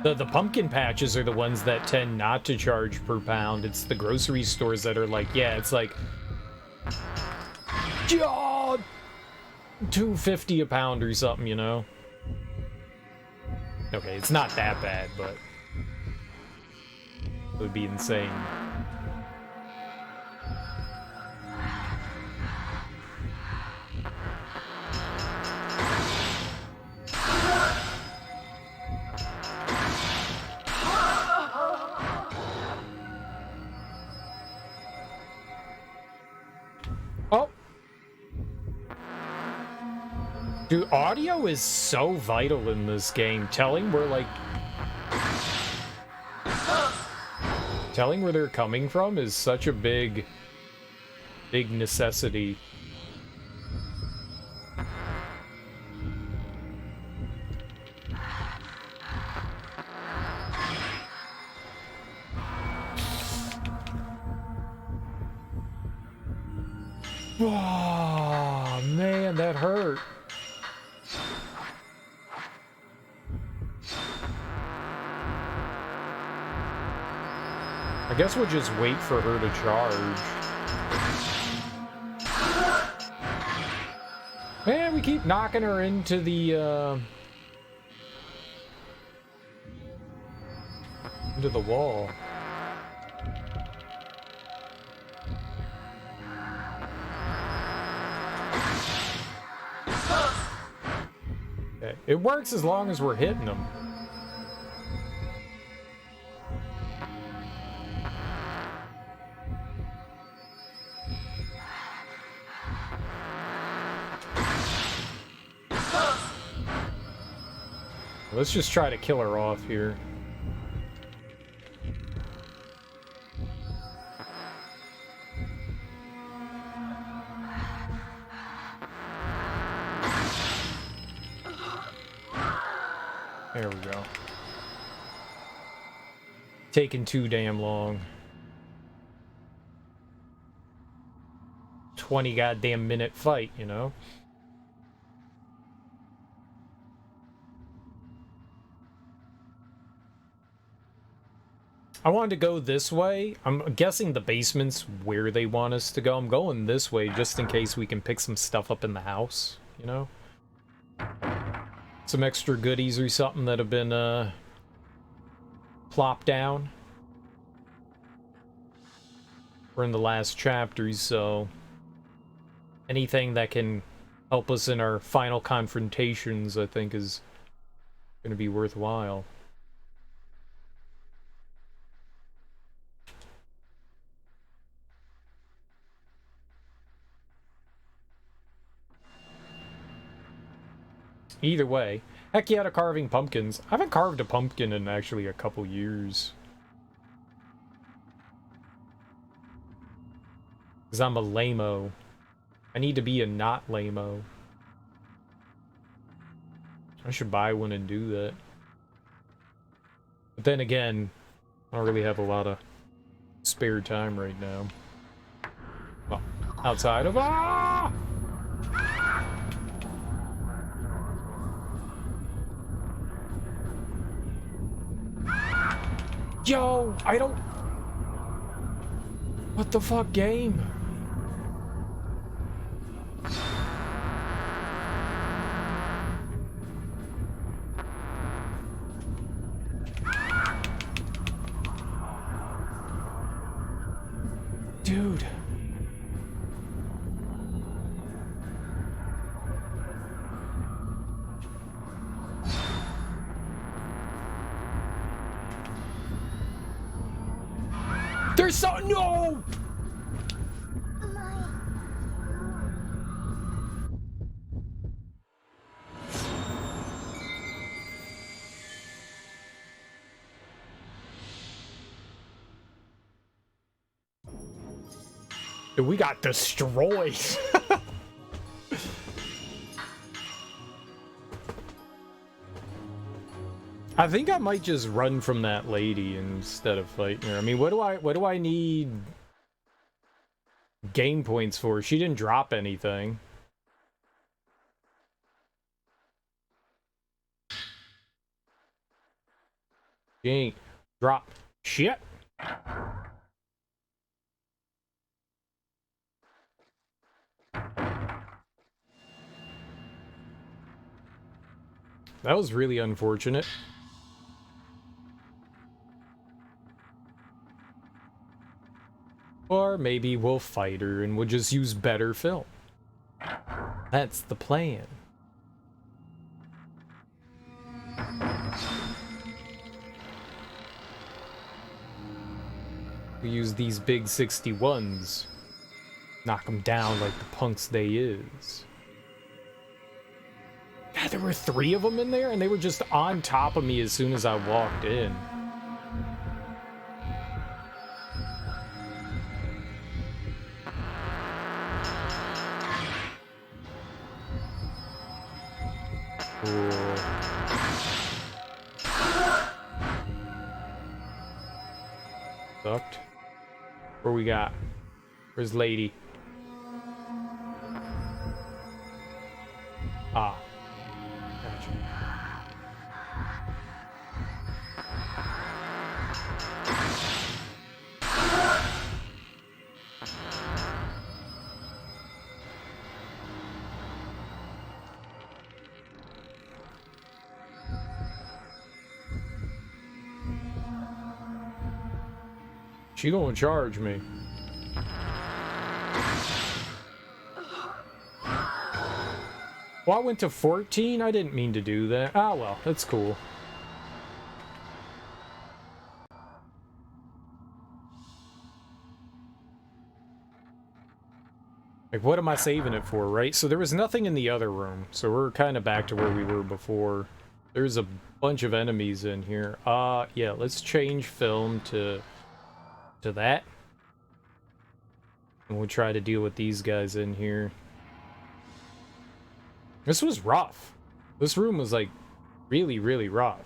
The pumpkin patches are the ones that tend not to charge per pound. It's the grocery stores that are like, yeah, it's like... $2.50 a pound or something, you know? Okay, it's not that bad, but... it would be insane. Oh! Dude, audio is so vital in this game. Telling where they're coming from is such a big necessity. Oh, man, that hurt. I guess we'll just wait for her to charge. Man, we keep knocking her into the wall. Okay. It works as long as we're hitting them. Let's just try to kill her off here. There we go. Taking too damn long. 20 goddamn minute fight, you know? I wanted to go this way. I'm guessing the basement's where they want us to go. I'm going this way just in case we can pick some stuff up in the house, you know? Some extra goodies or something that have been, plopped down. We're in the last chapters, so anything that can help us in our final confrontations, I think, is going to be worthwhile. Either way. Heck yeah to carving pumpkins. I haven't carved a pumpkin in actually a couple years. Because I'm a lame-o. I need to be a not lame-o. I should buy one and do that. But then again, I don't really have a lot of spare time right now. Well, outside of... Ah! Yo, I don't... What the fuck, game? Dude. There's so... No! Dude, we got destroyed. I think I might just run from that lady instead of fighting her. I mean, what do I need game points for? She didn't drop anything. She ain't drop shit. That was really unfortunate. Or maybe we'll fight her and we'll just use better film. That's the plan. We use these big 61s. Knock them down like the punks they is. God, there were 3 of them in there, and they were just on top of me as soon as I walked in. Cool. Sucked. Where we got? Where's lady? Ah. Gotcha. She gonna charge me. Well, I went to 14? I didn't mean to do that. Ah, well, that's cool. Like, what am I saving it for, right? So there was nothing in the other room, so we're kind of back to where we were before. There's a bunch of enemies in here. Yeah, let's change film to that. And we'll try to deal with these guys in here. This was rough. This room was, like, really, really rough.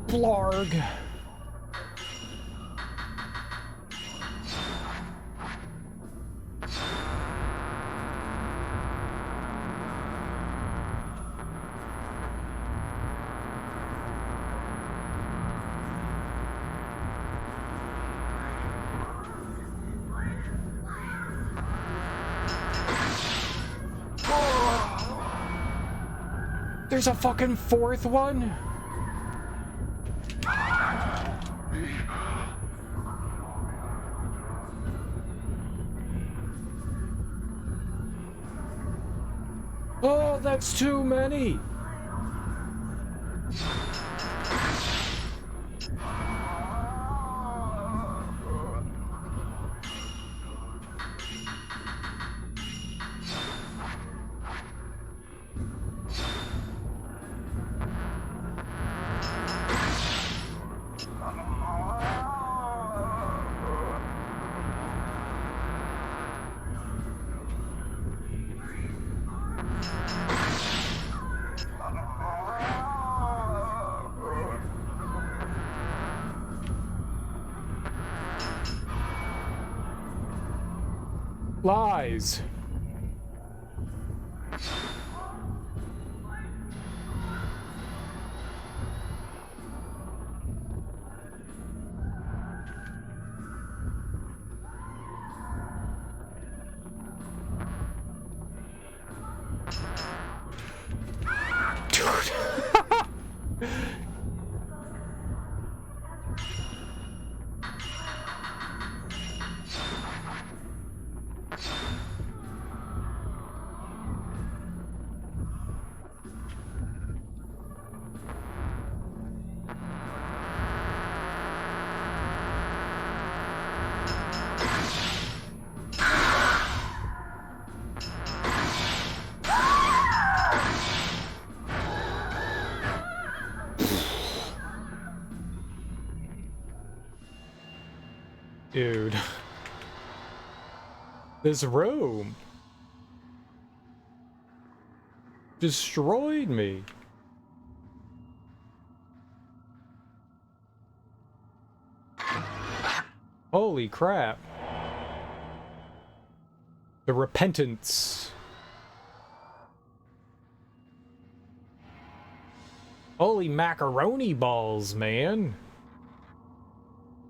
Blarg. There's a fucking fourth one? Oh, that's too many. Lies. Dude. This room destroyed me. Holy crap. The repentance. Holy macaroni balls, man.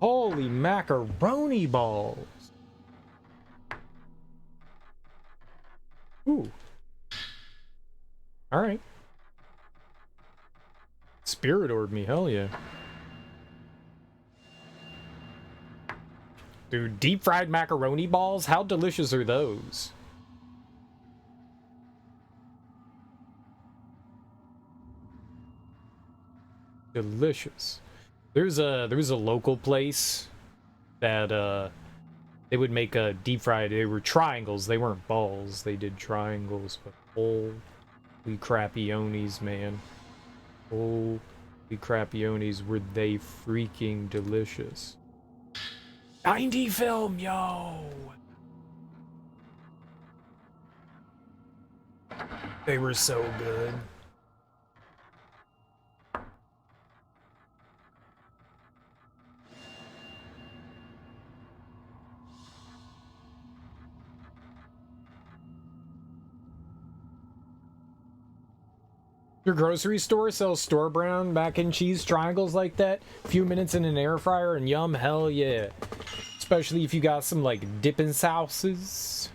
Holy macaroni balls. Ooh. Alright. Spirit orb me, hell yeah. Dude, deep fried macaroni balls? How delicious are those? Delicious. There's a local place that they would make a deep fried. They were triangles. They weren't balls. They did triangles. But holy crapionis, man. Holy crapionis, were they freaking delicious. 90 film, yo. They were so good. Your grocery store sells store brand mac and cheese triangles like that? Few minutes in an air fryer and yum, hell yeah. Especially if you got some like dipping sauces.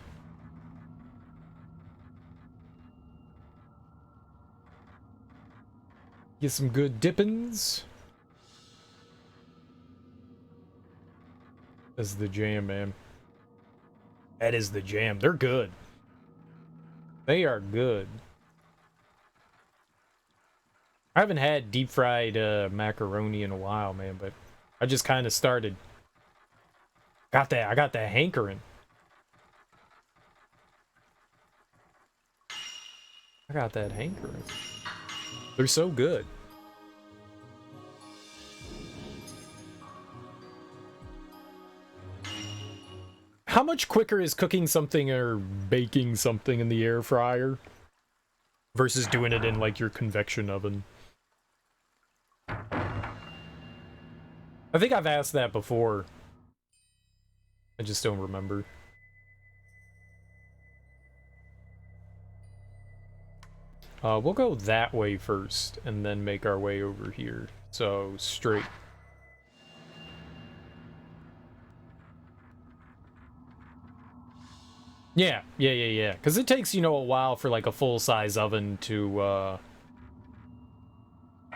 Get some good dippins. That's the jam, man. That is the jam. They're good. They are good. I haven't had deep fried macaroni in a while, man, but I just kind of started. I got that hankering. I got that hankering. They're so good. How much quicker is cooking something or baking something in the air fryer versus doing it in like your convection oven? I think I've asked that before. I just don't remember. We'll go that way first and then make our way over here. So straight. Yeah. Because it takes, you know, a while for like a full-size oven to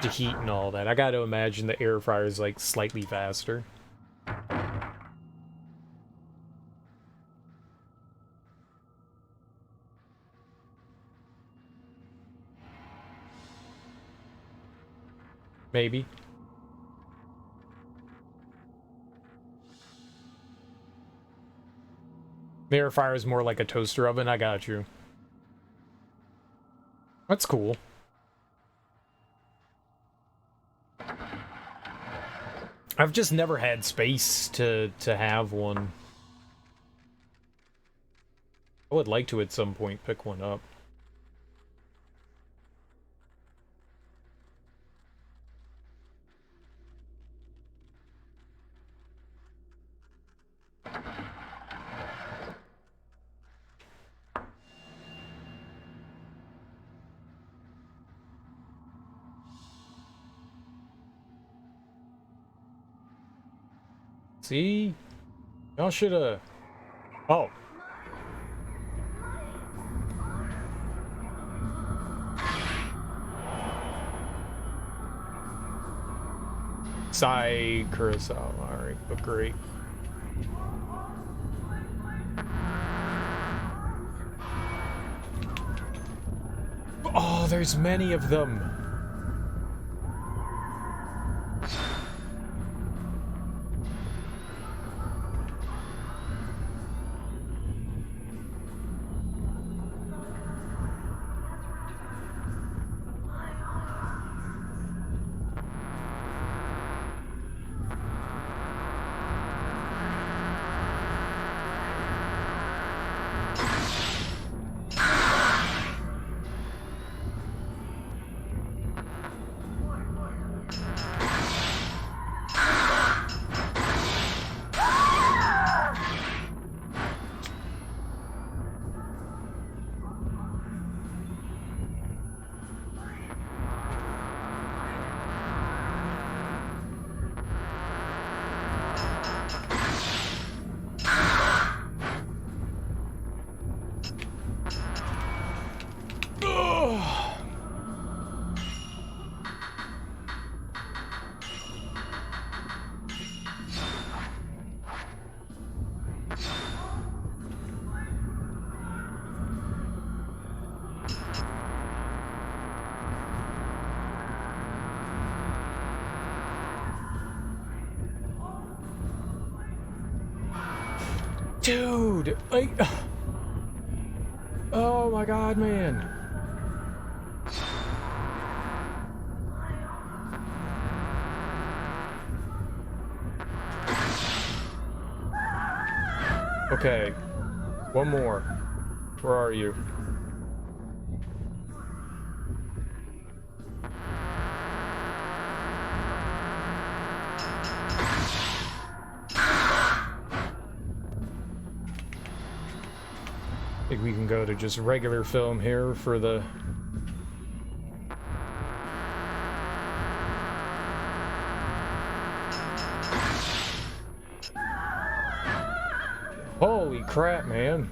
heat and all that. I gotta imagine the air fryer is like slightly faster. Maybe. The air fryer is more like a toaster oven. I got you. That's cool. I've just never had space to have one. I would like to at some point pick one up. See? Y'all should've... Oh. Sai Kurosawa. Alright, but great. Oh, there's many of them. Dude, like... Oh my god, man. Okay. One more. Where are you? I think we can go to just regular film here for the... Holy crap, man.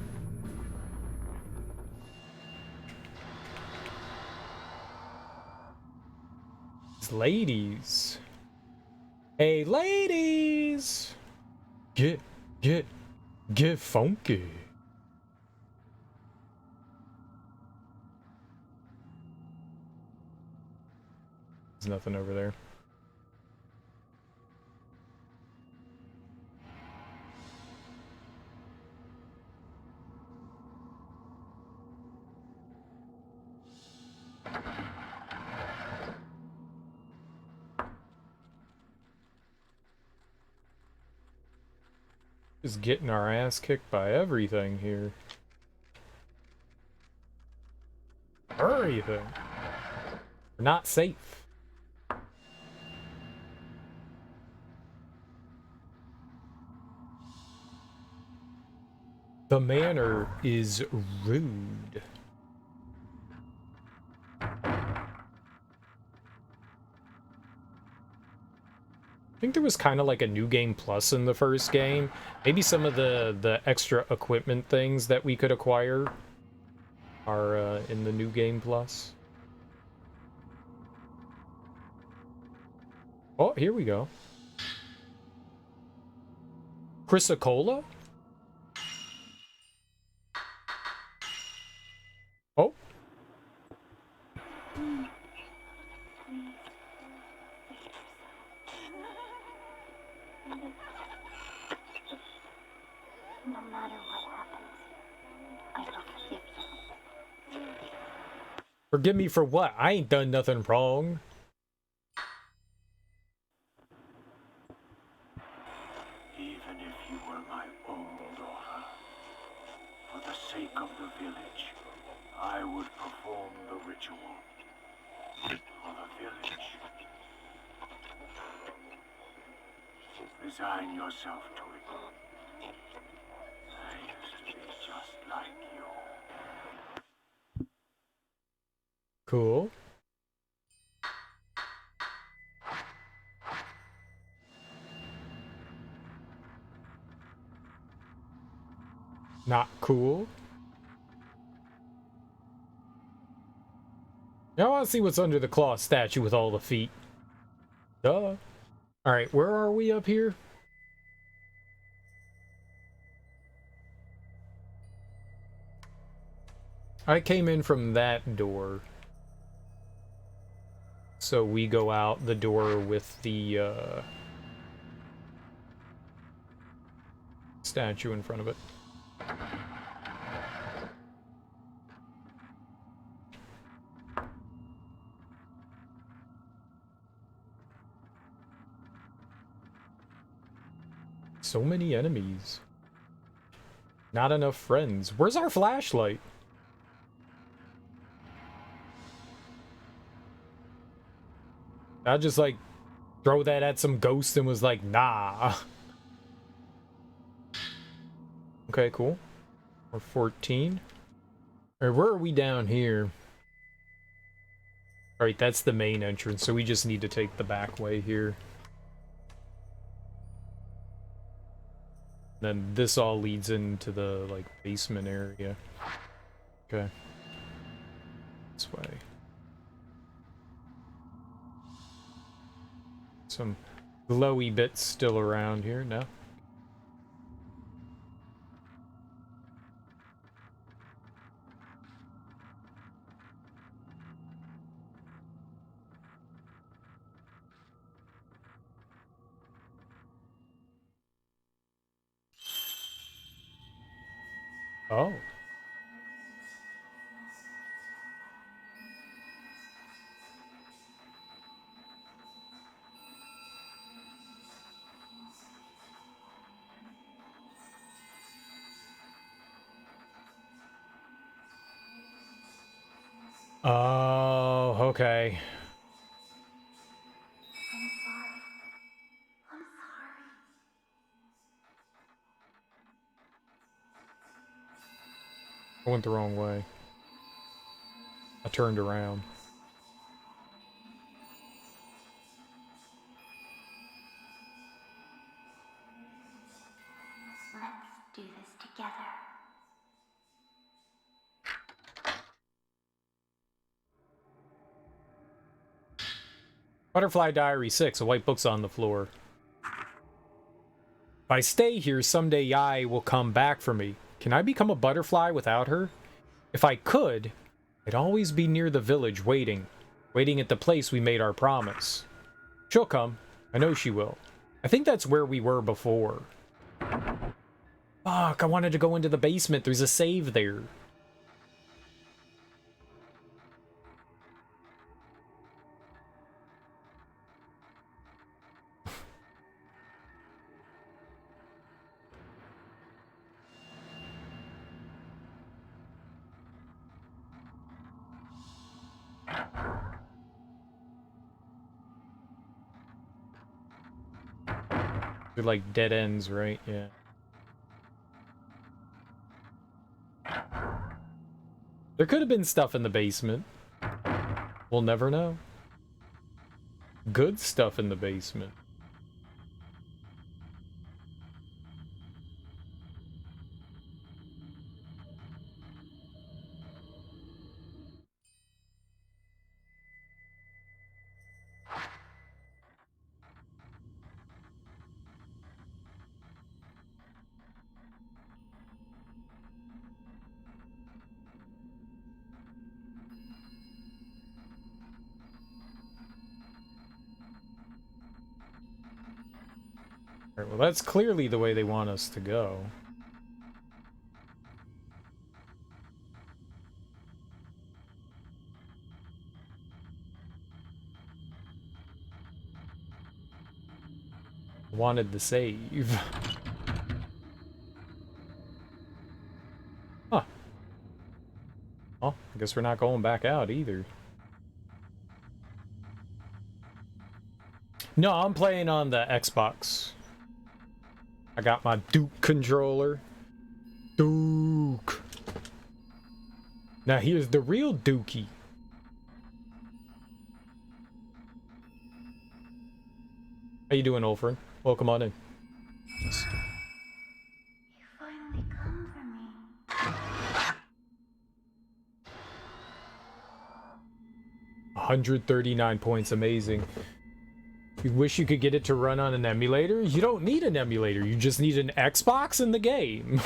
These ladies. Hey, ladies! Get funky. There's nothing over there. Just getting our ass kicked by everything here. Everything. We're not safe. The manor is rude. I think there was kind of like a new game plus in the first game. Maybe some of the extra equipment things that we could acquire are in the new game plus. Oh, here we go. Chrysocola? Oh. No matter what happens, I will forgive you. Forgive me for what? I ain't done nothing wrong. Even if you were my own daughter, for the sake of the village, I would perform the ritual. For the village. Resign yourself to it. I used to be just like you. Cool. Not cool. Now I want to see what's under the claw statue with all the feet. Duh. Alright, where are we up here? I came in from that door. So we go out the door with the statue in front of it. So many enemies. Not enough friends. Where's our flashlight? I just like throw that at some ghost and was like, nah. Okay, cool. We're 14. Alright, where are we down here? Alright, that's the main entrance, so we just need to take the back way here. Then this all leads into the, like, basement area. Okay. This way. Some glowy bits still around here, no? Oh. Oh, okay. I'm sorry. I'm sorry. I went the wrong way. I turned around. Let's do this together. Butterfly Diary 6, a white book's on the floor. If I stay here, someday Yai will come back for me. Can I become a butterfly without her? If I could, I'd always be near the village waiting at the place we made our promise. She'll come. I know she will. I think that's where we were before. Fuck, I wanted to go into the basement. There's a save there. They're like dead ends, right? Yeah. There could have been stuff in the basement. We'll never know. Good stuff in the basement. Alright, well, that's clearly the way they want us to go. Wanted the save. Huh. Well, I guess we're not going back out either. No, I'm playing on the Xbox. I got my Duke controller. Duke. Now here's the real Dookie. How you doing, Olfrin? Welcome on in. You finally come for me. 139 points, amazing. You wish you could get it to run on an emulator? You don't need an emulator, you just need an Xbox and the game.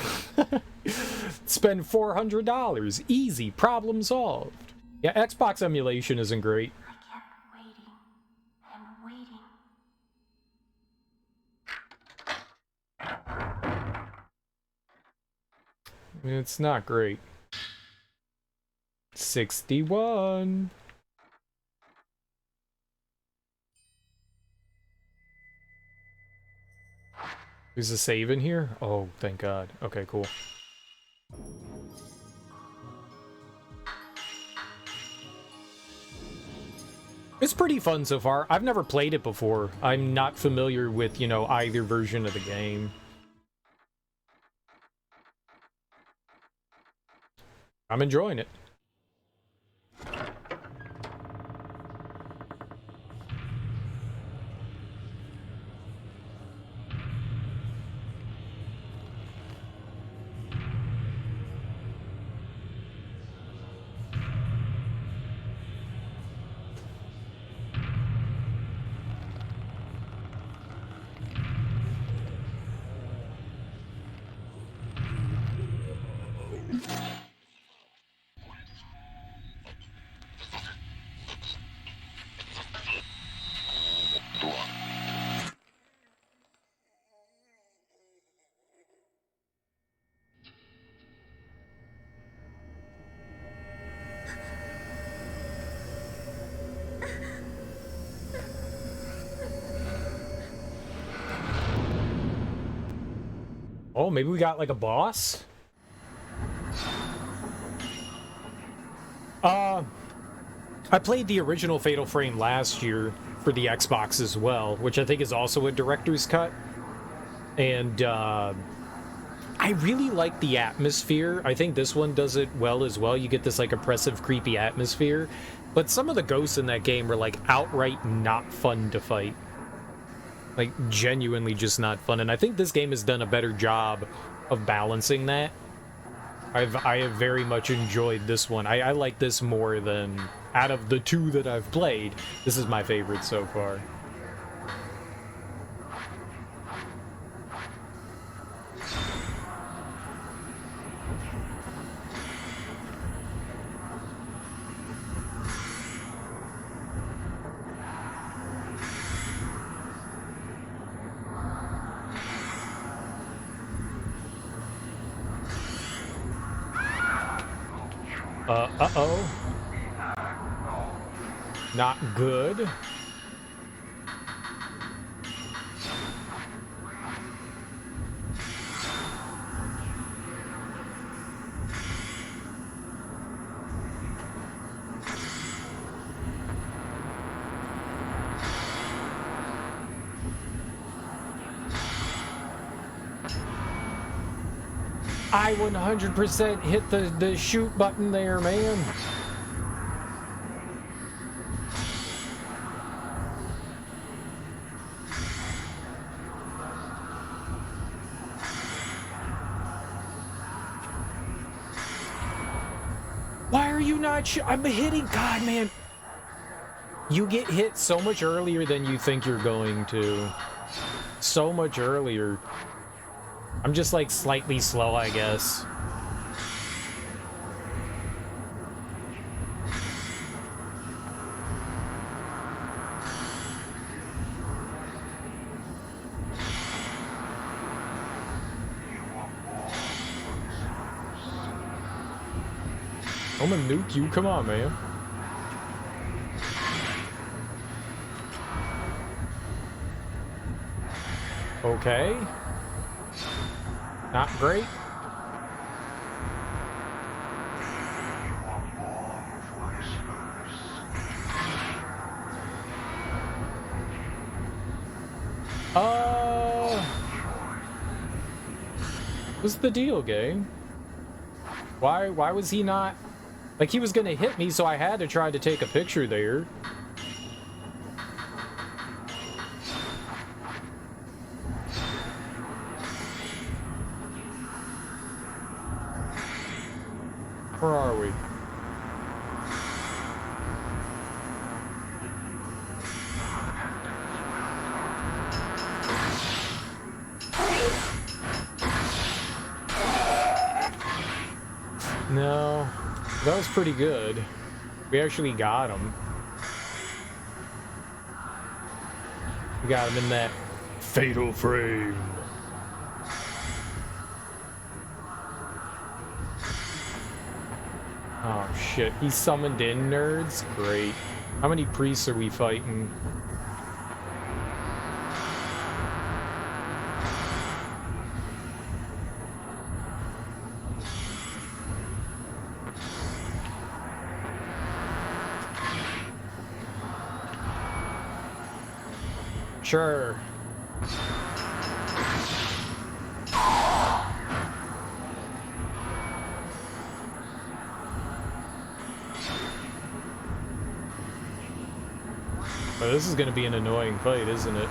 Spend $400, easy, problem solved. Yeah, Xbox emulation isn't great. I kept waiting and waiting. It's not great. 61. There's a save in here? Oh, thank God. Okay, cool. It's pretty fun so far. I've never played it before. I'm not familiar with, you know, either version of the game. I'm enjoying it. Oh, maybe we got like a boss? I played the original Fatal Frame last year for the Xbox as well, which I think is also a director's cut. And I really like the atmosphere. I think this one does it well as well. You get this like oppressive, creepy atmosphere. But some of the ghosts in that game were like outright not fun to fight. Like genuinely just not fun. And I think this game has done a better job of balancing that. I have very much enjoyed this one. I like this more than, out of the two that I've played, this is my favorite so far. Uh-oh. Not good. I 100% hit the shoot button there, man. Why are you not I'm hitting, God, man. You get hit so much earlier than you think you're going to. So much earlier. I'm just like slightly slow, I guess. I'm gonna nuke you. Come on, man. Okay. Not great. What's the deal, game? Why was he not... Like, he was gonna hit me, so I had to try to take a picture there. Where are we? No, that was pretty good. We actually got him. We got him in that fatal frame. Oh shit, he summoned in nerds? Great. How many priests are we fighting? Sure. Oh, this is going to be an annoying fight, isn't it?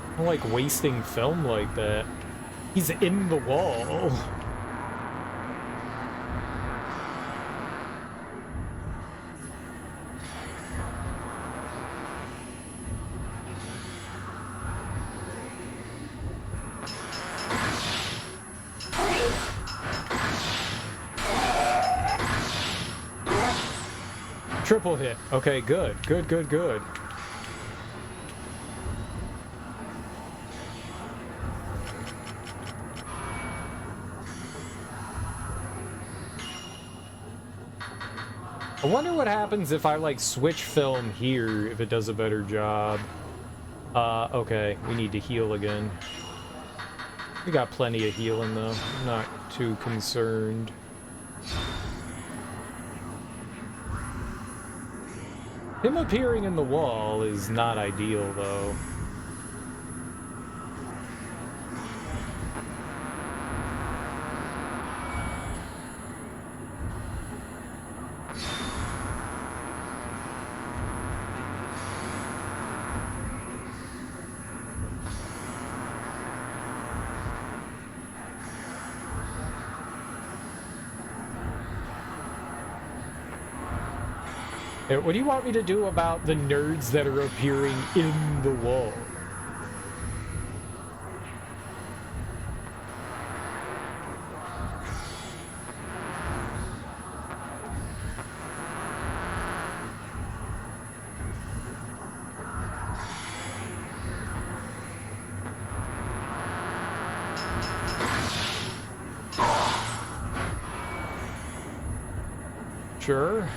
I don't like wasting film like that. He's in the wall. Triple hit. Okay, good. Good, good, good. I wonder what happens if I, like, switch film here, if it does a better job. Okay, we need to heal again. We got plenty of healing, though. I'm not too concerned. Him appearing in the wall is not ideal, though. What do you want me to do about the nerds that are appearing in the wall? Sure.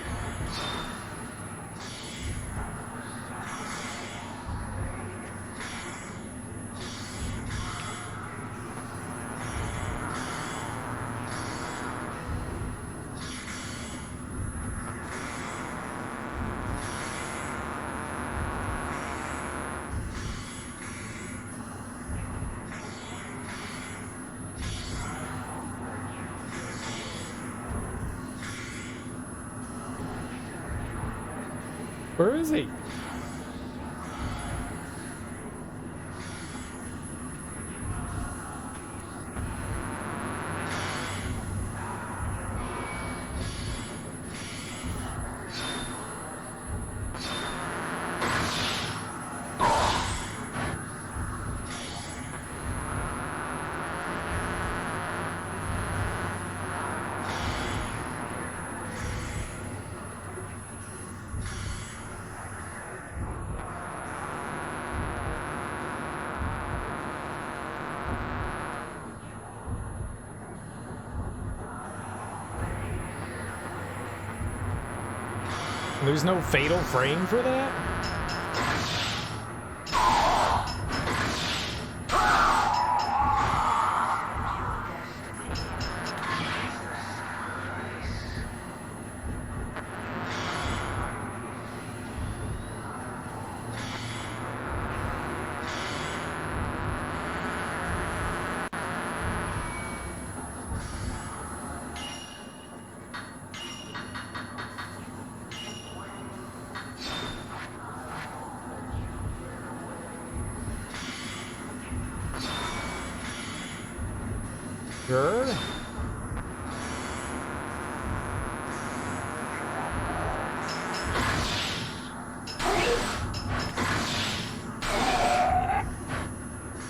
Where is he? There's no fatal frame for that? Sure.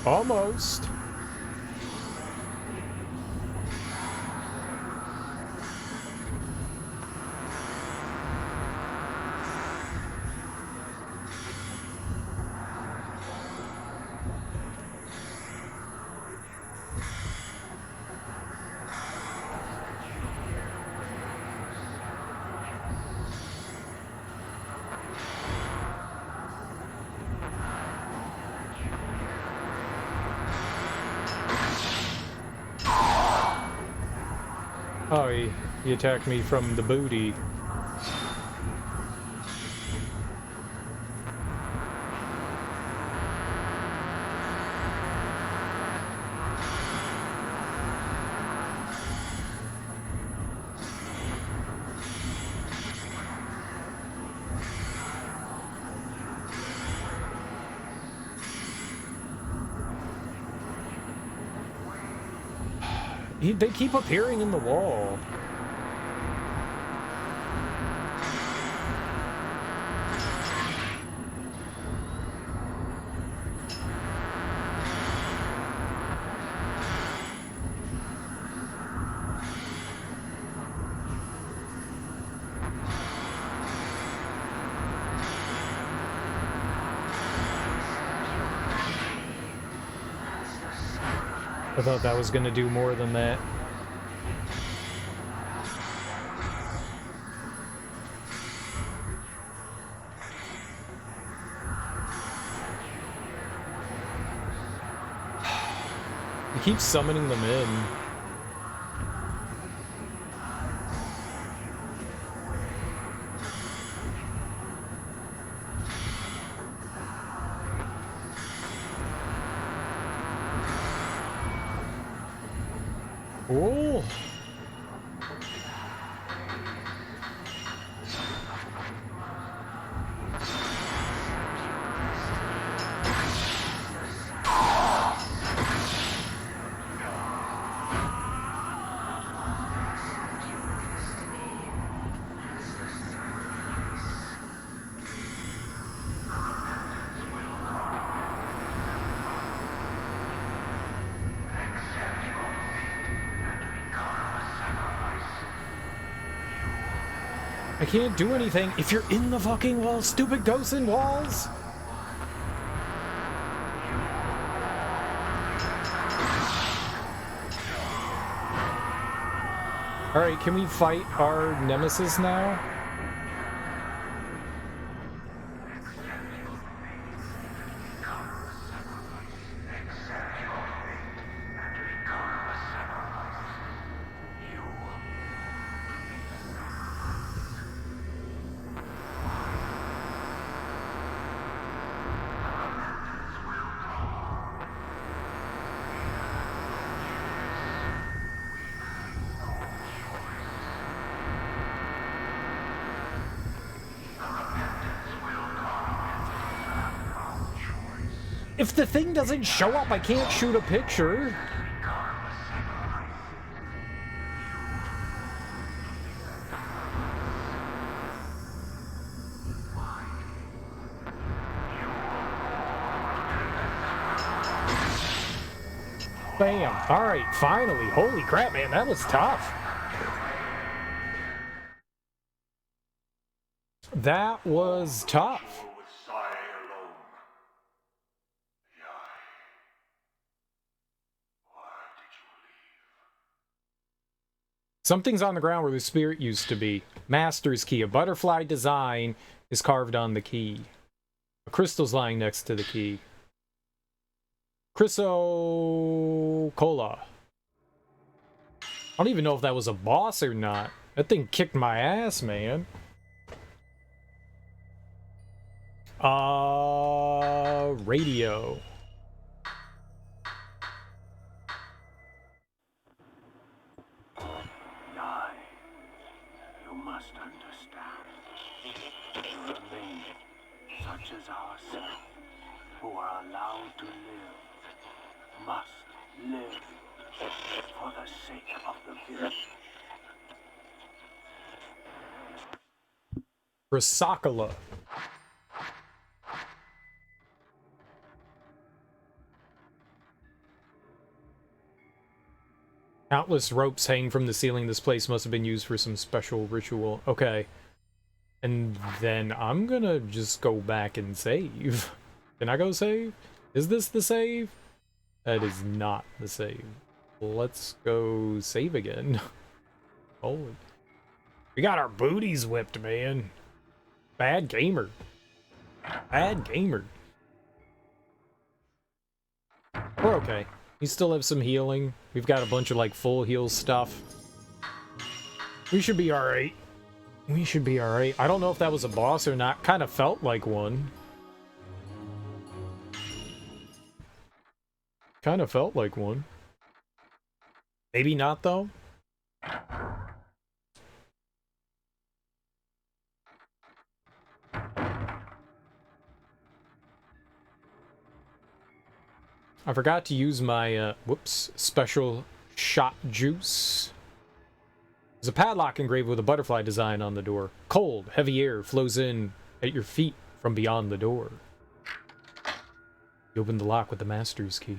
Almost. Oh, he attacked me from the booty. They keep appearing in the wall. I thought that was going to do more than that. He keeps summoning them in. Oh. I can't do anything if you're in the fucking wall, stupid ghosts in walls! Alright, can we fight our nemesis now? If the thing doesn't show up, I can't shoot a picture. Bam. Alright, finally. Holy crap, man, that was tough. That was tough. Something's on the ground where the spirit used to be. Master's key. A butterfly design is carved on the key. A crystal's lying next to the key. Chrysocola. I don't even know if that was a boss or not. That thing kicked my ass, man. Radio. You must understand. You remain such as ourselves, who are allowed to live, must live for the sake of the village. Chrysocola. Countless ropes hang from the ceiling. This place must have been used for some special ritual. Okay. And then I'm gonna just go back and save. Can I go save? Is this the save? That is not the save. Let's go save again. Holy. We got our booties whipped, man. Bad gamer. Bad gamer. We're okay. We still have some healing. We've got a bunch of, like, full heal stuff. We should be alright. We should be alright. I don't know if that was a boss or not. Kind of felt like one. Kind of felt like one. Maybe not, though. I forgot to use my, special shot juice. There's a padlock engraved with a butterfly design on the door. Cold, heavy air flows in at your feet from beyond the door. You open the lock with the master's key.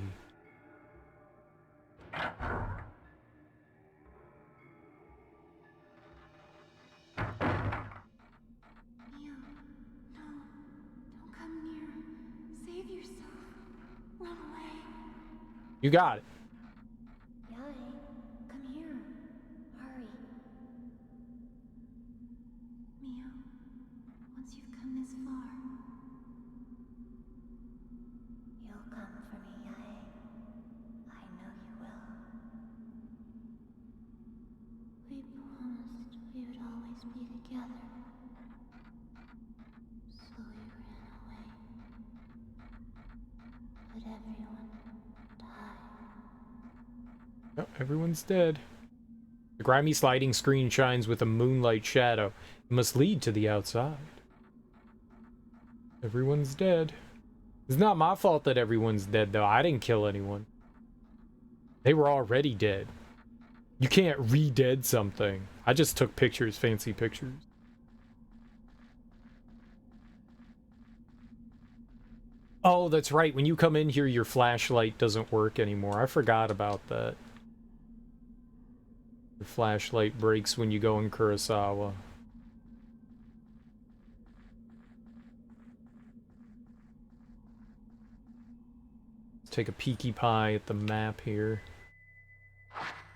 You got it. Yai, come here. Hurry. Mio, once you've come this far, you'll come for me, Yai. I know you will. We promised we would always be together. So we ran away. But everyone died. Oh, everyone's dead. The grimy sliding screen shines with a moonlight shadow. It must lead to the outside. Everyone's dead. It's not my fault that everyone's dead, though. I didn't kill anyone. They were already dead. You can't re-dead something. I just took pictures, fancy pictures. Oh, that's right. When you come in here, your flashlight doesn't work anymore. I forgot about that. Your flashlight breaks when you go in Kurosawa. Let's take a peeky pie at the map here.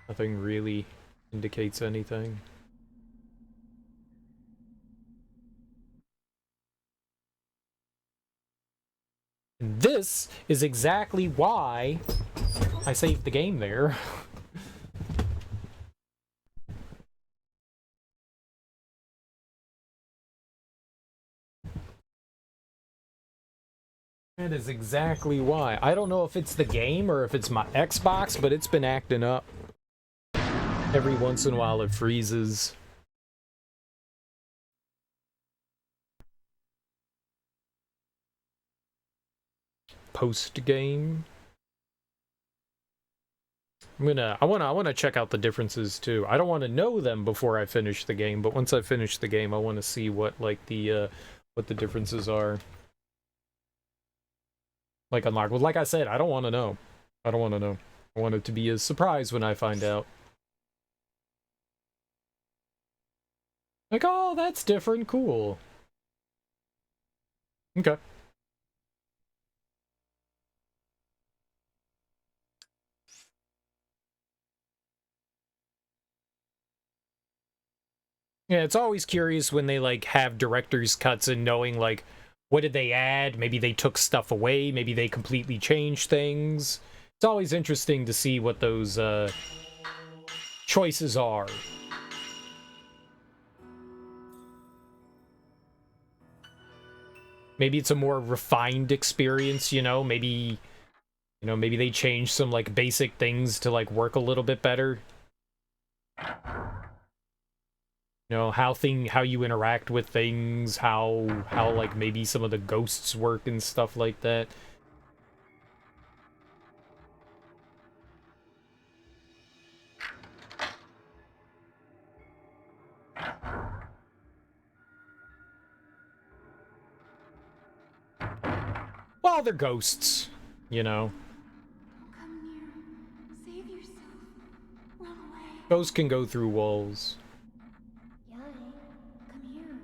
Nothing really indicates anything. And this is exactly why I saved the game there. That is exactly why. I don't know if it's the game or if it's my Xbox, but it's been acting up. Every once in a while it freezes. Post-game. I wanna check out the differences too. I don't want to know them before I finish the game, but once I finish the game, I want to see what like what the differences are. Like unlocked. Well, like I said, I don't want to know. I don't want to know. I want it to be a surprise when I find out. Like, oh, that's different. Cool. Okay. Yeah, it's always curious when they, like, have director's cuts and knowing, like, what did they add? Maybe they took stuff away. Maybe they completely changed things. It's always interesting to see what those, choices are. Maybe it's a more refined experience, you know? Maybe, maybe they changed some, like, basic things to, like, work a little bit better. You know, how you interact with things, how like maybe some of the ghosts work and stuff like that. Well, they're ghosts, you know. Come near. Save yourself. Run away. Ghosts can go through walls. Yai, come here.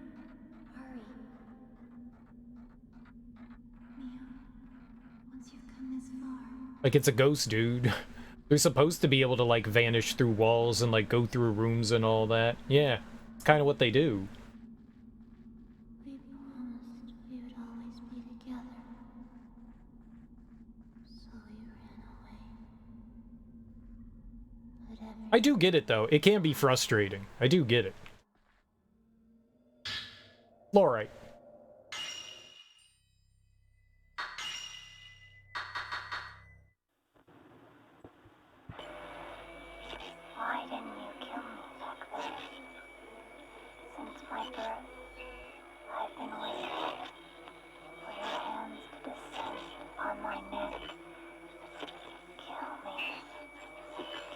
Hurry. Mia, once you've come this far. Like, it's a ghost, dude. They're supposed to be able to, like, vanish through walls and, like, go through rooms and all that. Yeah, it's kind of what they do. We promised we would always be together. So you ran away. But I do get it, though. It can be frustrating. I do get it. Fluorite. Why didn't you kill me back then? Since my birth, I've been waiting for your hands to descend on my neck. Kill me.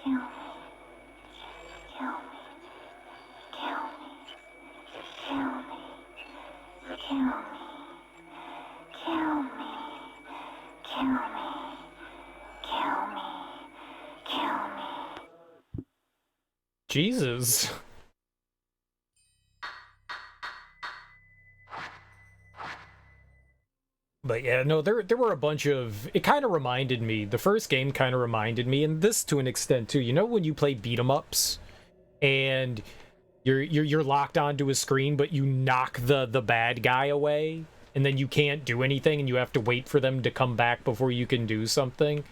Kill me. Kill me. Kill me. Kill me. Kill me. Kill me. Kill me. Kill me. Kill me. Jesus. But yeah, no, there were a bunch of... It kind of reminded me, the first game kind of reminded me, and this to an extent too. You know when you play beat-em-ups, and you're locked onto a screen, but you knock the bad guy away, and then you can't do anything, and you have to wait for them to come back before you can do something?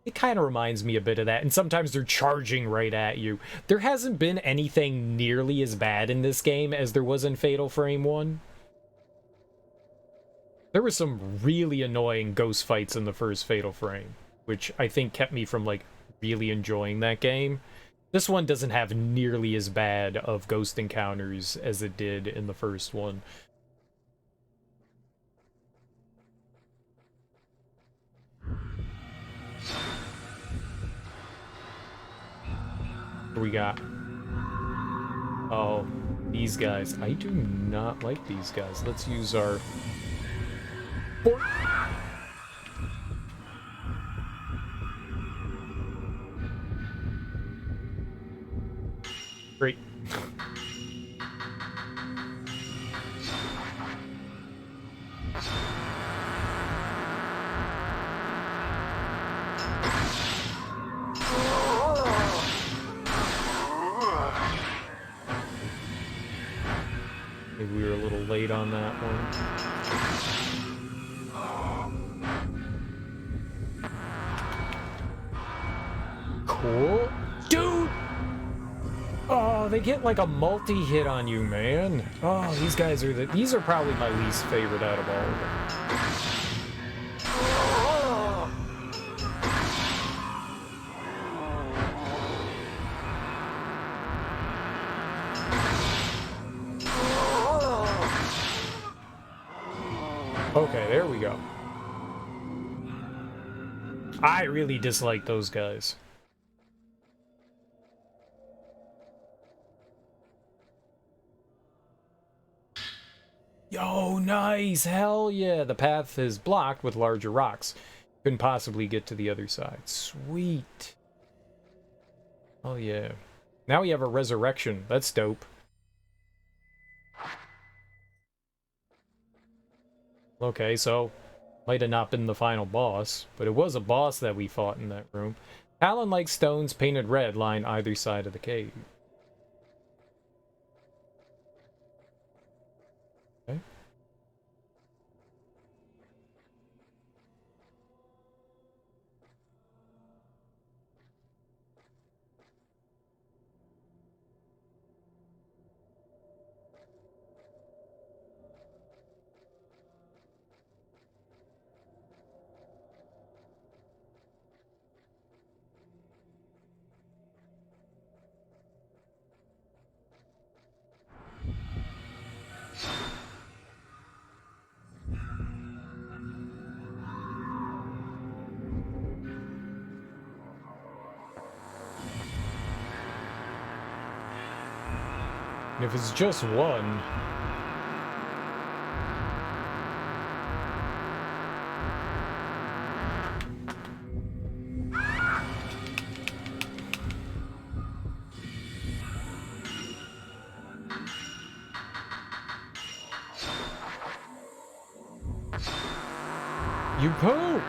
It kind of reminds me a bit of that, and sometimes they're charging right at you. There hasn't been anything nearly as bad in this game as there was in Fatal Frame 1. There were some really annoying ghost fights in the first Fatal Frame, which I think kept me from, like, really enjoying that game. This one doesn't have nearly as bad of ghost encounters as it did in the first one. What do we got? Oh, these guys. I do not like these guys. Let's use our... Great. Maybe we were a little late on that one. Cool. Dude! Oh, they get like a multi-hit on you, man. Oh, these are probably my least favorite out of all of them. Okay, there we go. I really dislike those guys. Yo, nice! Hell yeah! The path is blocked with larger rocks. Couldn't possibly get to the other side. Sweet. Oh yeah. Now we have a resurrection. That's dope. Okay, so might have not been the final boss, but it was a boss that we fought in that room. Talon-like stones painted red line either side of the cave. Okay. And if it's just one... You poop!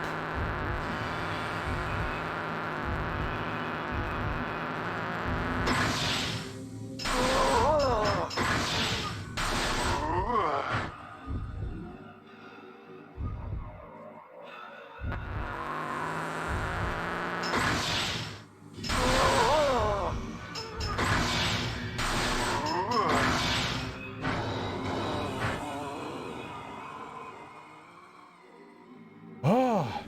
Oh!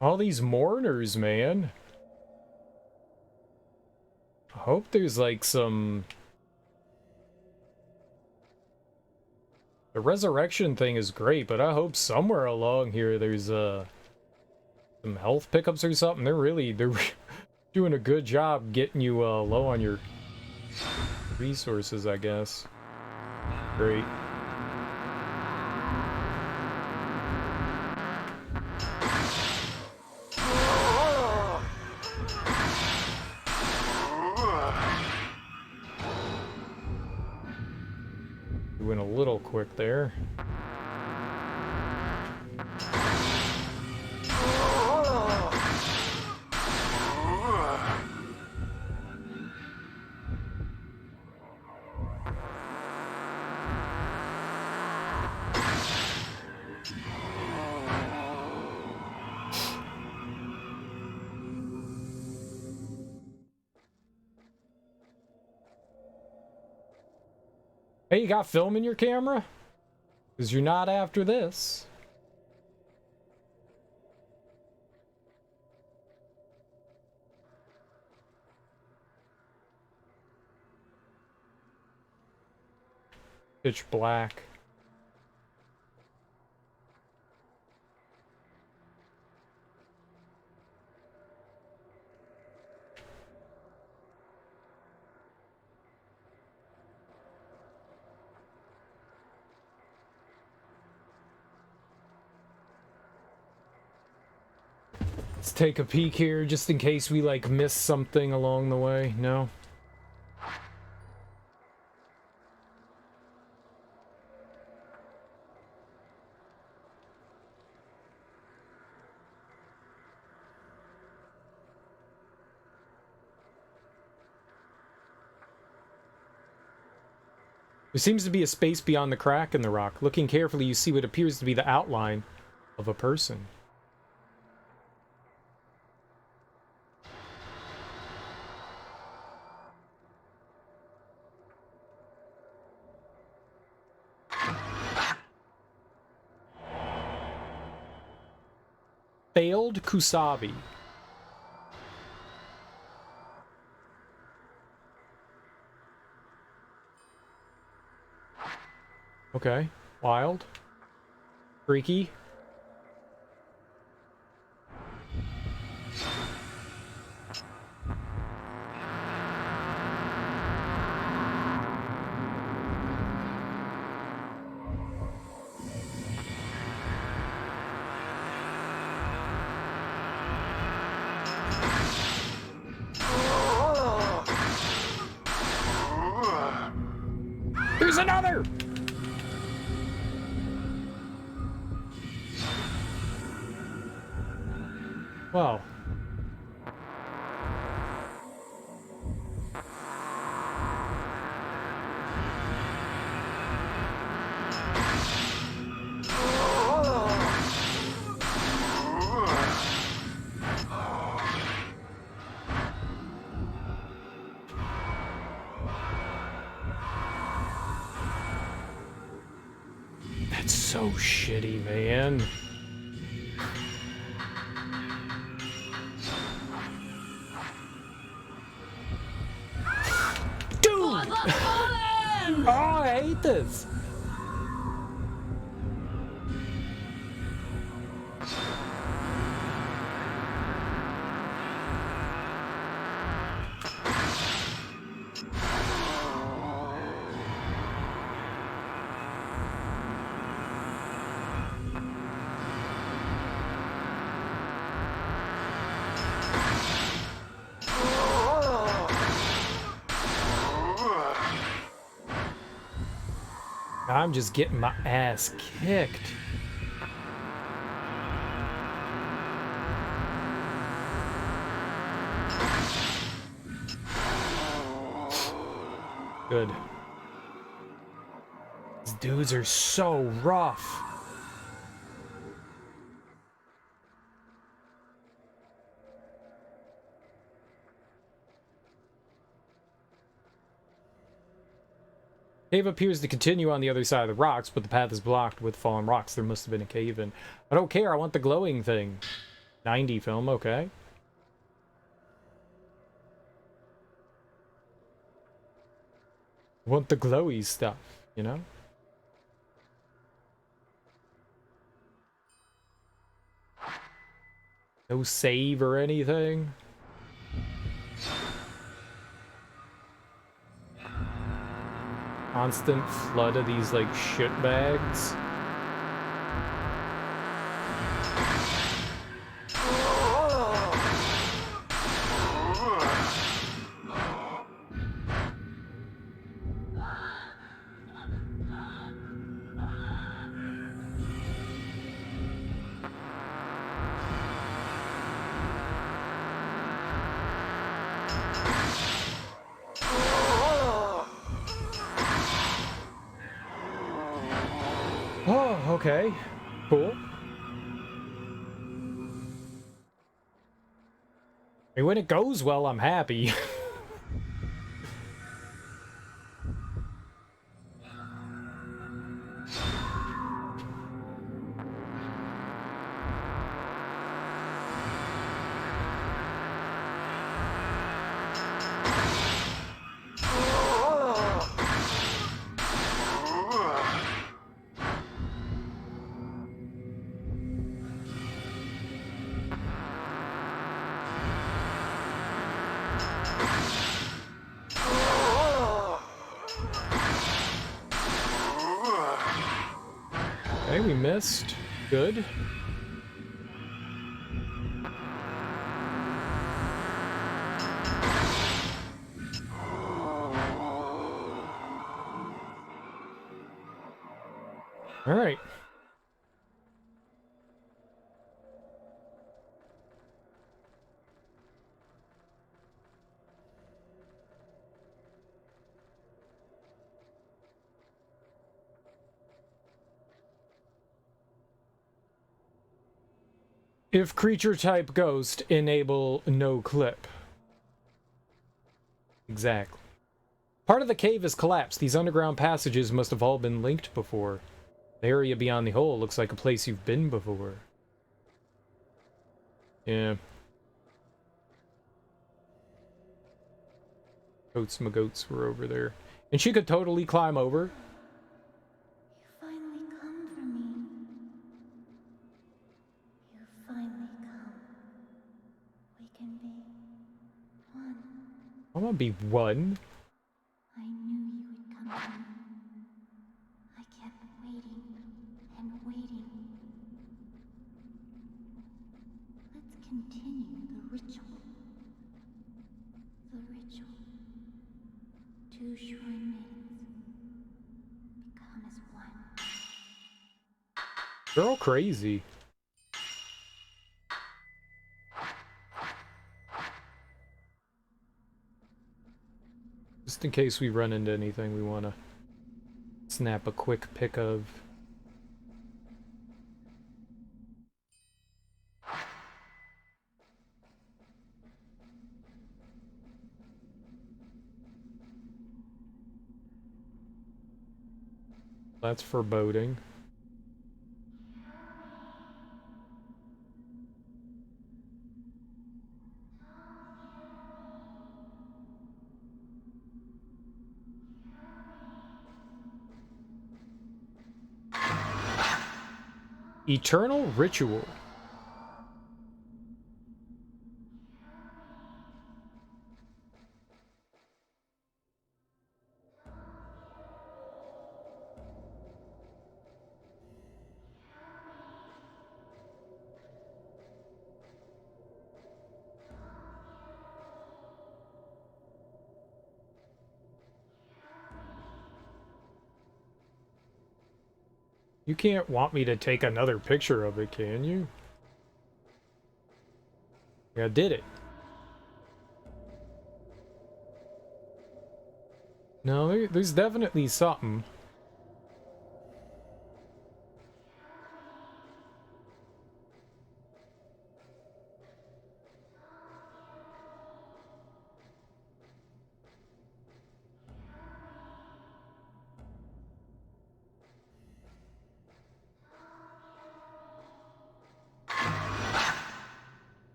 All these mourners, man. I hope there's like some... The resurrection thing is great, but I hope somewhere along here there's some health pickups or something. They're doing a good job getting you low on your resources, I guess. Great. We went a little quick there. Hey, you got film in your camera? Because you're not after this. Pitch black. Let's take a peek here just in case we like miss something along the way. No? There seems to be a space beyond the crack in the rock. Looking carefully, you see what appears to be the outline of a person. Failed Kusabi. Okay. Wild. Freaky. There's another! Wow. That's so shitty, man. Dude! Oh, I hate this. I'm just getting my ass kicked. Good. These dudes are so rough. Cave appears to continue on the other side of the rocks, but the path is blocked with fallen rocks. There must have been a cave in. I don't care, I want the glowing thing. 90 film, okay. I want the glowy stuff, you know? No save or anything. Constant flood of these, like, shitbags. Oh, okay. Cool. I mean, when it goes well, I'm happy. Okay, we missed. Good. All right. If creature type ghost, enable no clip. Exactly. Part of the cave has collapsed. These underground passages must have all been linked before. The area beyond the hole looks like a place you've been before. Yeah. Goats my goats were over there. And she could totally climb over. You finally come for me. You finally come. We can be one. I want to be one. I knew you would come to me. I kept waiting and waiting. Let's continue the ritual. The ritual. Two shrine maidens become as one. They're all crazy. Just in case we run into anything we want to snap a quick pic of. That's foreboding. Eternal ritual. You can't want me to take another picture of it, can you? I did it. No, there's definitely something.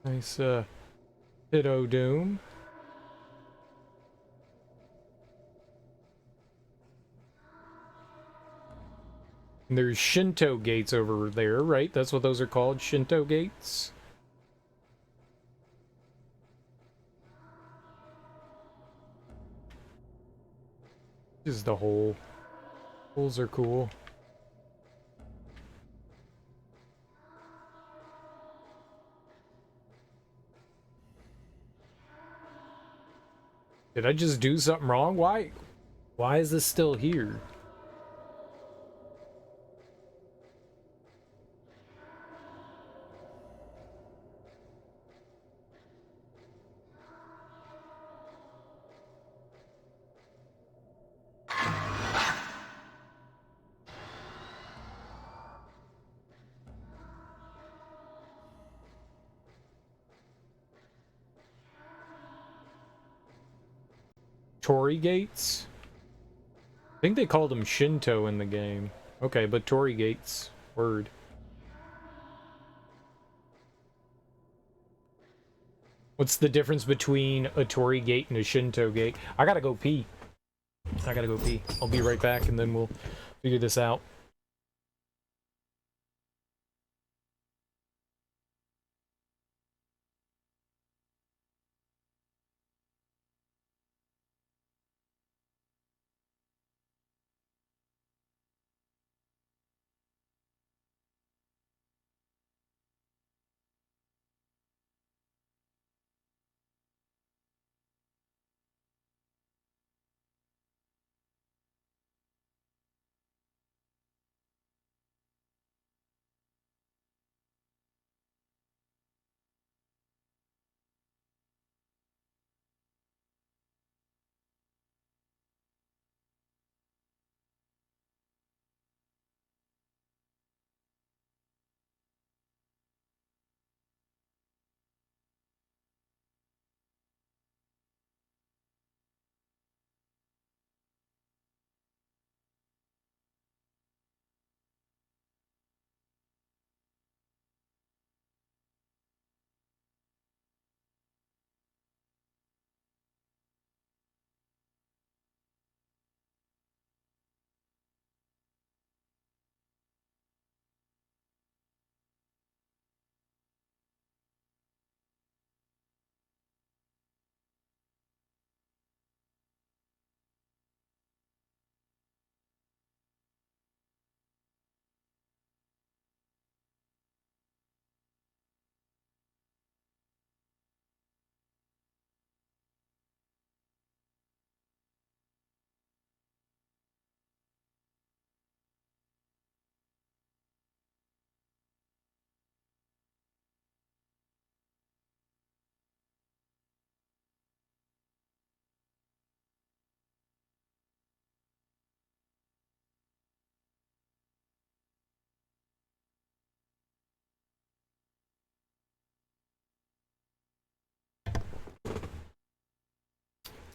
Nice, Pit-o Doom. And there's Shinto gates over there, right? That's what those are called, Shinto gates? This is the hole. Holes are cool. Did I just do something wrong? Why is this still here? Torii gates? I think they called them Shinto in the game. Okay, but Torii gates. Word. What's the difference between a Torii gate and a Shinto gate? I gotta go pee. I'll be right back and then we'll figure this out.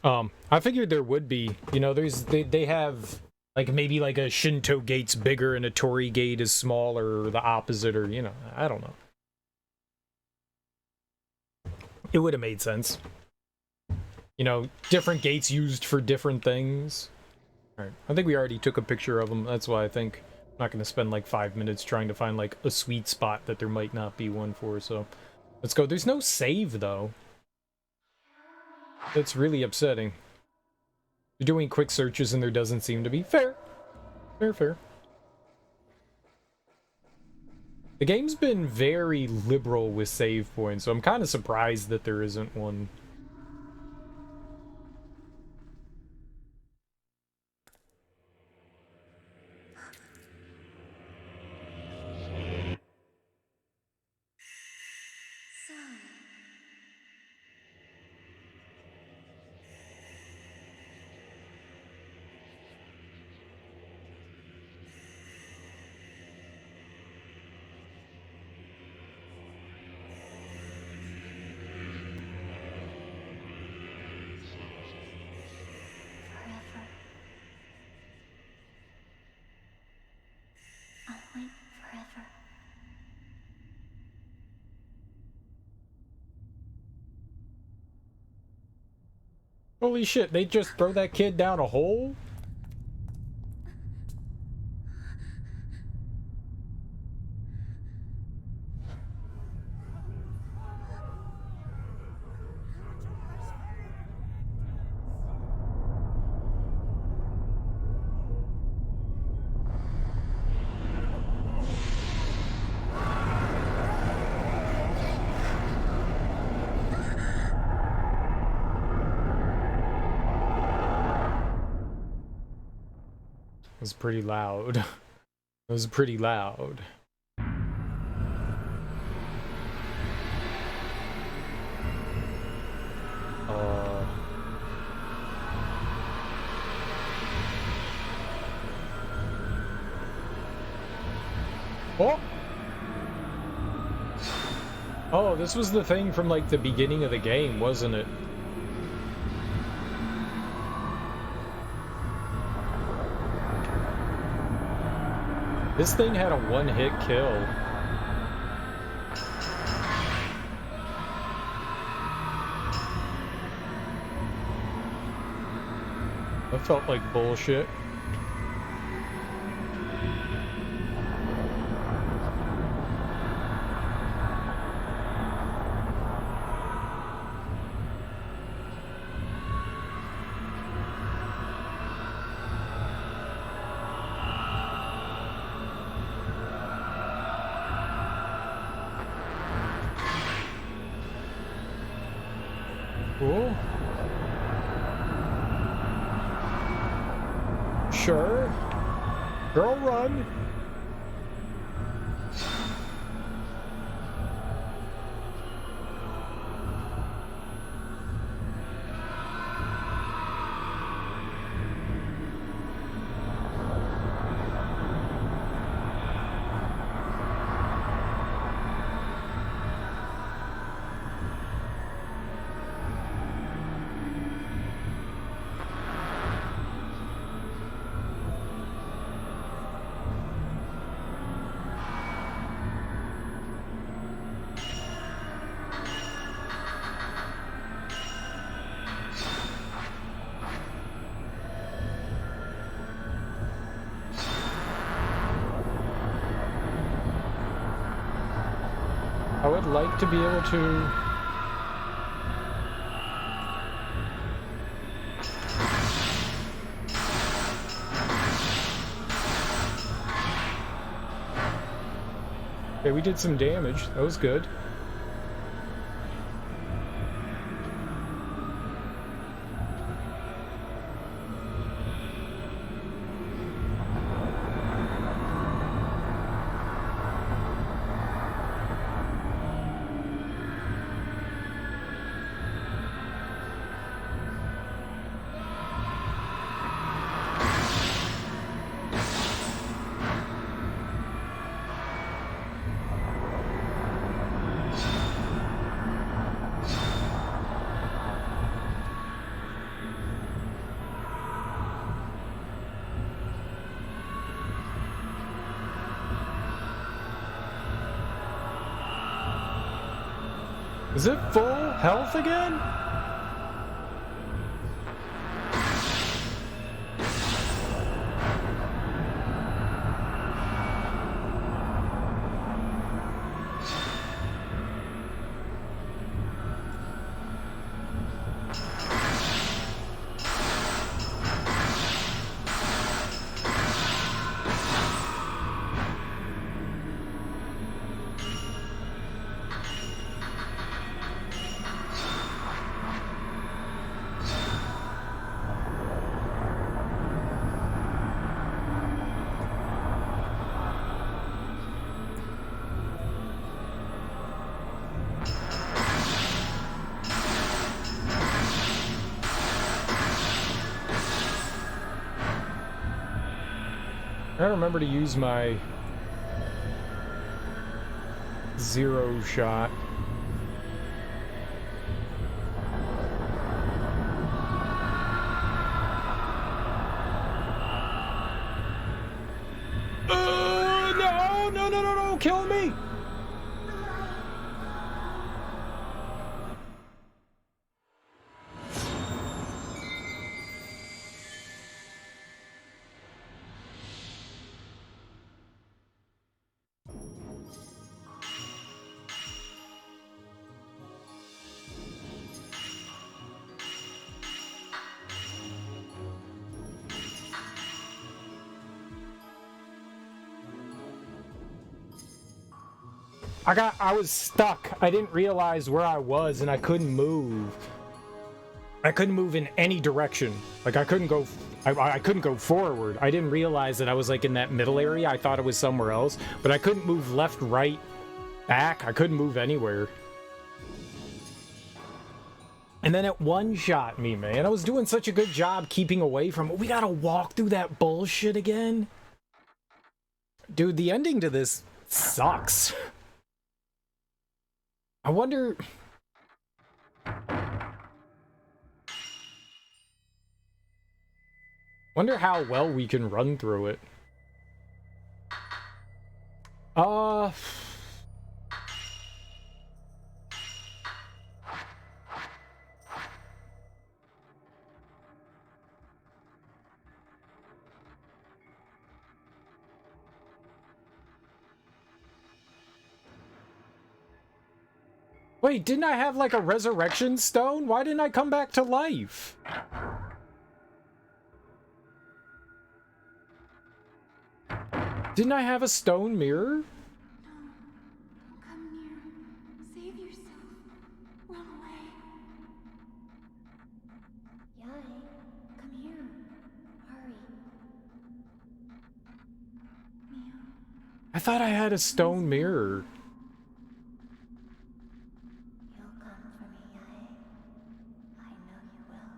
I figured there would be. You know, they have like maybe like a Shinto gate's bigger and a Torii gate is smaller, or the opposite, or you know, I don't know. It would have made sense. You know, different gates used for different things. Alright, I think we already took a picture of them. That's why I think I'm not going to spend like 5 minutes trying to find like a sweet spot that there might not be one for, so let's go. There's no save, though. That's really upsetting. You're doing quick searches and there doesn't seem to be. Fair. Fair. The game's been very liberal with save points, so I'm kind of surprised that there isn't one. Forever. I'll wait forever. Holy shit, they just throw that kid down a hole? It was pretty loud. It was pretty loud. Oh! Oh, this was the thing from, like, the beginning of the game, wasn't it? This thing had a one-hit kill. That felt like bullshit. Cool. Sure. Girl, run. I would like to be able to... Okay, we did some damage. That was good. Is it full health again? I remember to use my 0 shot. No, kill me! I was stuck. I didn't realize where I was and I couldn't move. I couldn't move in any direction. Like I couldn't go forward. I didn't realize that I was like in that middle area. I thought it was somewhere else, but I couldn't move left, right, back. I couldn't move anywhere. And then it one-shot me, man. I was doing such a good job keeping away from it. We gotta walk through that bullshit again? Dude, the ending to this sucks. I wonder... Wonder how well we can run through it. Wait, didn't I have like a resurrection stone? Why didn't I come back to life? Didn't I have a stone mirror? No, don't come near. Save yourself. Run away. Yai, come here. Hurry. Mia. I thought I had a stone mirror. You'll come for me, Yai. I know you will.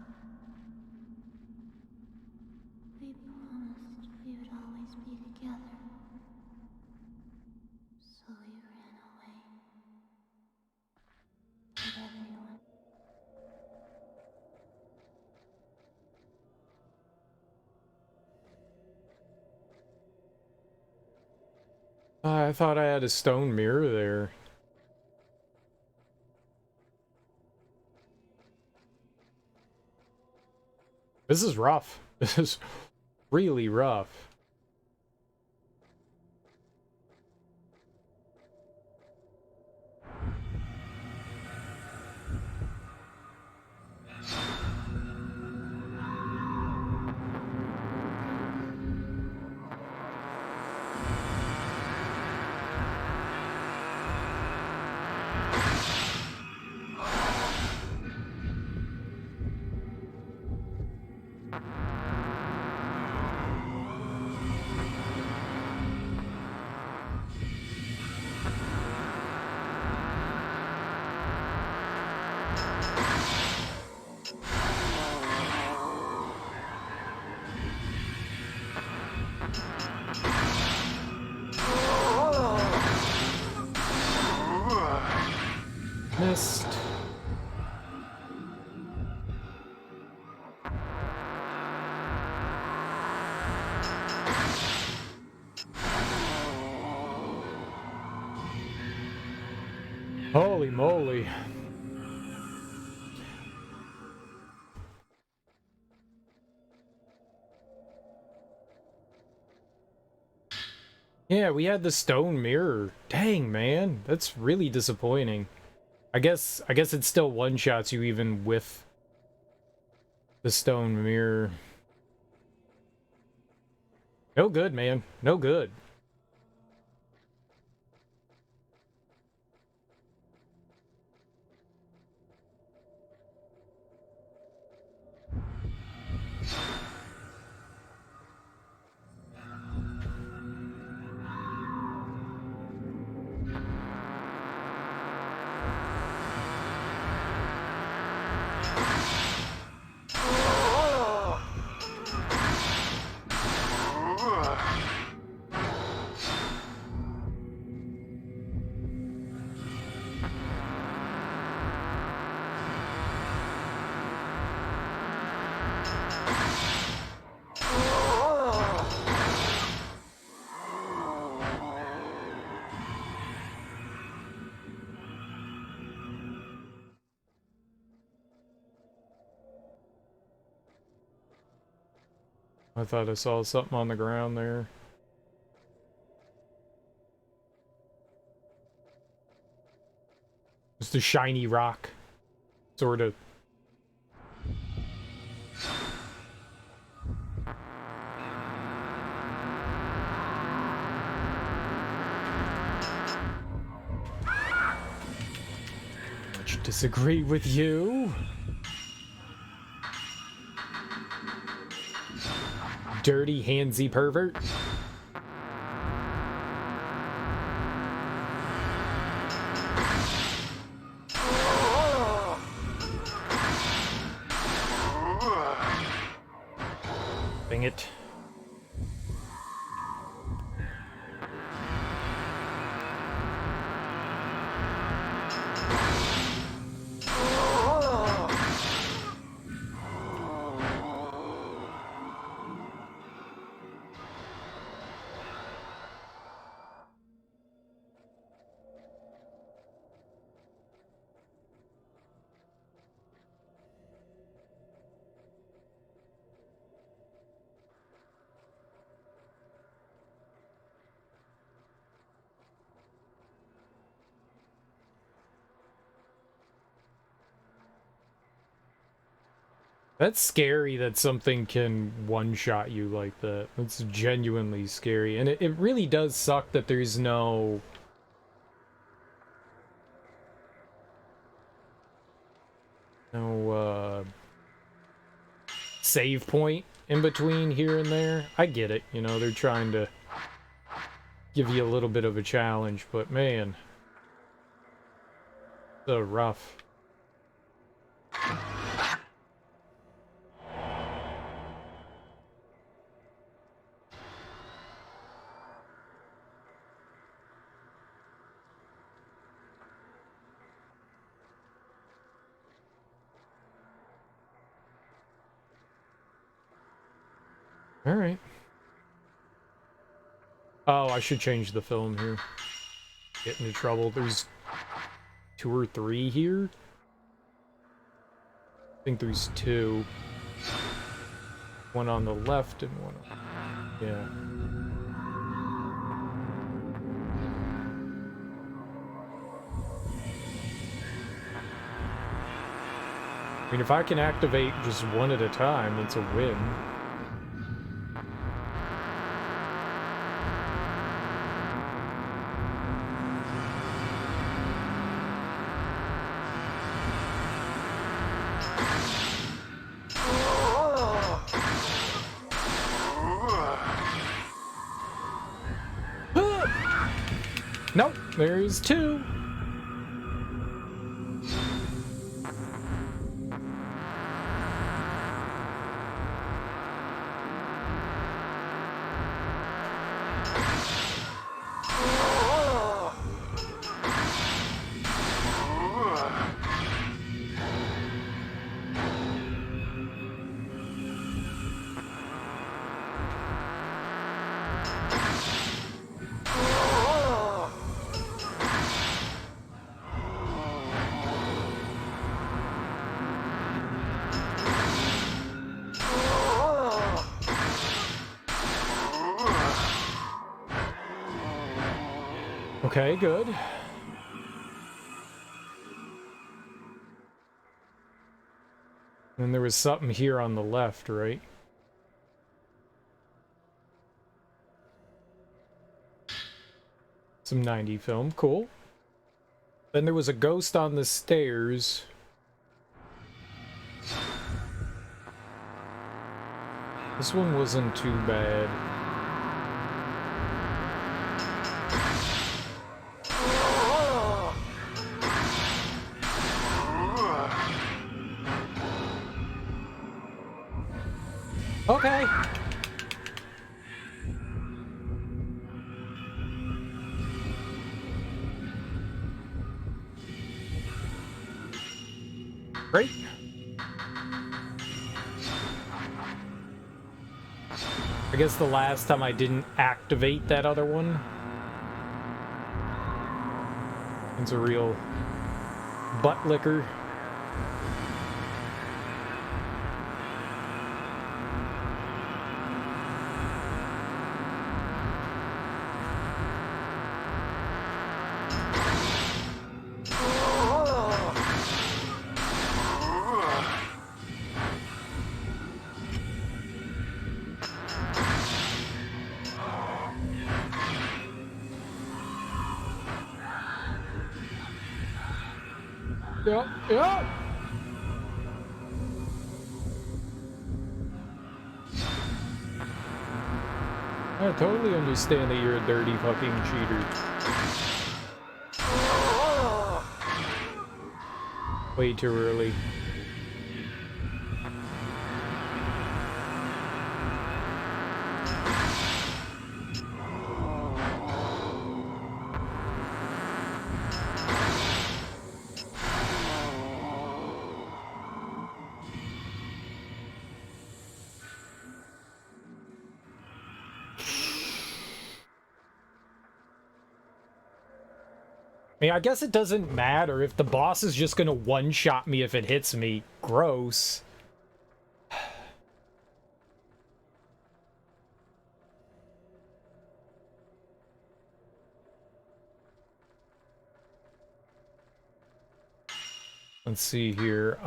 We promised we would always be together. So we ran away. And everyone. I thought I had a stone mirror there. This is rough. This is really rough. Missed. Holy moly. Yeah, we had the stone mirror. Dang, man. That's really disappointing. I guess it still one-shots you even with the stone mirror. No good, man. No good. I thought I saw something on the ground there. Just a shiny rock. Sort of. Much disagree with you. Dirty, handsy pervert. Dang it. That's scary that something can one-shot you like that. That's genuinely scary. And it really does suck that there's no... save point in between here and there. I get it, you know, they're trying to give you a little bit of a challenge, but man, so rough. All right. Oh, I should change the film here. Get into trouble. There's 2 or 3 here. I think there's 2. One on the left and one on... Yeah. I mean, if I can activate just one at a time, it's a win. Nope, there's 2. Okay, good. And there was something here on the left, right? Some 90 film, cool. Then there was a ghost on the stairs. This one wasn't too bad. Okay. Great. I guess the last time I didn't activate that other one. It's a real butt licker. Yep, yep. I totally understand that you're a dirty fucking cheater. Way too early. I mean, I guess it doesn't matter if the boss is just gonna one-shot me if it hits me. Gross. Let's see here.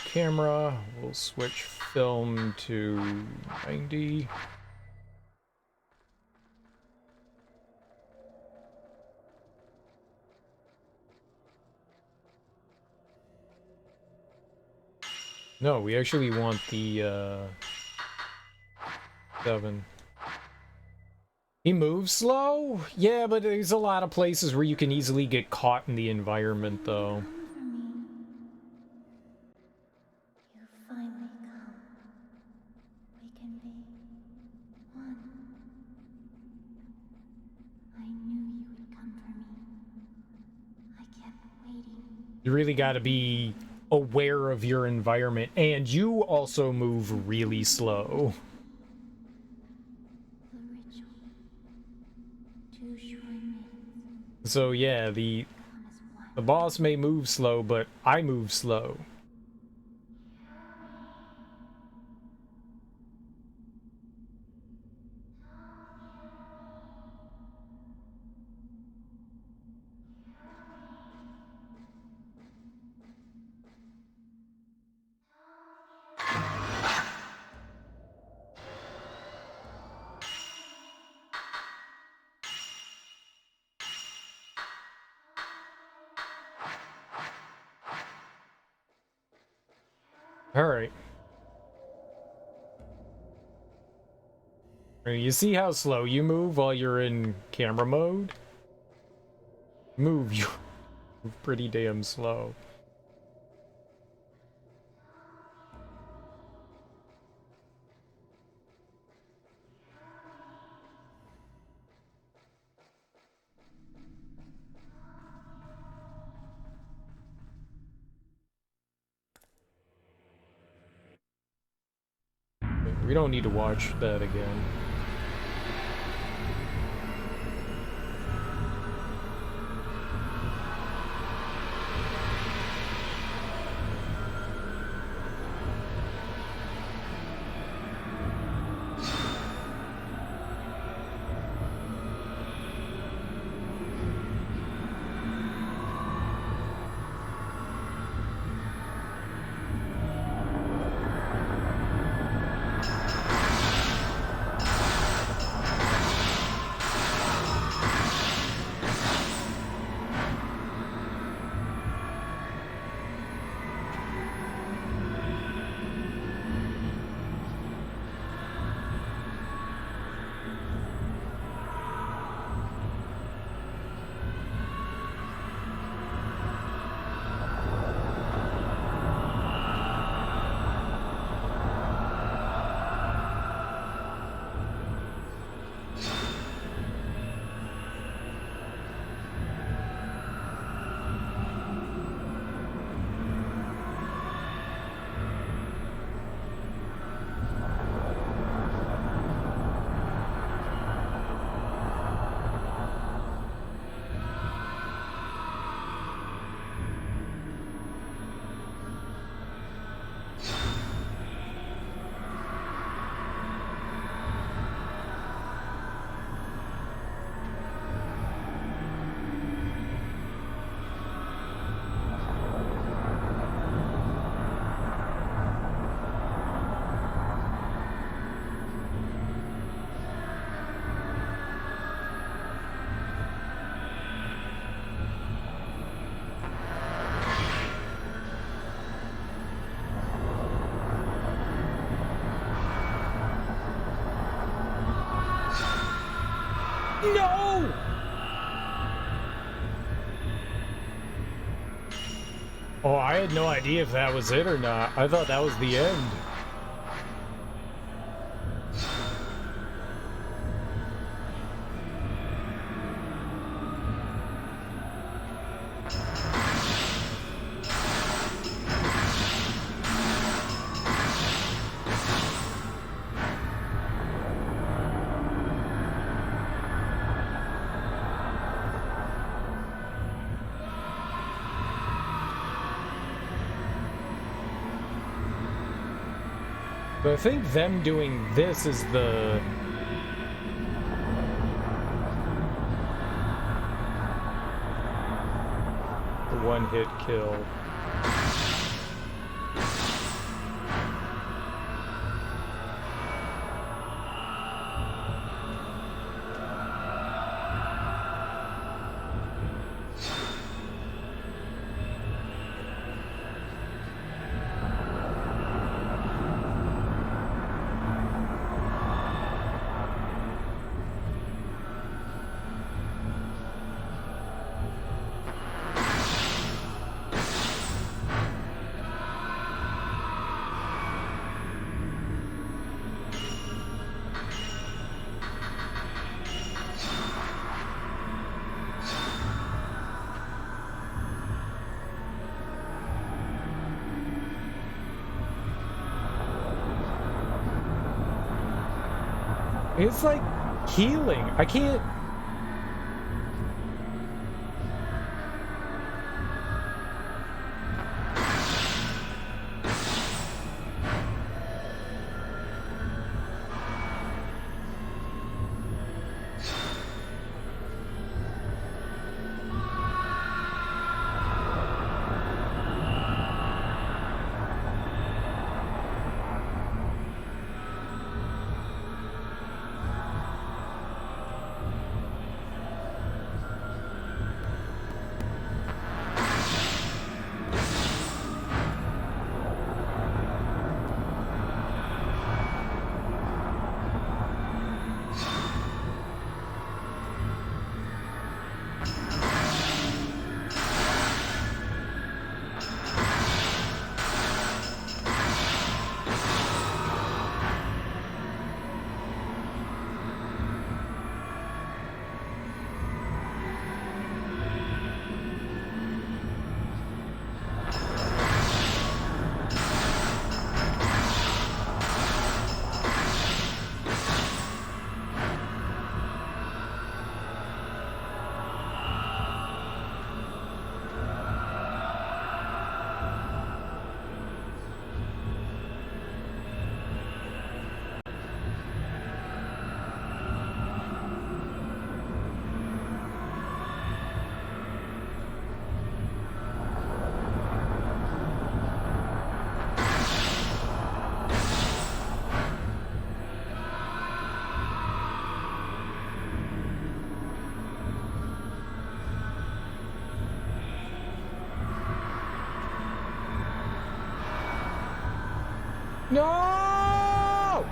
Camera. We'll switch film to 90. No, we actually want the 7. He moves slow? Yeah, but there's a lot of places where you can easily get caught in the environment, though. You finally come. We can be one. I knew you would come for me. I kept waiting. You really gotta be aware of your environment, and you also move really slow. The ritual. 2 shrine maidens. So yeah, the boss may move slow, but I move slow. Alright. You see how slow you move while you're in camera mode? You move pretty damn slow. We don't need to watch that again. Oh, I had no idea if that was it or not. I thought that was the end. But I think them doing this is the one-hit kill. It's like healing. I can't. No!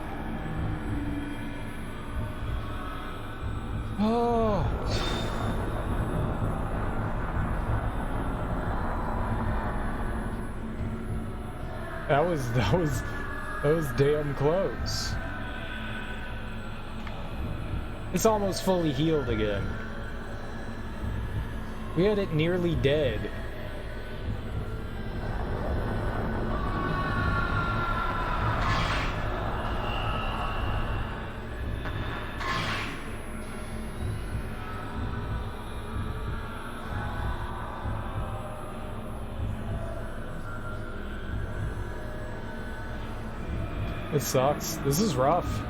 Oh. That was damn close. It's almost fully healed again. We had it nearly dead. It sucks. This is rough.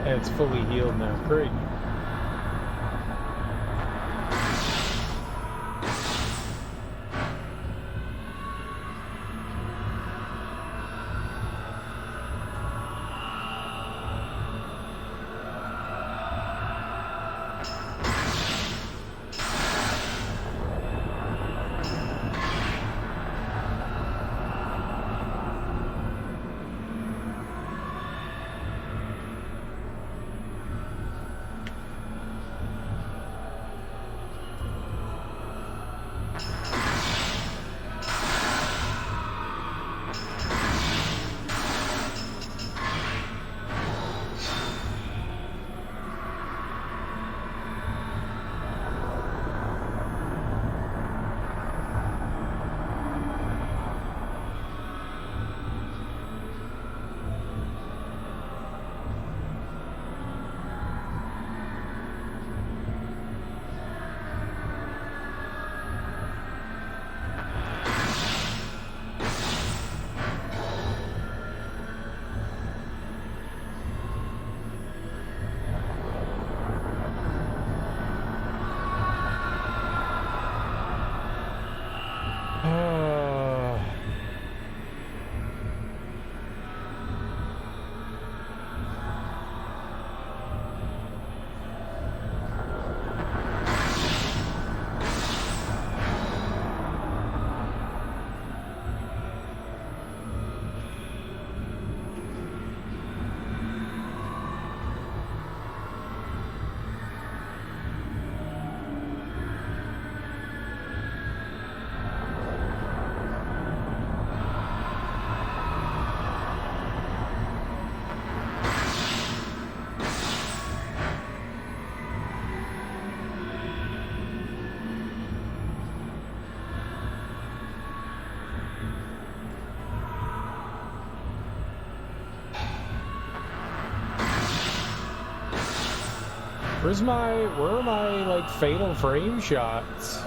And it's fully healed now. Great. Where are my, like, fatal frame shots?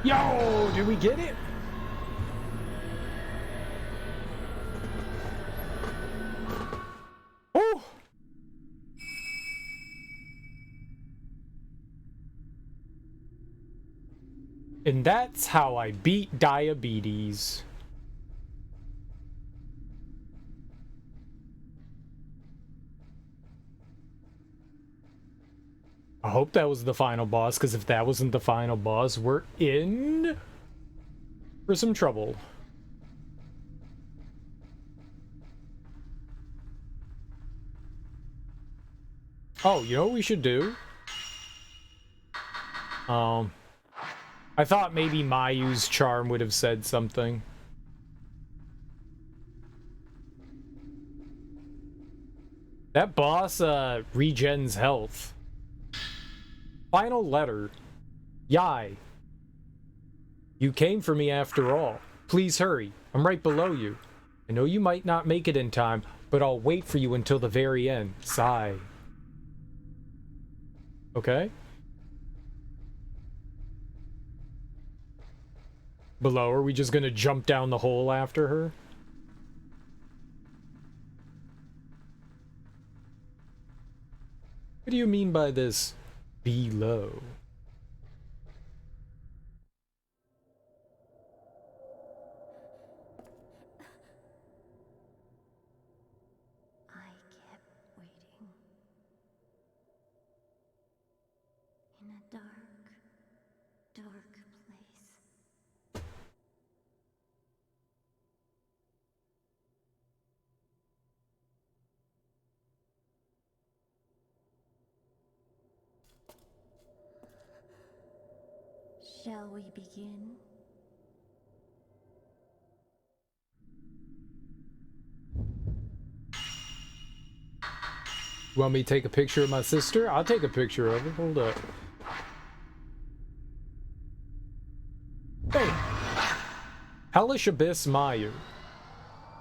Yo, did we get it? Oh! And that's how I beat diabetes. I hope that was the final boss, because if that wasn't the final boss, we're in for some trouble. Oh, you know what we should do? I thought maybe Mayu's charm would have said something. That boss, regens health. Final letter. Yai. You came for me after all. Please hurry. I'm right below you. I know you might not make it in time, but I'll wait for you until the very end. Sigh. Okay? Below, are we just gonna jump down the hole after her? What do you mean by this below? I kept waiting. In a dark, dark place. Shall we begin? You want me to take a picture of my sister? I'll take a picture of her. Hold up. Hey! Hellish Abyss Mayu.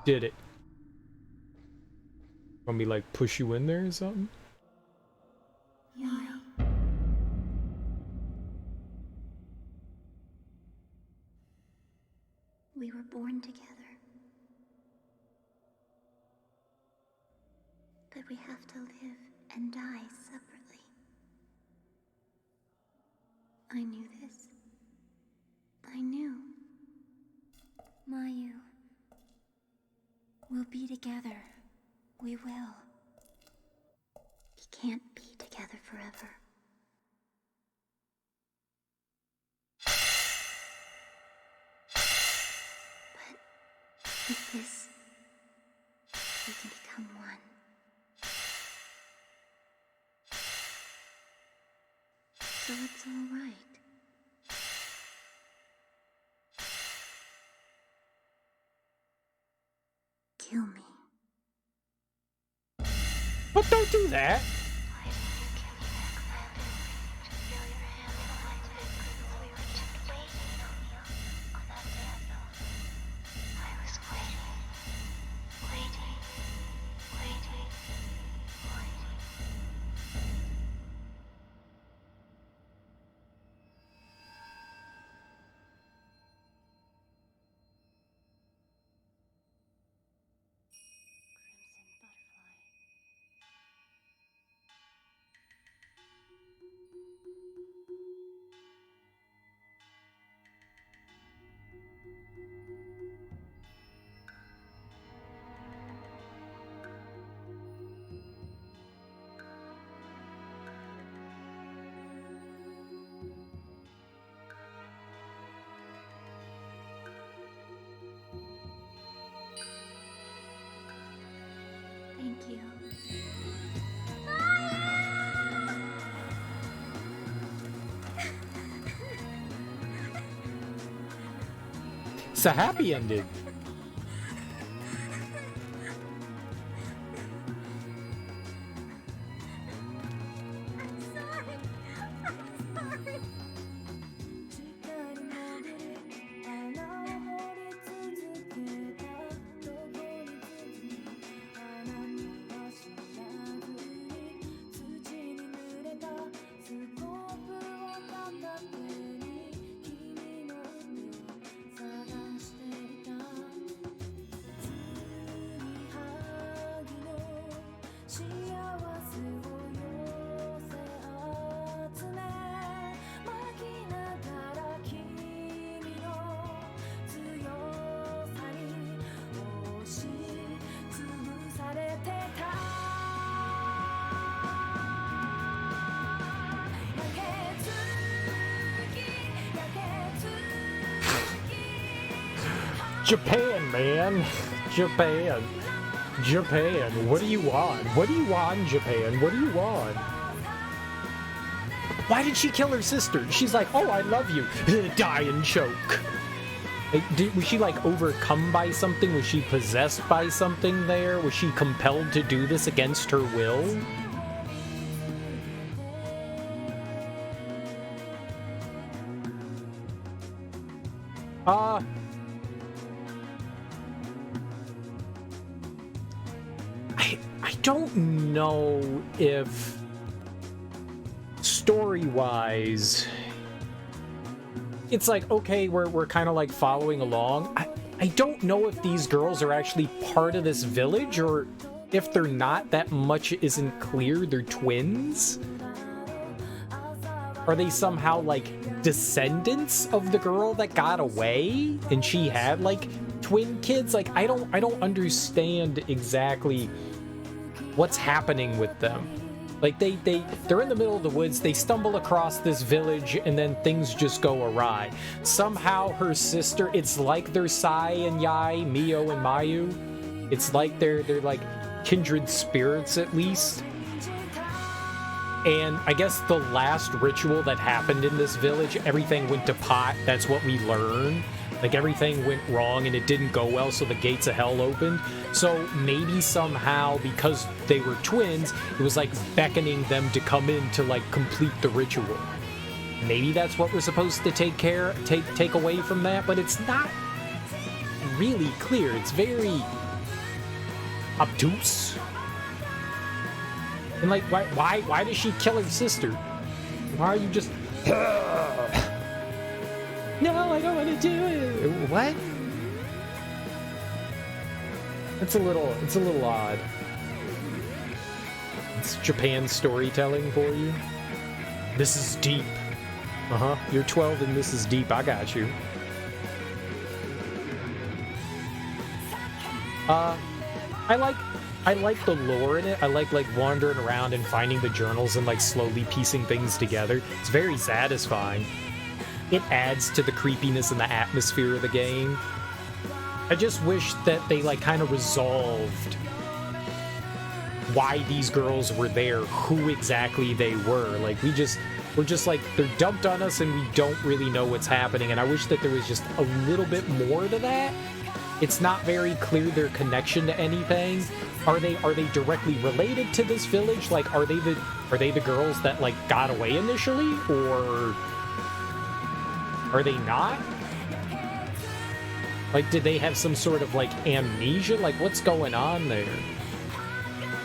Did it. Want me, like, push you in there or something? Yai. We were born together. But we have to live and die separately. I knew this. I knew. Mayu. We'll be together. We will. We can't be together forever. But with this, we can become one. So it's all right. Kill me. But don't do that! Why didn't you kill me back then? To feel your hands on my neck, we were just waiting on that dance. I was waiting, waiting, waiting, waiting. Crimson butterfly. Thank you. It's a happy ending. Japan, man. Japan. Japan. What do you want? What do you want, Japan? What do you want? Why did she kill her sister? She's like, oh, I love you. Die and choke. Like, was she like overcome by something? Was she possessed by something there? Was she compelled to do this against her will? I don't know if story-wise it's like, okay, we're kind of like following along. I don't know if these girls are actually part of this village, or if they're not, that much isn't clear. They're twins. Are they somehow like descendants of the girl that got away and she had like twin kids? Like I don't understand exactly what's happening with them. Like they're in the middle of the woods, they stumble across this village, and then things just go awry. Somehow her sister, it's like they're Sai and Yai, Mio and Mayu. It's like they're like kindred spirits at least. And I guess the last ritual that happened in this village, everything went to pot. That's what we learn. Like everything went wrong and it didn't go well, so the gates of hell opened. So maybe somehow, because they were twins, it was like beckoning them to come in to like complete the ritual. Maybe that's what we're supposed to take away from that, but it's not really clear. It's very obtuse. And like, why does she kill her sister? Why are you just... No, I don't want to do it. What? It's a little odd. It's Japan storytelling for you. This is deep. Uh-huh. You're 12 and this is deep. I got you. I like the lore in it. I like wandering around and finding the journals and like slowly piecing things together. It's very satisfying. It adds to the creepiness and the atmosphere of the game. I just wish that they like kind of resolved why these girls were there, who exactly they were. Like we're just like, they're dumped on us and we don't really know what's happening, and I wish that there was just a little bit more to that. It's not very clear their connection to anything. Are they directly related to this village? Like are they the girls that like got away initially, or are they not? Like, did they have some sort of, like, amnesia? Like, what's going on there?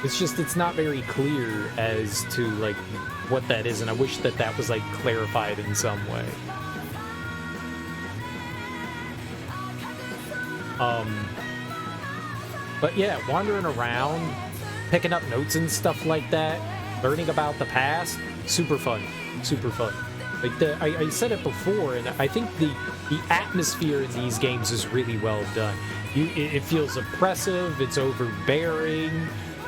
It's not very clear as to, like, what that is, and I wish that that was, like, clarified in some way. But yeah, wandering around, picking up notes and stuff like that, learning about the past, super fun. Super fun. Like I said it before, and I think the atmosphere in these games is really well done. It feels oppressive, it's overbearing,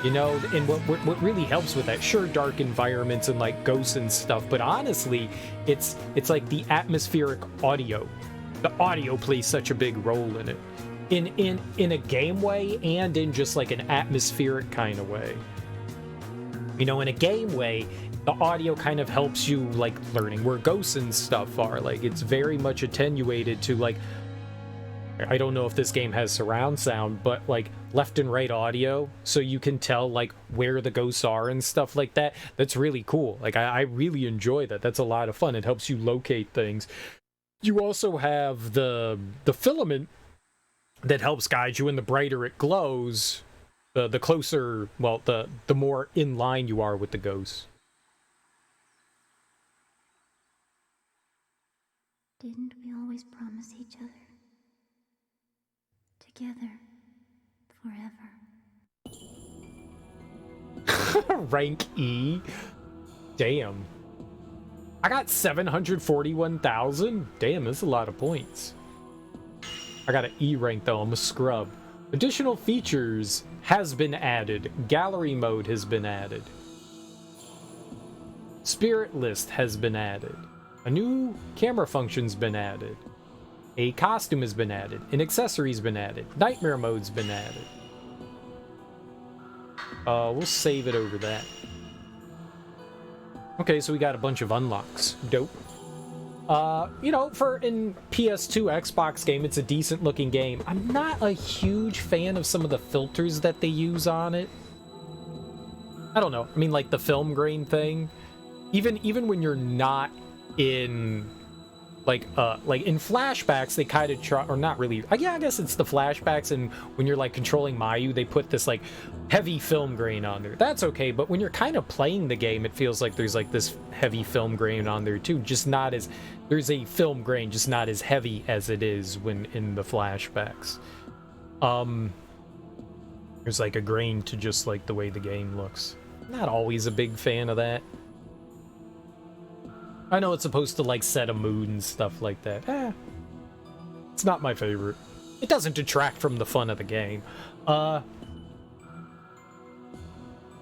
you know, and what really helps with that, sure, dark environments and like ghosts and stuff, but honestly, it's like the atmospheric audio. The audio plays such a big role in it. in a game way and in just like an atmospheric kind of way. You know, in a game way, the audio kind of helps you like learning where ghosts and stuff are. Like it's very much attenuated to like, I don't know if this game has surround sound, but like left and right audio, so you can tell like where the ghosts are and stuff like that. That's really cool. Like I really enjoy that. That's a lot of fun. It helps you locate things. You also have the filament that helps guide you, and the brighter it glows, the closer, well, the more in line you are with the ghosts. Didn't we always promise each other? Together, forever. Rank E? Damn. I got 741,000? Damn, that's a lot of points. I got an E rank though, I'm a scrub. Additional features has been added. Gallery mode has been added. Spirit list has been added. A new camera function's been added. A costume has been added. An accessory's been added. Nightmare mode's been added. We'll save it over that. Okay, so we got a bunch of unlocks. Dope. You know, for in PS2 Xbox game, it's a decent looking game. I'm not a huge fan of some of the filters that they use on it. I don't know. I mean, like the film grain thing. Even when you're not in like in flashbacks, they kind of try, or not really. Yeah, I guess it's the flashbacks, and when you're like controlling Mayu, they put this like heavy film grain on there. That's okay, but when you're kind of playing the game, it feels like there's like this heavy film grain on there too. Just not as, there's a film grain, just not as heavy as it is when in the flashbacks. There's like a grain to just like the way the game looks. Not always a big fan of that. I know it's supposed to like set a mood and stuff like that. It's not my favorite. It doesn't detract from the fun of the game.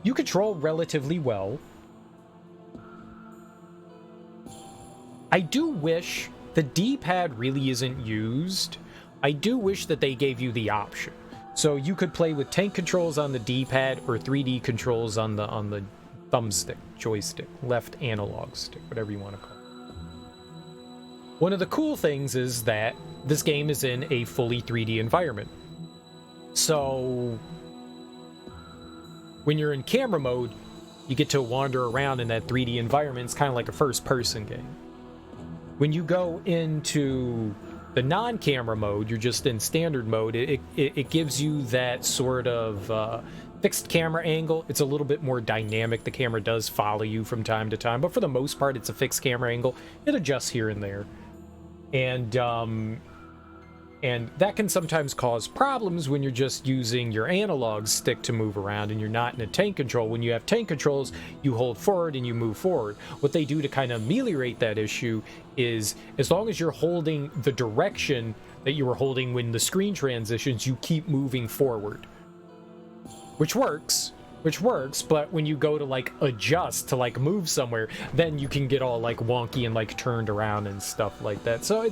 You control relatively well. I do wish the D-pad really isn't used. I do wish that they gave you the option. So you could play with tank controls on the D-pad or 3D controls on the thumbstick, joystick, left analog stick, whatever you want to call it. One of the cool things is that this game is in a fully 3D environment. So when you're in camera mode, you get to wander around in that 3D environment. It's kind of like a first-person game. When you go into the non-camera mode, you're just in standard mode, it gives you that sort of fixed camera angle. It's a little bit more dynamic. The camera does follow you from time to time, but for the most part, it's a fixed camera angle. It adjusts here and there. And that can sometimes cause problems when you're just using your analog stick to move around and you're not in a tank control. When you have tank controls, you hold forward and you move forward. What they do to kind of ameliorate that issue is, as long as you're holding the direction that you were holding when the screen transitions, you keep moving forward. Which works, but when you go to like adjust to like move somewhere, then you can get all like wonky and like turned around and stuff like that. So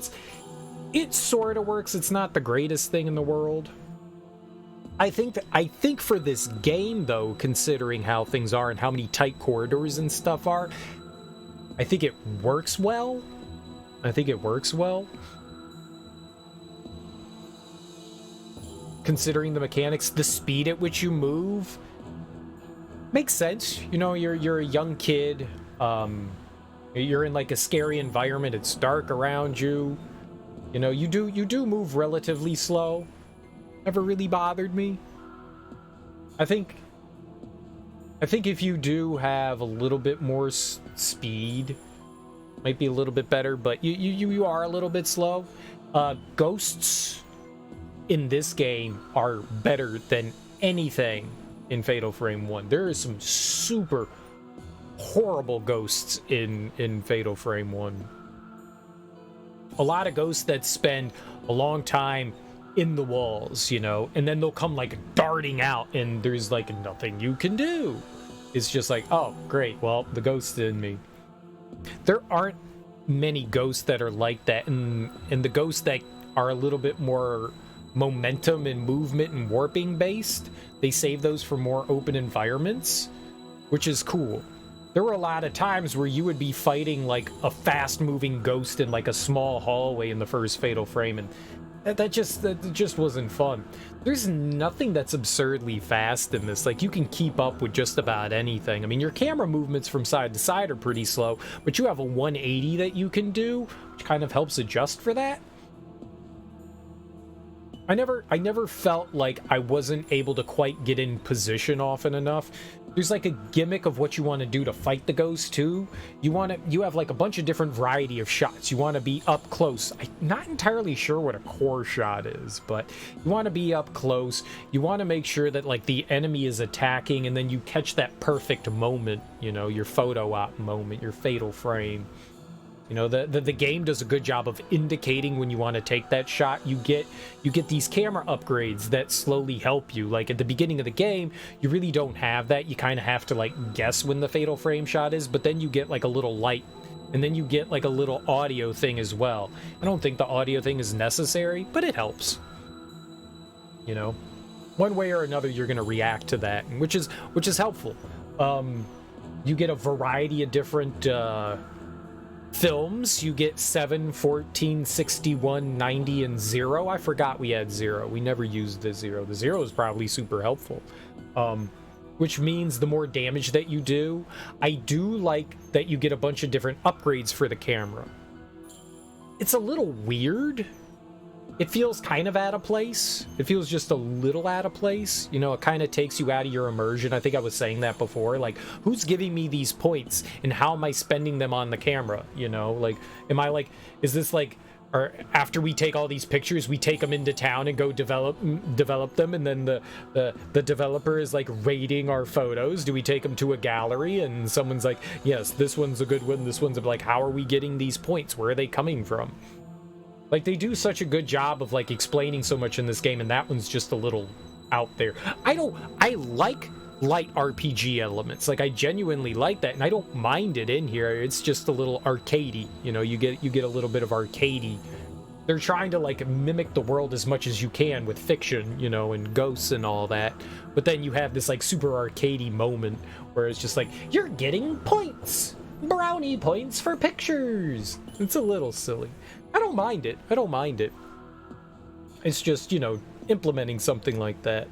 it sort of works. It's not the greatest thing in the world. I think for this game though, considering how things are and how many tight corridors and stuff are, I think it works well. Considering the mechanics, the speed at which you move makes sense. You know, you're a young kid. You're in like a scary environment. It's dark around you. You know, you do move relatively slow. Never really bothered me. I think if you do have a little bit more speed, might be a little bit better. But you are a little bit slow. Ghosts in this game are better than anything in Fatal Frame 1. There is some super horrible ghosts in Fatal Frame 1. A lot of ghosts that spend a long time in the walls, you know, and then they'll come like darting out and there's like nothing you can do. It's just like, oh, great, well, the ghost's in me. There aren't many ghosts that are like that, and the ghosts that are a little bit more momentum and movement and warping based. They save those for more open environments, which is cool. There were a lot of times where you would be fighting like a fast moving ghost in like a small hallway in the first Fatal Frame, and that just wasn't fun. There's nothing that's absurdly fast in this. Like, you can keep up with just about anything. I mean, your camera movements from side to side are pretty slow, but you have a 180 that you can do, which kind of helps adjust for that. I never felt like I wasn't able to quite get in position often enough. There's like a gimmick of what you want to do to fight the ghost too. You have like a bunch of different variety of shots. You want to be up close. I'm not entirely sure what a core shot is, but you want to be up close. You want to make sure that like the enemy is attacking, and then you catch that perfect moment, you know, your photo op moment, your fatal frame. You know, the game does a good job of indicating when you want to take that shot. You get these camera upgrades that slowly help you. Like at the beginning of the game, you really don't have that. You kind of have to like guess when the fatal frame shot is, but then you get like a little light, and then you get like a little audio thing as well. I don't think the audio thing is necessary, but it helps. You know, one way or another, you're going to react to that, which is helpful. You get a variety of different films. You get 7, 14, 61, 90, and 0. I forgot we had 0. We never used the 0. The 0 is probably super helpful. Which means the more damage that you do, I do like that you get a bunch of different upgrades for the camera. It's a little weird. It feels kind of out of place. It feels just a little out of place. You know, it kind of takes you out of your immersion. I think I was saying that before. Like, who's giving me these points and how am I spending them on the camera? You know, like, am I like, is this like, or after we take all these pictures, we take them into town and go develop them, and then the developer is like rating our photos? Do we take them to a gallery and someone's like, yes, this one's a good one, this one's like, how are we getting these points? Where are they coming from? Like, they do such a good job of like explaining so much in this game, and that one's just a little out there. I like light RPG elements. Like, I genuinely like that, and I don't mind it in here. It's just a little arcadey. You know, you get a little bit of arcadey. They're trying to like mimic the world as much as you can with fiction, you know, and ghosts and all that. But then you have this like super arcadey moment where it's just like, you're getting points. Brownie points for pictures. It's a little silly. I don't mind it. It's just, you know, implementing something like that.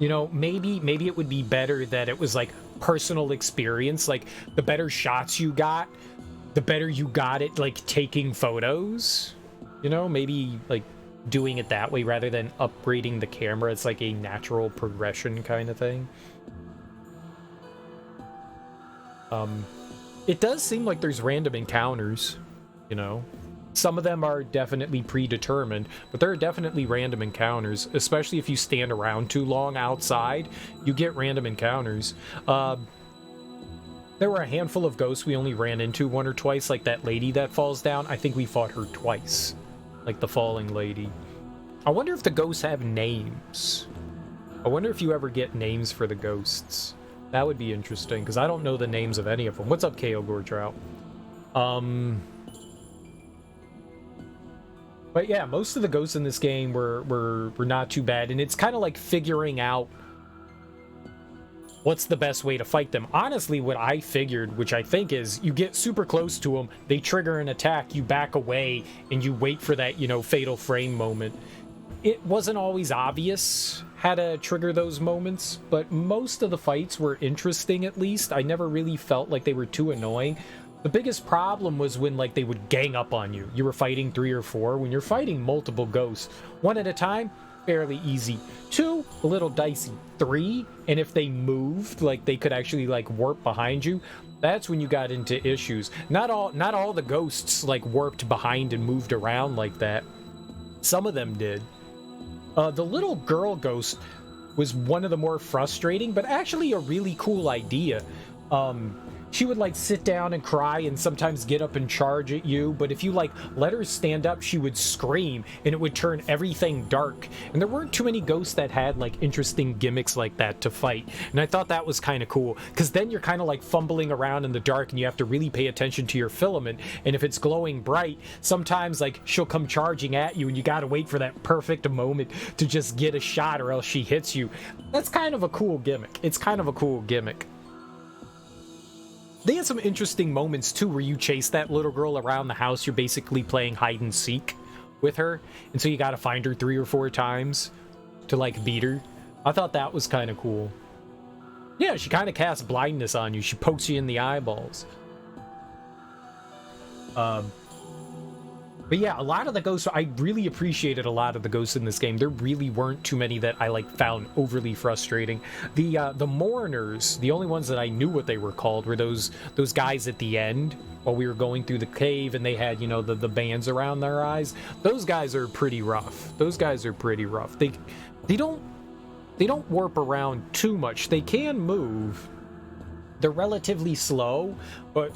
You know, maybe it would be better that it was like personal experience. Like, the better shots you got, the better you got at like taking photos. You know, maybe like doing it that way rather than upgrading the camera. It's like a natural progression kind of thing. It does seem like there's random encounters, you know. Some of them are definitely predetermined, but there are definitely random encounters, especially if you stand around too long outside. You get random encounters. There were a handful of ghosts we only ran into one or twice, like that lady that falls down. I think we fought her twice. Like the falling lady. I wonder if the ghosts have names. I wonder if you ever get names for the ghosts. That would be interesting, because I don't know the names of any of them. What's up, KO Gortrout? But yeah, most of the ghosts in this game were not too bad, and it's kind of like figuring out what's the best way to fight them. Honestly, what I figured, which I think is, you get super close to them, they trigger an attack, you back away, and you wait for that, you know, fatal frame moment. It wasn't always obvious how to trigger those moments, but most of the fights were interesting, at least. I never really felt like they were too annoying. The biggest problem was when, like, they would gang up on you. You were fighting 3 or 4. When you're fighting multiple ghosts, 1 at a time, fairly easy. 2, a little dicey. 3, and if they moved, like they could actually like warp behind you, that's when you got into issues. Not all the ghosts like warped behind and moved around like that. Some of them did. The little girl ghost was one of the more frustrating, but actually a really cool idea. she would like sit down and cry and sometimes get up and charge at you, but if you like let her stand up, she would scream and it would turn everything dark. And there weren't too many ghosts that had like interesting gimmicks like that to fight, and I thought that was kind of cool, because then you're kind of like fumbling around in the dark and you have to really pay attention to your filament, and if it's glowing bright, sometimes like she'll come charging at you and you gotta wait for that perfect moment to just get a shot or else she hits you. That's kind of a cool gimmick. It's kind of a cool gimmick. They had some interesting moments too where you chase that little girl around the house. You're basically playing hide and seek with her, and so you gotta find her 3 or 4 times to like beat her. I thought that was kind of cool. Yeah, she kind of casts blindness on you. She pokes you in the eyeballs. But yeah, a lot of the ghosts, I really appreciated a lot of the ghosts in this game. There really weren't too many that I like found overly frustrating. The mourners, the only ones that I knew what they were called were those guys at the end while we were going through the cave, and they had, you know, the bands around their eyes. Those guys are pretty rough. Those guys are pretty rough. They don't warp around too much. They can move. They're relatively slow, but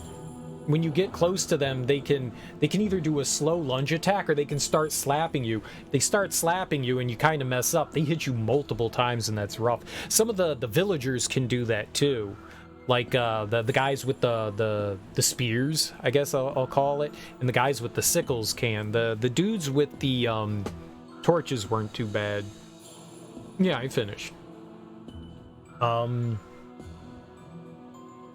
when you get close to them, they can either do a slow lunge attack or they can start slapping you. They start slapping you and you kind of mess up. They hit you multiple times and that's rough. Some of the villagers can do that too. Like the guys with the spears, I guess I'll call it, and the guys with the sickles can. The dudes with the torches weren't too bad. Yeah, I finished.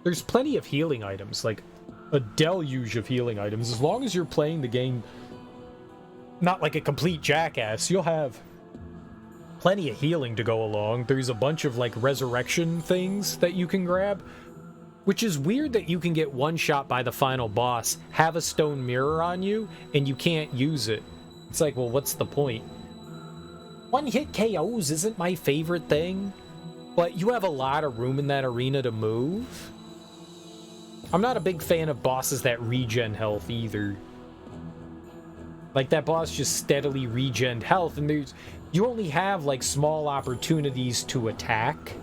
There's plenty of healing items, like a deluge of healing items. As long as you're playing the game not like a complete jackass, you'll have plenty of healing to go along. There's a bunch of like resurrection things that you can grab, which is weird that you can get one shot by the final boss, have a stone mirror on you, and you can't use it. It's like, well, what's the point? One hit KOs isn't my favorite thing, but you have a lot of room in that arena to move. I'm not a big fan of bosses that regen health either. Like, that boss just steadily regen health, and you only have like small opportunities to attack.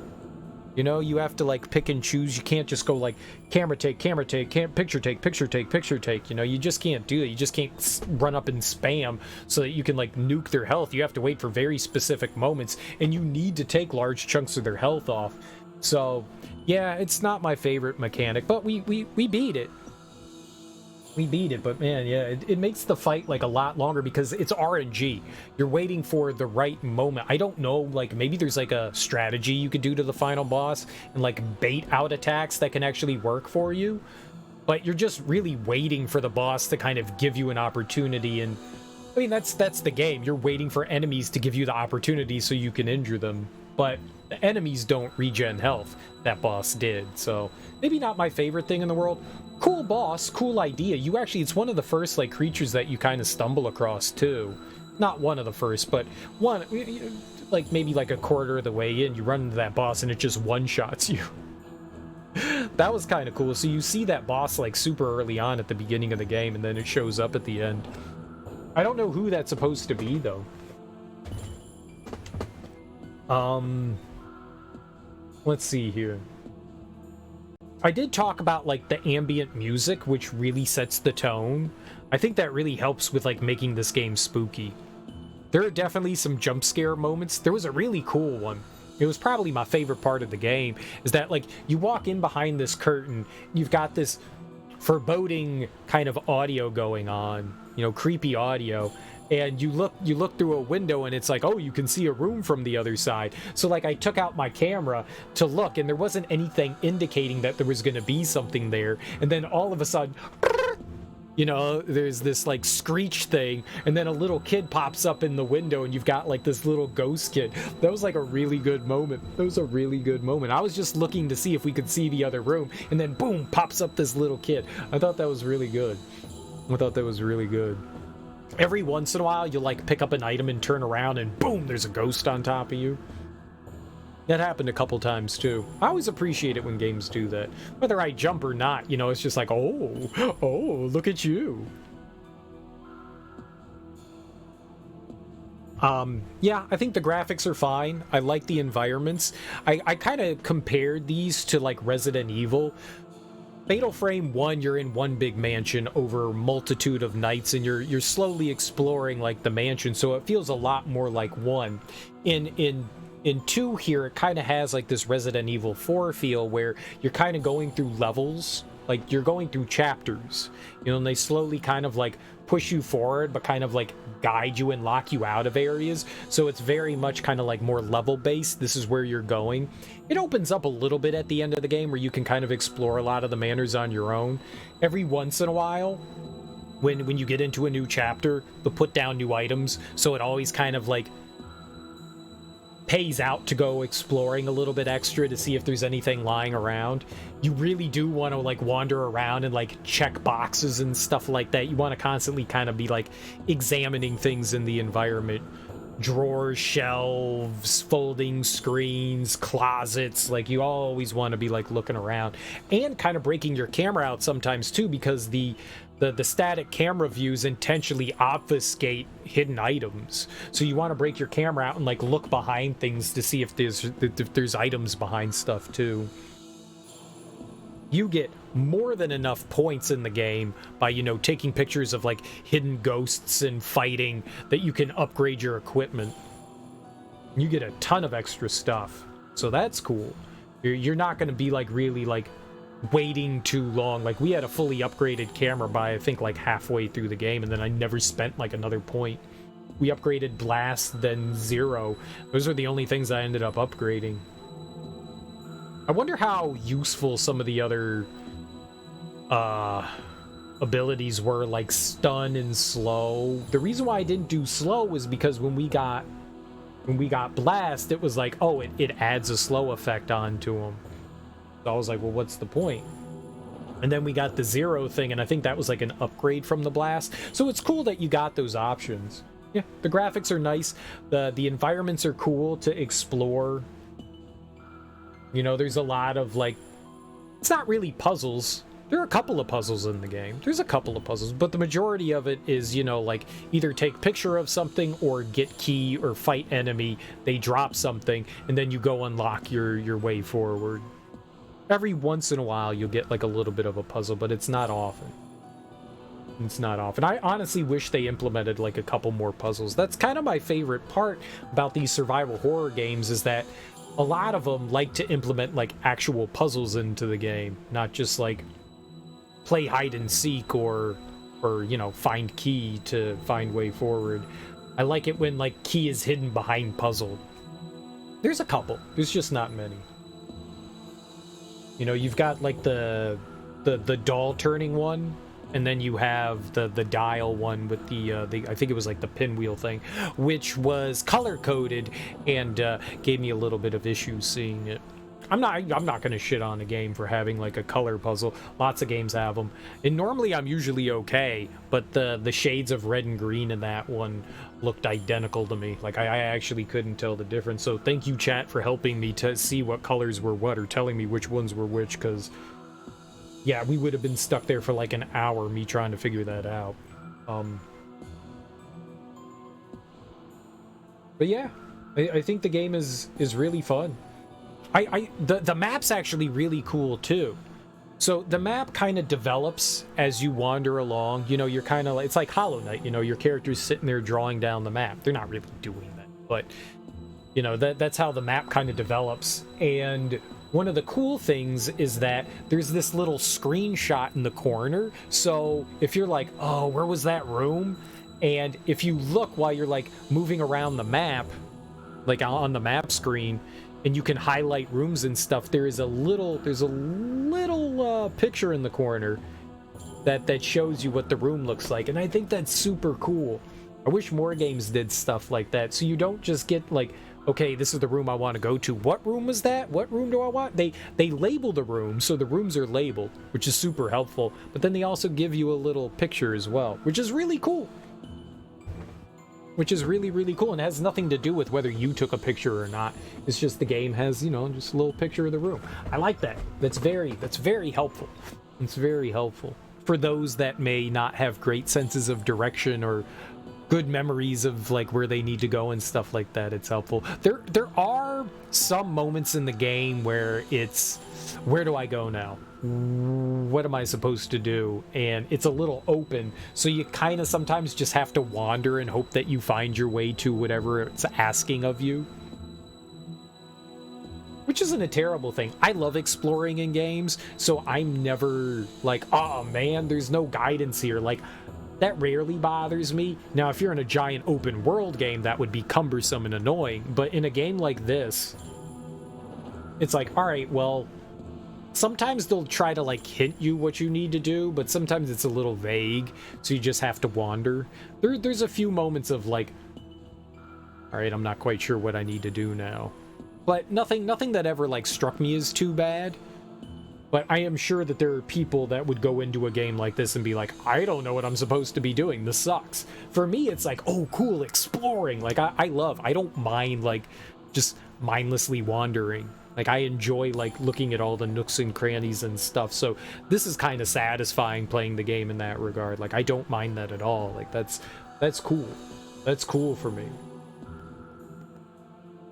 You know, you have to like pick and choose. You can't just go like camera take, picture take, picture take, picture take. You know, you just can't do that. You just can't run up and spam so that you can like nuke their health. You have to wait for very specific moments, and you need to take large chunks of their health off. So yeah, it's not my favorite mechanic, but we beat it. We beat it, but man, yeah, it makes the fight like a lot longer because it's RNG. You're waiting for the right moment. I don't know, like maybe there's like a strategy you could do to the final boss and like bait out attacks that can actually work for you, but you're just really waiting for the boss to kind of give you an opportunity. And I mean, that's the game. You're waiting for enemies to give you the opportunity so you can injure them, but the enemies don't regen health. That boss did, so maybe not my favorite thing in the world. Cool boss, cool idea. It's one of the first like creatures that you kind of stumble across too. Not one of the first, but one, like maybe like a quarter of the way in, you run into that boss and it just one-shots you. That was kind of cool. So you see that boss like super early on at the beginning of the game, and then it shows up at the end. I don't know who that's supposed to be though. Let's see here. I did talk about like the ambient music, which really sets the tone. I think that really helps with like making this game spooky. There are definitely some jump scare moments. There was a really cool one. It was probably my favorite part of the game, is that like you walk in behind this curtain, you've got this foreboding kind of audio going on, you know, creepy audio. And you look through a window and it's like, oh, you can see a room from the other side. So like I took out my camera to look, and there wasn't anything indicating that there was going to be something there. And then all of a sudden, you know, there's this like screech thing, and then a little kid pops up in the window, and you've got like this little ghost kid. That was like a really good moment. That was a really good moment. I was just looking to see if we could see the other room, and then boom, pops up this little kid. I thought that was really good. Every once in a while, you'll like pick up an item and turn around and boom, there's a ghost on top of you. That happened a couple times too. I always appreciate it when games do that. Whether I jump or not, you know, it's just like, oh, look at you. Yeah, I think the graphics are fine. I like the environments. I kind of compared these to like Resident Evil. Fatal Frame 1, you're in one big mansion over a multitude of nights, and you're slowly exploring like the mansion, so it feels a lot more like 1. In 2 here, it kind of has like this Resident Evil 4 feel where you're kind of going through levels, like you're going through chapters, you know, and they slowly kind of like push you forward, but kind of like guide you and lock you out of areas. So it's very much kind of like more level based. This is where you're going. It opens up a little bit at the end of the game where you can kind of explore a lot of the manors on your own. Every once in a while, when you get into a new chapter, they'll put down new items, so it always kind of like pays out to go exploring a little bit extra to see if there's anything lying around. You really do want to like wander around and like check boxes and stuff like that. You want to constantly kind of be like examining things in the environment. Drawers, shelves, folding screens, closets. Like you always want to be like looking around and kind of breaking your camera out sometimes too, because the static camera views intentionally obfuscate hidden items. So you want to break your camera out and like look behind things to see if there's items behind stuff too. You get more than enough points in the game by, you know, taking pictures of like hidden ghosts and fighting that you can upgrade your equipment. You get a ton of extra stuff. So that's cool. You're not going to be like really like waiting too long. Like we had a fully upgraded camera by I think like halfway through the game, and then I never spent like another point. We upgraded Blast, then Zero. Those are the only things I ended up upgrading. I wonder how useful some of the other abilities were, like Stun and Slow. The reason why I didn't do Slow was because when we got Blast, it was like, oh, it adds a slow effect onto him. So I was like, well, what's the point? And then we got the Zero thing, and I think that was like an upgrade from the Blast. So it's cool that you got those options. Yeah, the graphics are nice. The environments are cool to explore. You know, there's a lot of like, it's not really puzzles. There are a couple of puzzles in the game. There's a couple of puzzles, but the majority of it is, you know, like either take picture of something or get key or fight enemy. They drop something and then you go unlock your way forward. Every once in a while you'll get like a little bit of a puzzle, but it's not often. It's not often. I honestly wish they implemented like a couple more puzzles. That's kind of my favorite part about these survival horror games, is that a lot of them like to implement like actual puzzles into the game, not just like play hide and seek or you know, find key to find way forward. I like it when like key is hidden behind puzzle. There's a couple. There's just not many. You know, you've got like the doll turning one, and then you have the dial one with the I think it was like the pinwheel thing, which was color coded and gave me a little bit of issues seeing it. I'm not gonna shit on a game for having like a color puzzle. Lots of games have them, and normally I'm usually okay. But the shades of red and green in that one looked identical to me. Like I actually couldn't tell the difference. So thank you, chat, for helping me to see what colors were what, or telling me which ones were which, because yeah, we would have been stuck there for like an hour, me trying to figure that out. But yeah, I think the game is really fun. The map's actually really cool too. So the map kind of develops as you wander along. You know, you're kind of like, it's like Hollow Knight. You know, your character's sitting there drawing down the map. They're not really doing that, but you know, that's how the map kind of develops. And one of the cool things is that there's this little screenshot in the corner. So if you're like, oh, where was that room? And if you look while you're like moving around the map, like on the map screen, and you can highlight rooms and stuff, there's a little picture in the corner that shows you what the room looks like. And I think that's super cool. I wish more games did stuff like that, so you don't just get like, okay, this is the room I want to go to. What room was that? What room do I want? They label the rooms, so the rooms are labeled, which is super helpful. But then they also give you a little picture as well, which is really cool. Which is really, really cool, and has nothing to do with whether you took a picture or not. It's just the game has, you know, just a little picture of the room. I like that. That's very helpful. It's very helpful for those that may not have great senses of direction or good memories of like where they need to go and stuff like that. It's helpful. There are some moments in the game where it's, where do I go now? what am I supposed to do? And it's a little open, so you kind of sometimes just have to wander and hope that you find your way to whatever it's asking of you. Which isn't a terrible thing. I love exploring in games, so I'm never like, oh man, there's no guidance here. Like, that rarely bothers me. Now, if you're in a giant open world game, that would be cumbersome and annoying. But in a game like this, it's like, all right, well, sometimes they'll try to like hint you what you need to do, but sometimes it's a little vague, so you just have to wander. There's a few moments of like, all right, I'm not quite sure what I need to do now. But nothing that ever like struck me as too bad. But I am sure that there are people that would go into a game like this and be like, I don't know what I'm supposed to be doing. This sucks. For me, it's like, oh, cool, exploring. Like, I don't mind, like, just mindlessly wandering. Like, I enjoy, like, looking at all the nooks and crannies and stuff. So this is kind of satisfying playing the game in that regard. Like, I don't mind that at all. Like, that's cool. That's cool for me.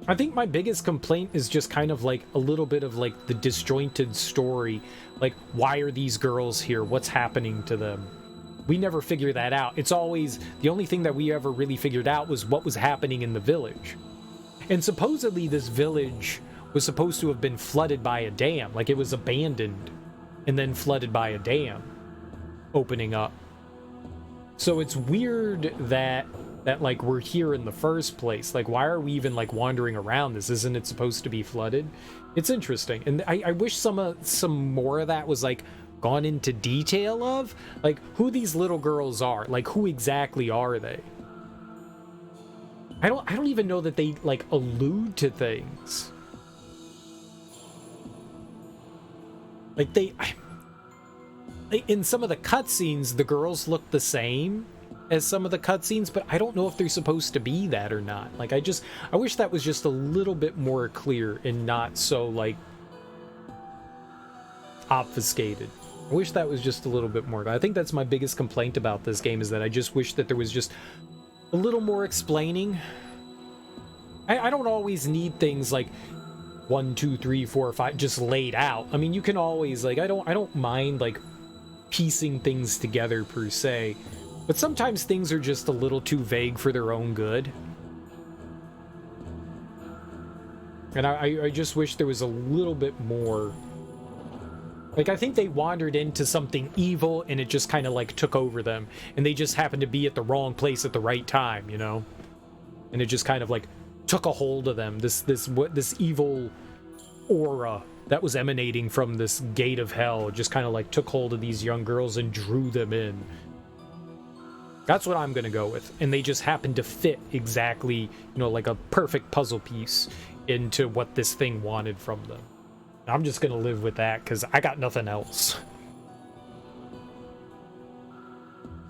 I think my biggest complaint is just kind of like a little bit of like the disjointed story. Like, why are these girls here? What's happening to them? We never figure that out. It's always, the only thing that we ever really figured out was what was happening in the village. And supposedly this village was supposed to have been flooded by a dam. Like, it was abandoned and then flooded by a dam opening up. So it's weird that like we're here in the first place. Like, why are we even like wandering around this? Isn't it supposed to be flooded? It's interesting, and I wish some more of that was like gone into detail of like who these little girls are. Like, who exactly are they? I don't even know that they like allude to things. Like, in some of the cutscenes, the girls look the same as some of the cutscenes, but I don't know if they're supposed to be that or not. Like, I wish that was just a little bit more clear and not so, like, obfuscated. I wish that was just a little bit more. I think that's my biggest complaint about this game, is that I just wish that there was just a little more explaining. I don't always need things like 1, 2, 3, 4, 5 just laid out. I mean, you can always, like, I don't mind, like, piecing things together per se. But sometimes things are just a little too vague for their own good. And I just wish there was a little bit more. Like, I think they wandered into something evil and it just kind of like took over them. And they just happened to be at the wrong place at the right time, you know? And it just kind of like took a hold of them. This evil aura that was emanating from this gate of hell just kind of like took hold of these young girls and drew them in. That's what I'm going to go with. And they just happen to fit exactly, you know, like a perfect puzzle piece into what this thing wanted from them. I'm just going to live with that because I got nothing else.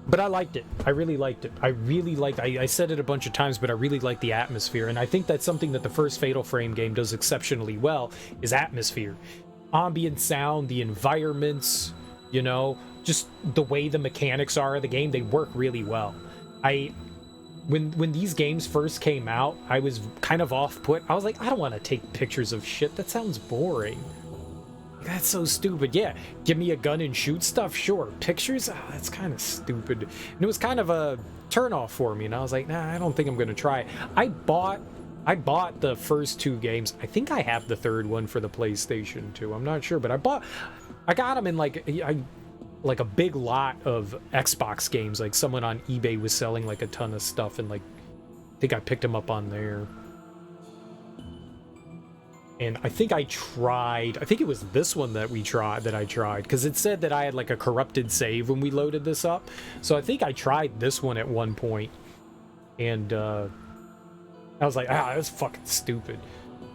But I liked it. I really liked it. I said it a bunch of times, but I really liked the atmosphere. And I think that's something that the first Fatal Frame game does exceptionally well, is atmosphere. Ambient sound, the environments, you know, just the way the mechanics are of the game, they work really well. When these games first came out, I was kind of off-put. I was like, I don't want to take pictures of shit. That sounds boring. That's so stupid. Yeah, give me a gun and shoot stuff, sure. Pictures? Oh, that's kind of stupid. And it was kind of a turn-off for me, and I was like, nah, I don't think I'm going to try it. I bought the first 2 games. I think I have the third one for the PlayStation 2. I'm not sure, but I got them in like a big lot of Xbox games. Like, someone on eBay was selling like a ton of stuff, and like I think I picked them up on there. And I think I think it was this one that I tried, because it said that I had like a corrupted save when we loaded this up. So I think I tried this one at one point, and I was like, that's fucking stupid.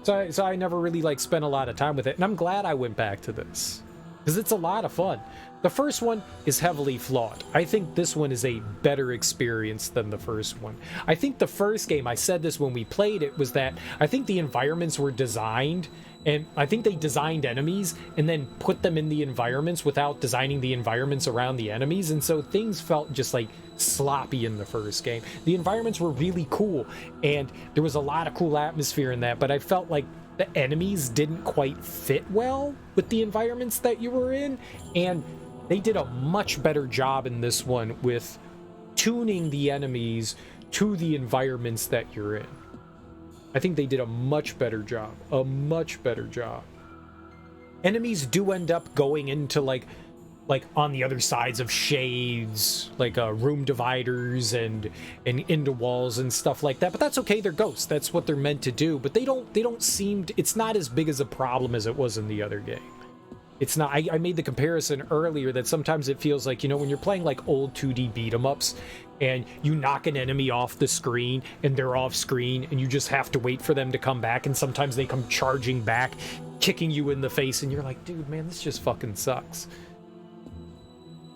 So I never really like spent a lot of time with it, and I'm glad I went back to this, because it's a lot of fun. The first one is heavily flawed. I think this one is a better experience than the first one. I think the first game, I said this when we played it, was that I think the environments were designed, and I think they designed enemies and then put them in the environments without designing the environments around the enemies, and so things felt just like sloppy in the first game. The environments were really cool, and there was a lot of cool atmosphere in that, but I felt like the enemies didn't quite fit well with the environments that you were in, and they did a much better job in this one with tuning the enemies to the environments that you're in. I think they did a much better job. A much better job. Enemies do end up going into like on the other sides of shades, like room dividers and into walls and stuff like that. But that's okay. They're ghosts. That's what they're meant to do. But they don't seem to, it's not as big as a problem as it was in the other game. It's not. I made the comparison earlier that sometimes it feels like, you know, when you're playing like old 2D beat 'em ups and you knock an enemy off the screen and they're off screen and you just have to wait for them to come back, and sometimes they come charging back, kicking you in the face, and you're like, dude, man, this just fucking sucks.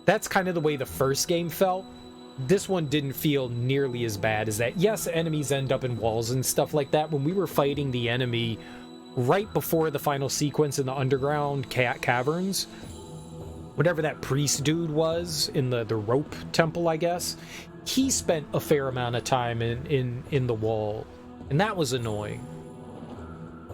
That's kind of the way the first game felt. This one didn't feel nearly as bad as that. Yes, enemies end up in walls and stuff like that. When we were fighting the enemy right before the final sequence in the underground caverns, whatever that priest dude was in the rope temple, I guess, he spent a fair amount of time in the wall, and that was annoying.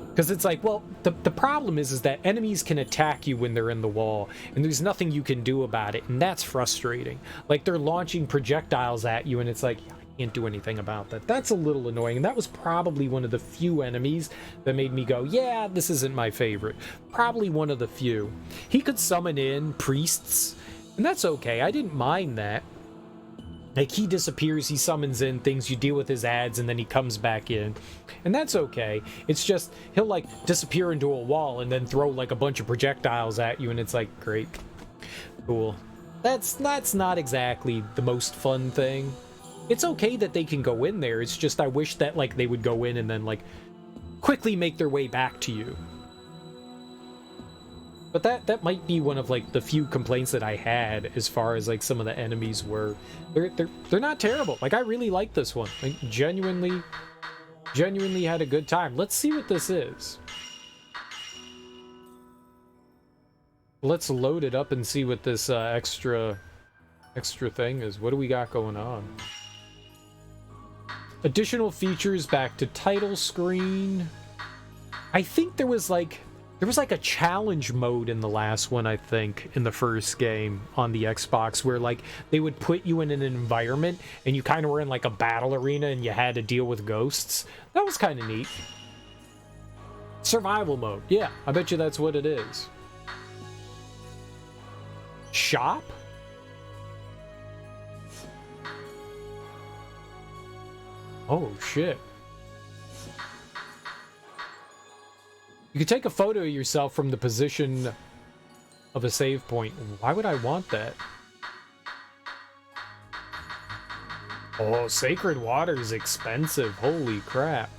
Because it's like, well, the problem is that enemies can attack you when they're in the wall, and there's nothing you can do about it, and that's frustrating. Like, they're launching projectiles at you, and it's like, I can't do anything about that. That's a little annoying, and that was probably one of the few enemies that made me go, yeah, this isn't my favorite. Probably one of the few. He could summon in priests, and that's okay. I didn't mind that. Like, he disappears, he summons in things, you deal with his ads, and then he comes back in. And that's okay. It's just, he'll, like, disappear into a wall and then throw, like, a bunch of projectiles at you, and it's like, great. Cool. That's not exactly the most fun thing. It's okay that they can go in there, it's just I wish that, like, they would go in and then, like, quickly make their way back to you. But that might be one of, like, the few complaints that I had as far as, like, some of the enemies were. They're not terrible. Like, I really like this one. Like, genuinely had a good time. Let's see what this is. Let's load it up and see what this extra thing is. What do we got going on? Additional features back to title screen. I think there was like a challenge mode in the last one, I think, in the first game on the Xbox, where like they would put you in an environment and you kind of were in like a battle arena and you had to deal with ghosts. That was kind of neat. Survival mode. Yeah, I bet you that's what it is. Shop? Oh, shit. You can take a photo of yourself from the position of a save point. Why would I want that? Oh, sacred water is expensive. Holy crap.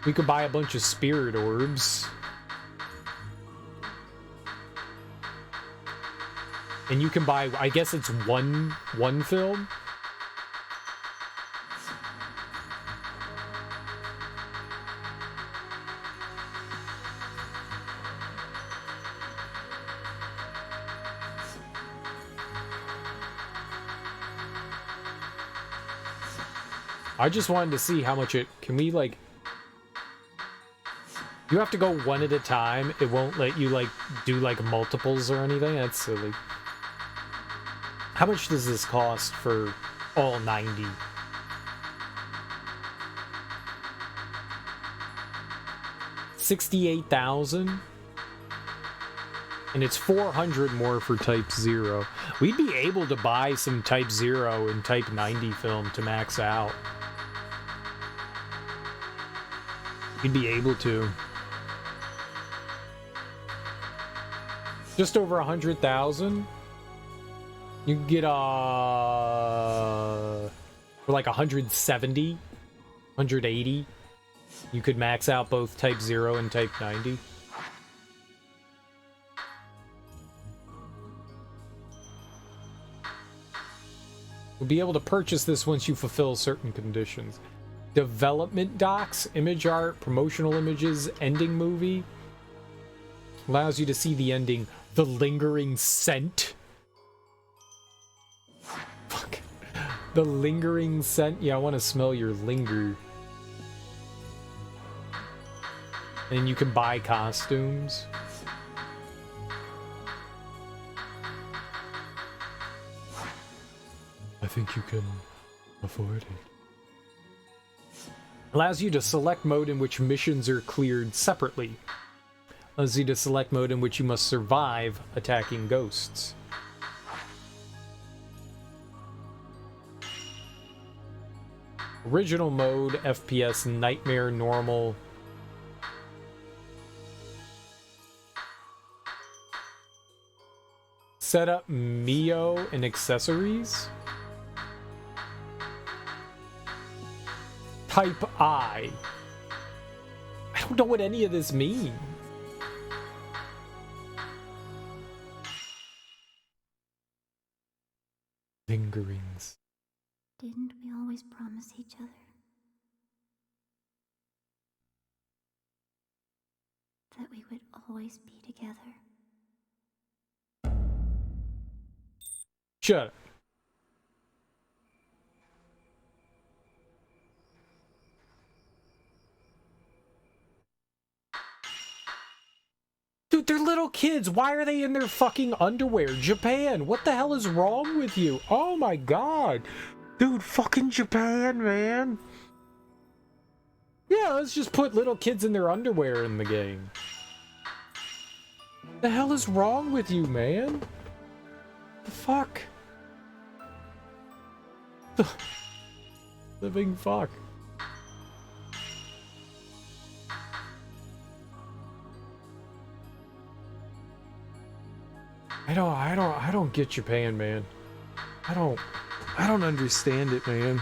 We could buy a bunch of spirit orbs. And you can buy, I guess it's one film? I just wanted to see how much it... Can we, like... You have to go one at a time. It won't let you, like, do, like, multiples or anything. That's silly. How much does this cost for all 90? $68,000? And it's 400 more for Type 0. We'd be able to buy some Type 0 and Type 90 film to max out. You'd be able to. Just over 100,000. You can get for like 170, 180. You could max out both Type 0 and Type 90. You'll be able to purchase this once you fulfill certain conditions. Development docs, image art, promotional images, ending movie. Allows you to see the ending. The lingering scent. Fuck. The lingering scent. Yeah, I want to smell your linger. And you can buy costumes. I think you can afford it. Allows you to select mode in which missions are cleared separately. Allows you to select mode in which you must survive attacking ghosts. Original mode, FPS, Nightmare, Normal. Set up Mio and accessories. Type I. I don't know what any of this means. Fingerings. Didn't we always promise each other that we would always be together? Shut up. Dude, they're little kids. Why are they in their fucking underwear? Japan, what the hell is wrong with you? Oh my god. Dude, fucking Japan, man. Yeah, let's just put little kids in their underwear in the game. The hell is wrong with you, man? The fuck? The living fuck. I don't get Japan, man. I don't understand it, man.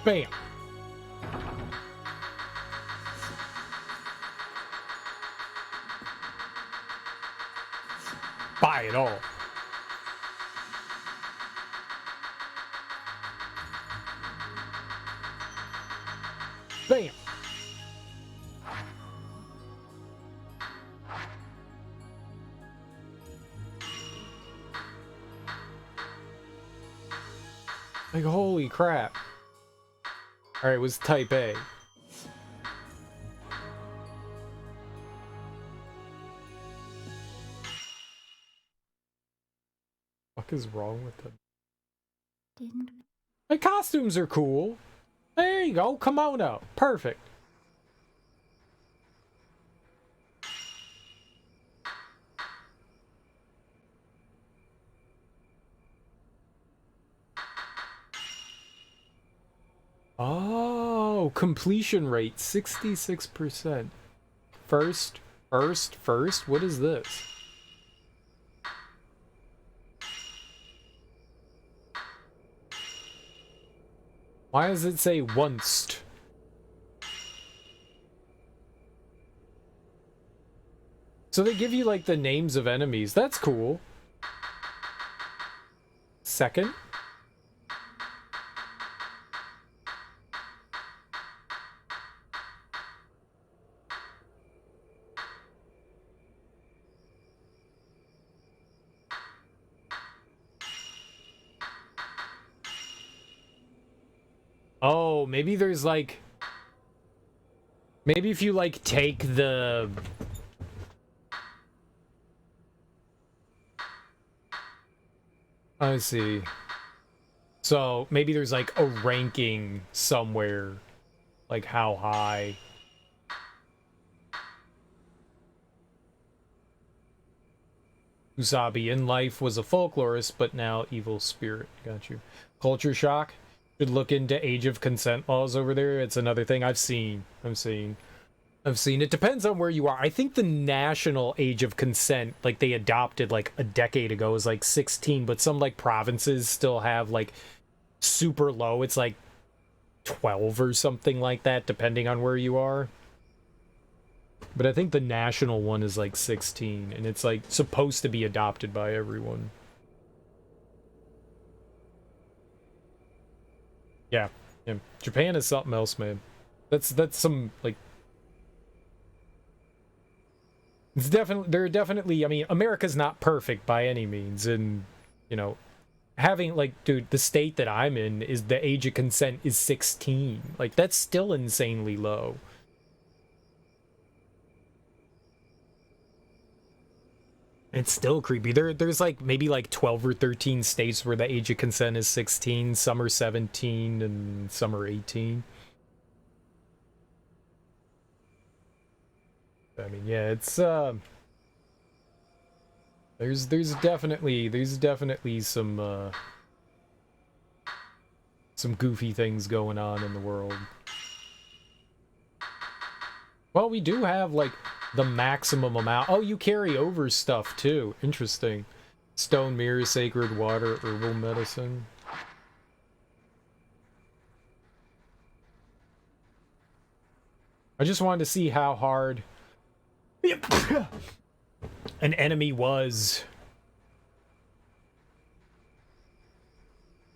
Bam. Buy it all. Bam. Like, holy crap. Alright, it was type A. What is wrong with them? Didn't we? My costumes are cool. There you go, kimono. Perfect. Oh, completion rate 66%. First, what is this? Why does it say once? So they give you like the names of enemies. That's cool. Second. Oh, maybe there's like... Maybe if you like take the... I see. So maybe there's like a ranking somewhere. Like how high. Usabi in life was a folklorist, but now evil spirit. Got you. Culture shock. Should look into age of consent laws over there. It's another thing I've seen. It depends on where you are. I think the national age of consent, like they adopted like a decade ago, is like 16, but some like provinces still have like super low. It's like 12 or something like that, depending on where you are. But I think the national one is like 16, and it's like supposed to be adopted by everyone. Yeah, yeah. Japan is something else, man. That's some like It's definitely, there are definitely, I mean, America's not perfect by any means, and, you know, having, like, dude, the state that I'm in is the age of consent is 16. Like, that's still insanely low. It's still creepy. There's like maybe like 12 or 13 states where the age of consent is 16, some are 17, and some are 18. I mean, yeah, it's there's definitely some goofy things going on in the world. Well, we do have like the maximum amount. Oh, you carry over stuff too. Interesting. Stone mirror, sacred water, herbal medicine. I just wanted to see how hard an enemy was.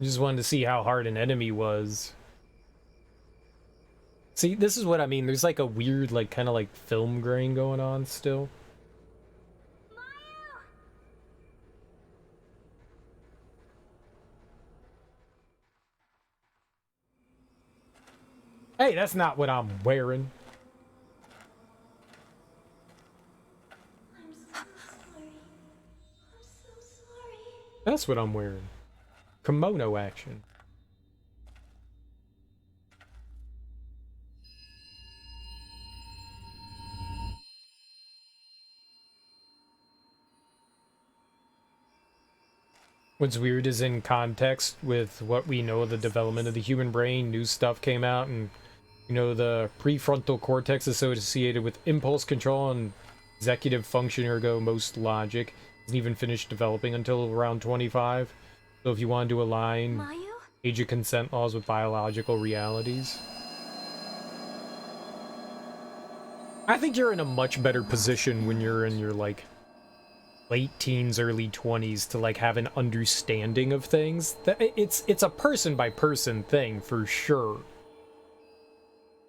I just wanted to see how hard an enemy was. See, this is what I mean. There's like a weird, like, kind of like film grain going on still. Hey, that's not what I'm wearing. I'm so sorry. I'm so sorry. That's what I'm wearing. Kimono action. What's weird is in context with what we know of the development of the human brain, new stuff came out, and, you know, the prefrontal cortex associated with impulse control and executive function, ergo most logic, isn't even finished developing until around 25. So if you want to align Mayu? age of consent laws with biological realities, I think you're in a much better position when you're in your, like, late teens, early 20s to, like, have an understanding of things. That it's a person by person thing for sure.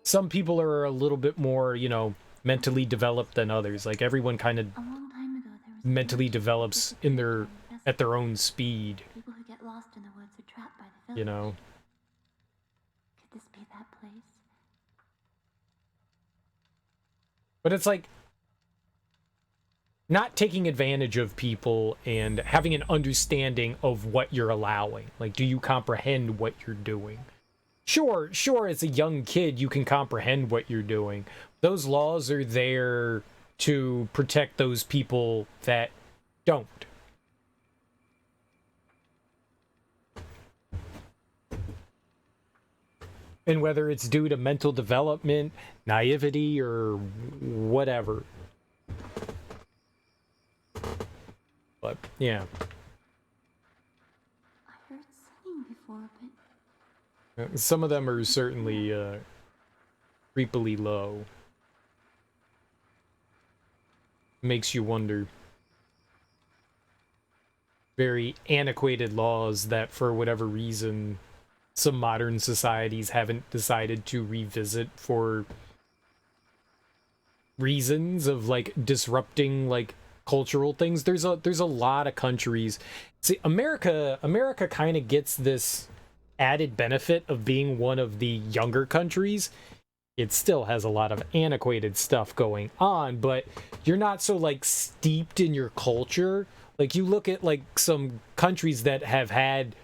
Some people are a little bit more, you know, mentally developed than others. Like, everyone kind of A long time ago, there was mentally develops in their at their own speed, people who get lost in the woods are trapped by the village. you know. Could this be that place? But it's like not taking advantage of people and having an understanding of what you're allowing. Like, do you comprehend what you're doing? Sure, as a young kid, you can comprehend what you're doing. Those laws are there to protect those people that don't. And whether it's due to mental development, naivety, or whatever. But, yeah. I heard singing before, but Some of them are certainly creepily low. Makes you wonder. Very antiquated laws that, for whatever reason, some modern societies haven't decided to revisit for reasons of, like, disrupting, like, cultural things. There's a lot of countries. See, America kind of gets this added benefit of being one of the younger countries. It still has a lot of antiquated stuff going on, but you're not so, like, steeped in your culture. Like, you look at, like, some countries that have had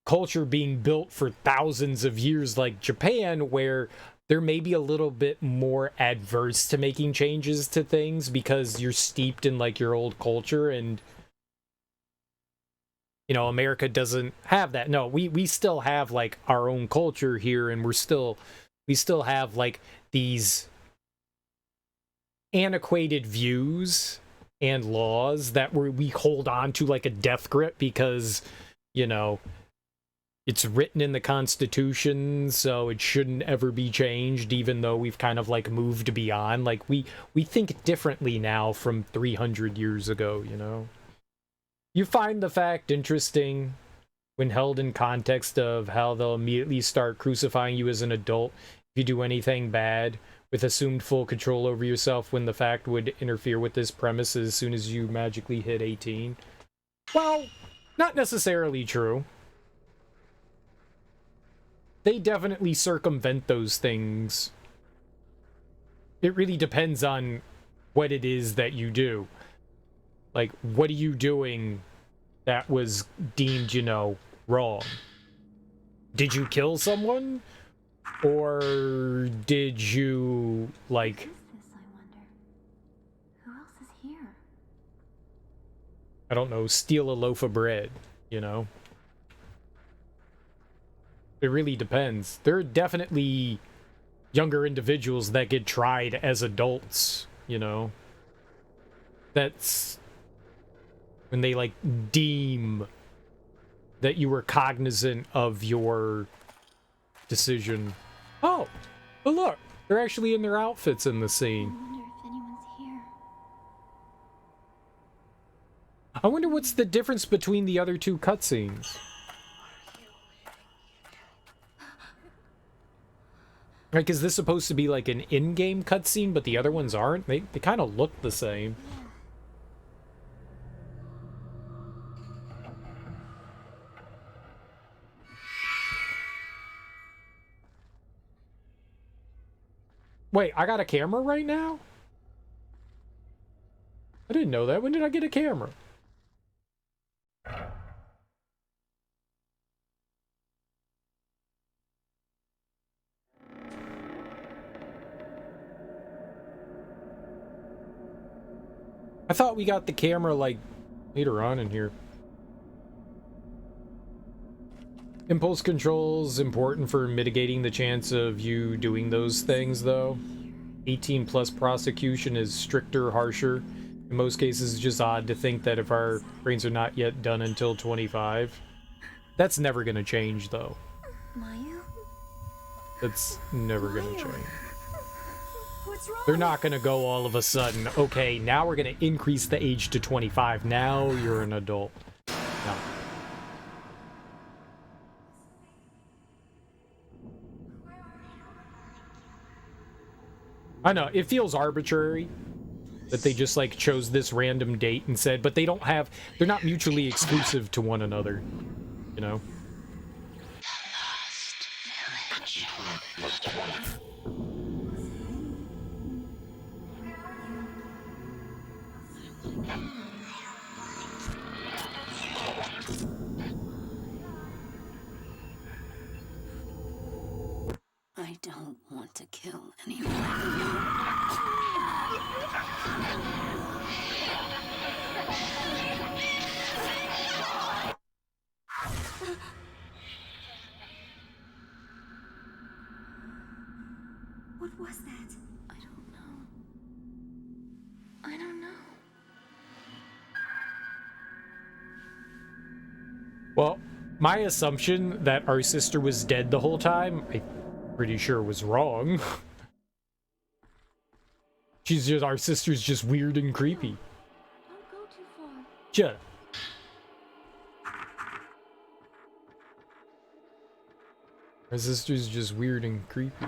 culture being built for thousands of years, like Japan, where they're maybe a little bit more adverse to making changes to things because you're steeped in, like, your old culture. And, you know, America doesn't have that. No, we still have, like, our own culture here, and we still have, like, these antiquated views and laws that we hold on to like a death grip because, you know, it's written in the Constitution, so it shouldn't ever be changed, even though we've kind of, like, moved beyond. Like, we think differently now from 300 years ago, you know? You find the fact interesting when held in context of how they'll immediately start crucifying you as an adult if you do anything bad with assumed full control over yourself when the fact would interfere with this premise as soon as you magically hit 18. Well, not necessarily true. They definitely circumvent those things. It really depends on what it is that you do. Like, what are you doing that was deemed, you know, wrong? Did you kill someone? Or did you, like... What is this, I wonder? Who else is here? I don't know, steal a loaf of bread, you know? It really depends. There are definitely younger individuals that get tried as adults, you know? That's when they, like, deem that you were cognizant of your decision. Oh, but look, they're actually in their outfits in the I scene. wonder if anyone's here. I wonder what's the difference between the other two cutscenes. Like, is this supposed to be like an in-game cutscene, but the other ones aren't? They kind of look the same. Wait, I got a camera right now? I didn't know that. When did I get a camera? I thought we got the camera, like, later on in here. Impulse control's important for mitigating the chance of you doing those things, though. 18 plus prosecution is stricter, harsher. In most cases, it's just odd to think that if our brains are not yet done until 25. That's never gonna change, though. Mayu? That's never gonna change. What's wrong? They're not gonna go all of a sudden, okay, now we're gonna increase the age to 25. Now you're an adult. No. I know, it feels arbitrary that they just, like, chose this random date and said, but they don't have, they're not mutually exclusive to one another, you know? I don't want to kill anyone. What was that? I don't know. I don't know. Well, my assumption that our sister was dead the whole time, I'm pretty sure was wrong. She's just, our sister's just weird and creepy. Don't go too far. Just. Our sister's just weird and creepy.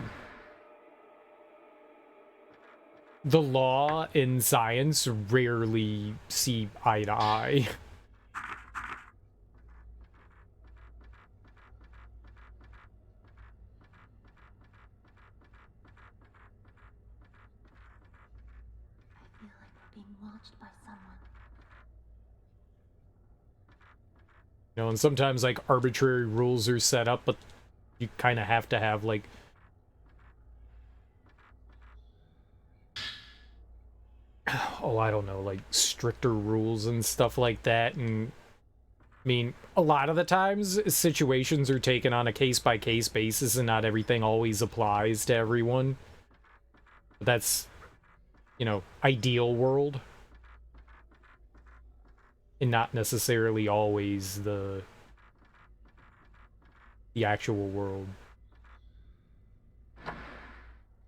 The law and science rarely see eye to eye. I feel like we're being watched by someone. You know, and sometimes, like, arbitrary rules are set up, but you kind of have to have, like... oh, I don't know, like, stricter rules and stuff like that, and... I mean, a lot of the times, situations are taken on a case-by-case basis, and not everything always applies to everyone. But that's, you know, ideal world. And not necessarily always the actual world.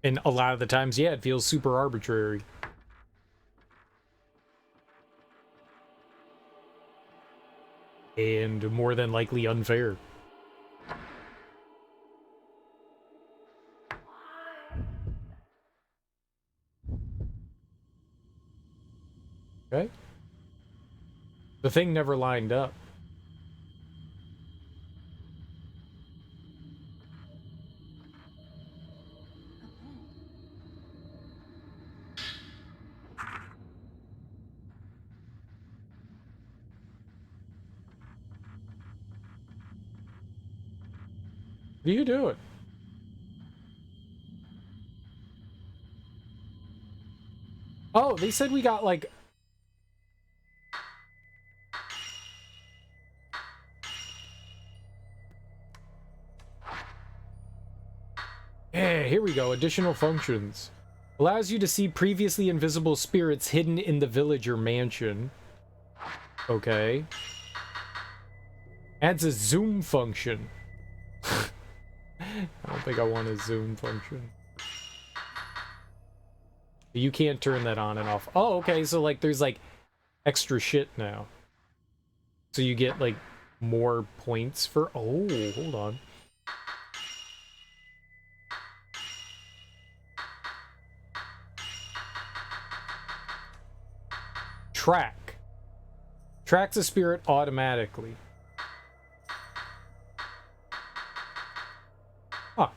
And a lot of the times, yeah, it feels super arbitrary. And more than likely unfair. Okay. The thing never lined up. What are you doing? Oh, they said we got like... Yeah, here we go. Additional functions. Allows you to see previously invisible spirits hidden in the village or mansion. Okay. Adds a zoom function. I don't think I want a zoom function. You can't turn that on and off. Oh, okay, so like there's like extra shit now. So you get like more points for... Oh, hold on. Track. Tracks a spirit automatically. Huh.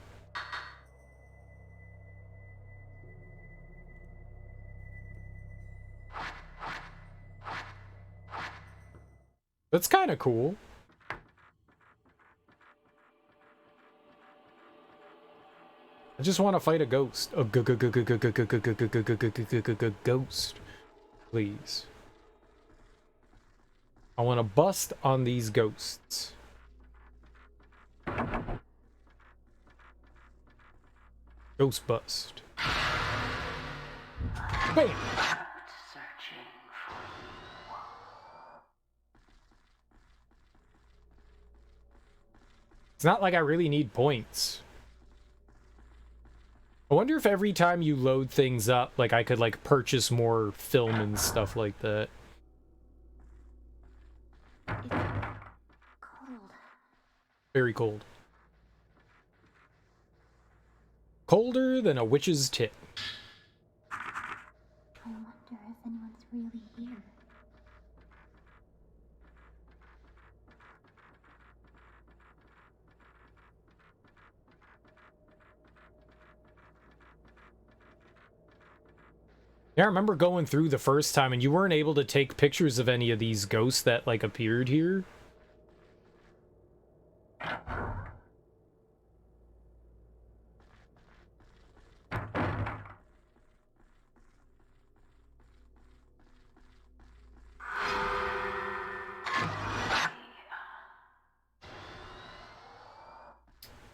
That's kind of cool. I just want to fight a ghost. A ghost. Please. I want to bust on these ghosts. Ghost bust. Bam! It's not like I really need points. I wonder if every time you load things up, like I could like purchase more film and stuff like that. It's cold. Very cold. Colder than a witch's tit. I wonder if anyone's really here. Yeah, I remember going through the first time and you weren't able to take pictures of any of these ghosts that like appeared here.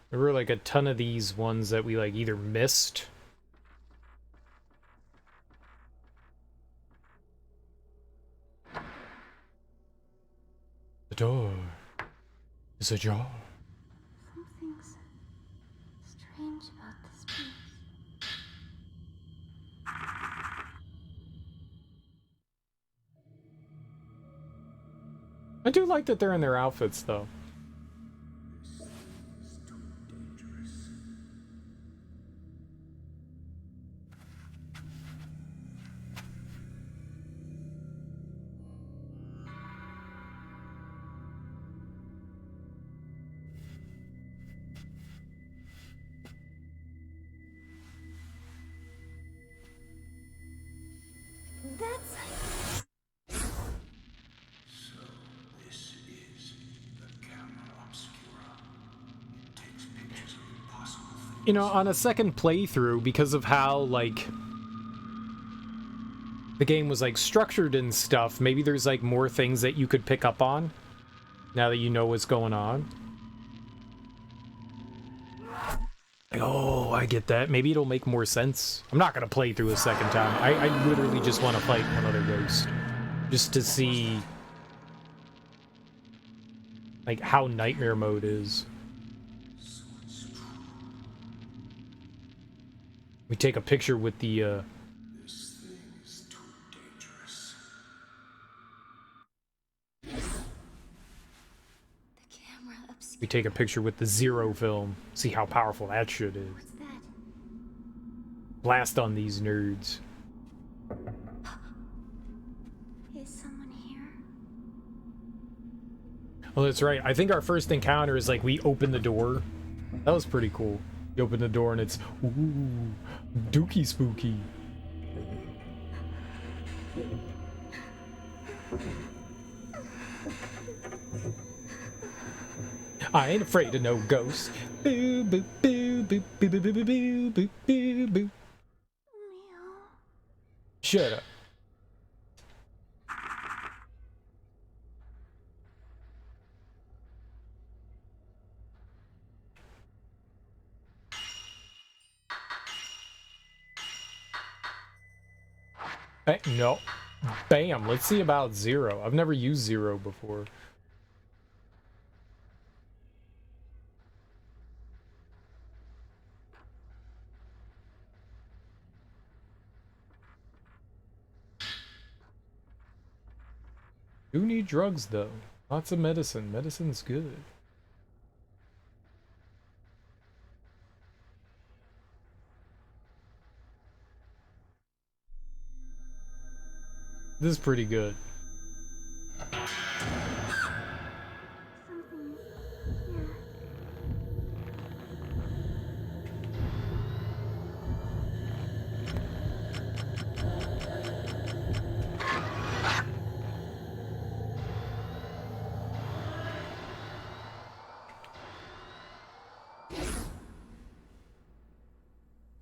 There were like a ton of these ones that we like either missed. The door is ajar. Something's strange about this place. I do like that they're in their outfits though. That's... So this is the camera obscura. It takes pictures of impossible things. You know, on a second playthrough, because of how, like, the game was, like, structured and stuff, maybe there's, like, more things that you could pick up on, now that you know what's going on. Like, oh, I get that. Maybe it'll make more sense. I'm not gonna play through a second time. I literally just want to fight another ghost. Just to see, like, how nightmare mode is. We take a picture with the, This thing is too dangerous. The camera obscura. we take a picture with the zero film. See how powerful that shit is. What's that? Blast on these nerds. Oh, that's right. I think our first encounter is like we open the door. That was pretty cool. You open the door and it's ooh, dookie spooky. I ain't afraid of no ghosts. Boo boo boo boo boo boo boo boo boo boo boo boo. Shut up. Hey, no. Bam. Let's see about Zero. I've never used Zero before. Do need drugs though. Lots of medicine. Medicine's good. This is pretty good.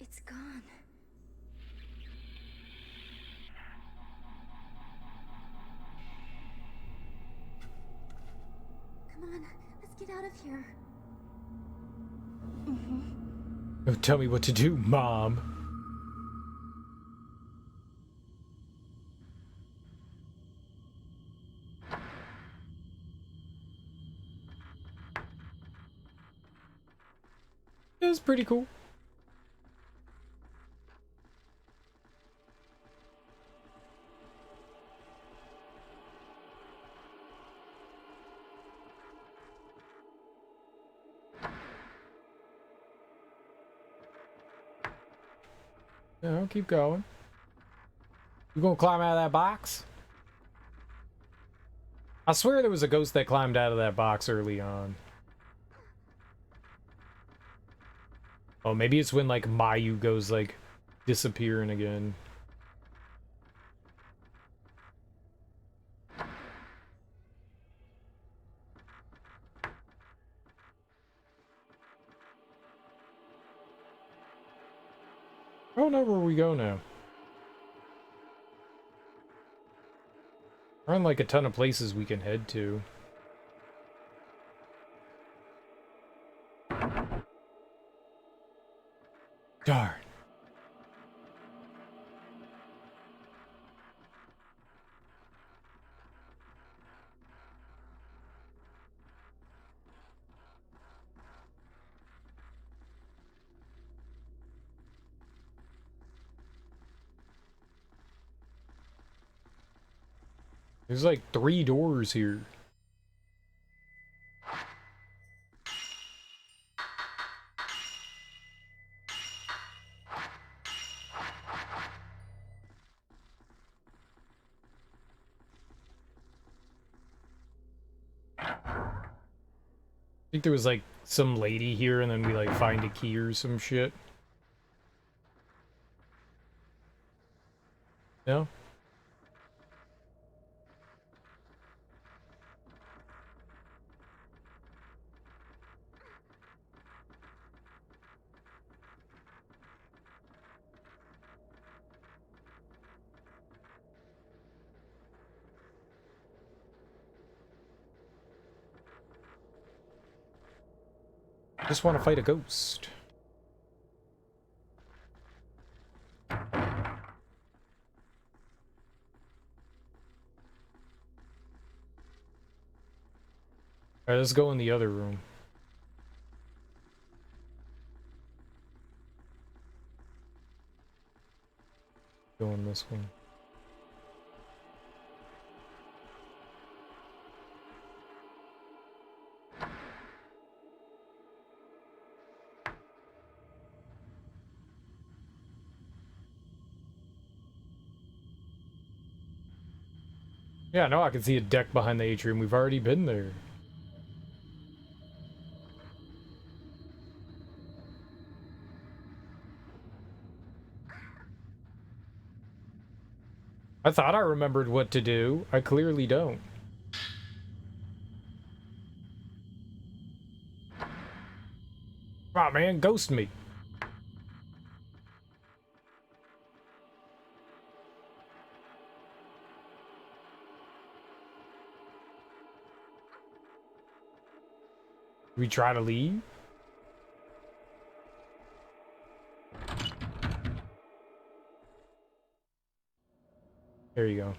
It's gone. Come on, let's get out of here. Don't tell me what to do, Mom. It was pretty cool. Yeah, I'll keep going. You gonna climb out of that box? I swear there was a ghost that climbed out of that box early on. Oh, maybe it's when, like, Mayu goes, like, disappearing again. I don't know where we go now. There aren't, like, a ton of places we can head to. Darn. There's like 3 doors here. I think there was like some lady here and then we like find a key or some shit. No? Just want to fight a ghost. Alright, let's go in the other room. Go in this one. Yeah, no, I can see a deck behind the atrium. We've already been there. I thought I remembered what to do. I clearly don't. Come on, man, ghost me. We try to leave? There you go.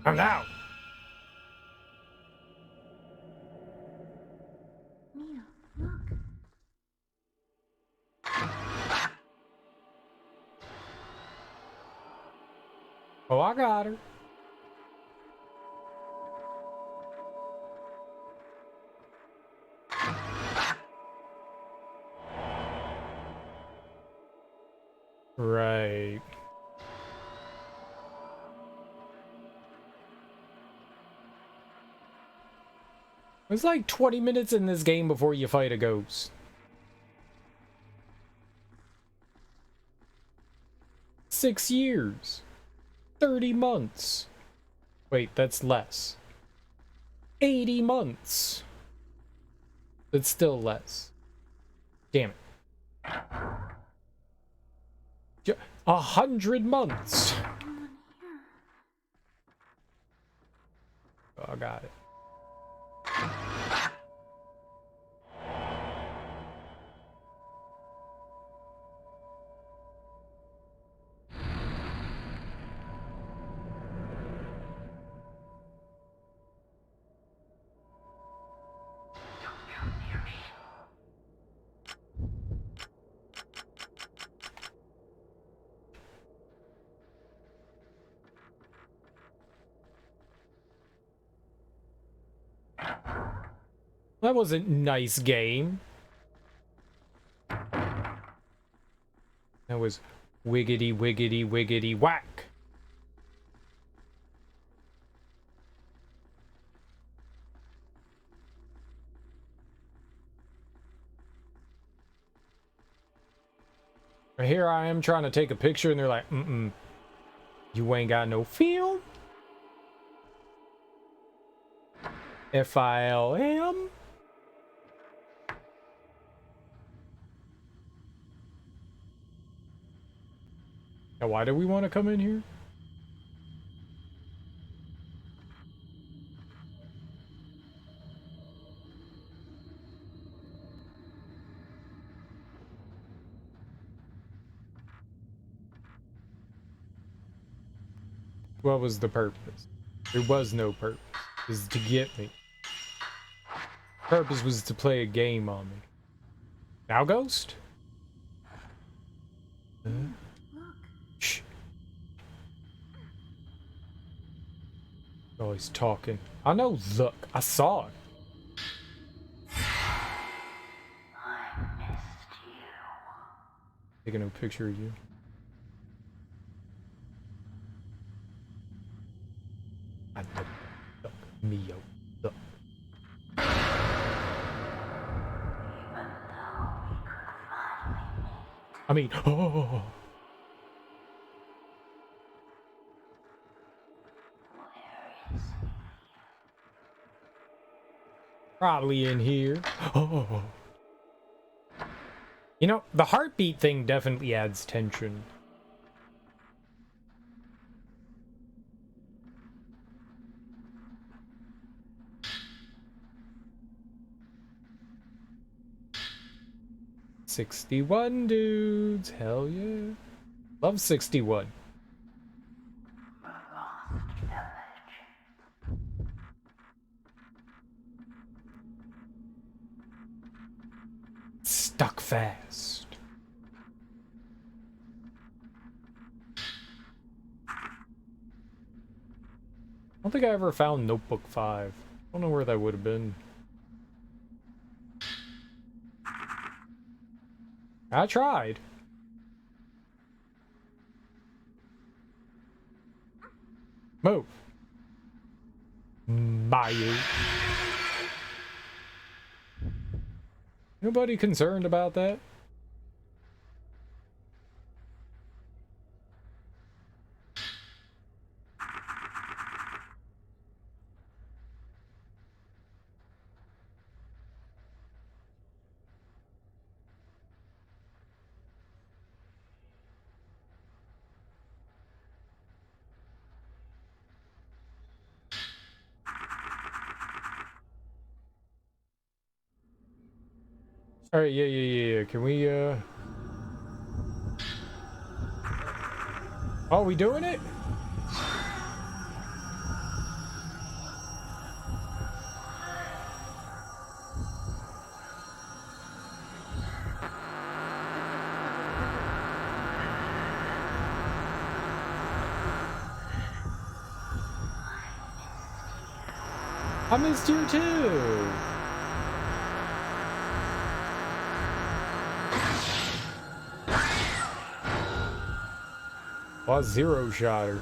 Come now. Mia, look. Oh, I got her. Right. It's like 20 minutes in this game before you fight a ghost. 6 years. 30 months. Wait, that's less. 80 months. That's still less. Damn it. 100 months. Oh, I got it. That was a nice game. That was wiggity, wiggity, wiggity, whack. Here I am trying to take a picture and they're like, you ain't got no film? FILM? Now, why do we want to come in here? What was the purpose? There was no purpose. It was to get me. Purpose was to play a game on me. Now, Ghost? Shh. Oh, he's talking. I know, look. I saw it. I missed you. Taking a picture of you. I know. Look. Mio. Look. I mean, oh. Probably in here. Oh. You know, the heartbeat thing definitely adds tension. $61 dudes. Hell yeah. Love 61. The lost village. Stuck fast. I don't think I ever found Notebook 5. I don't know where that would have been. I tried. Move. Mayu. Nobody concerned about that? Alright, yeah. Can we, Oh, we doing it? I missed you too. Well, I zero shot her.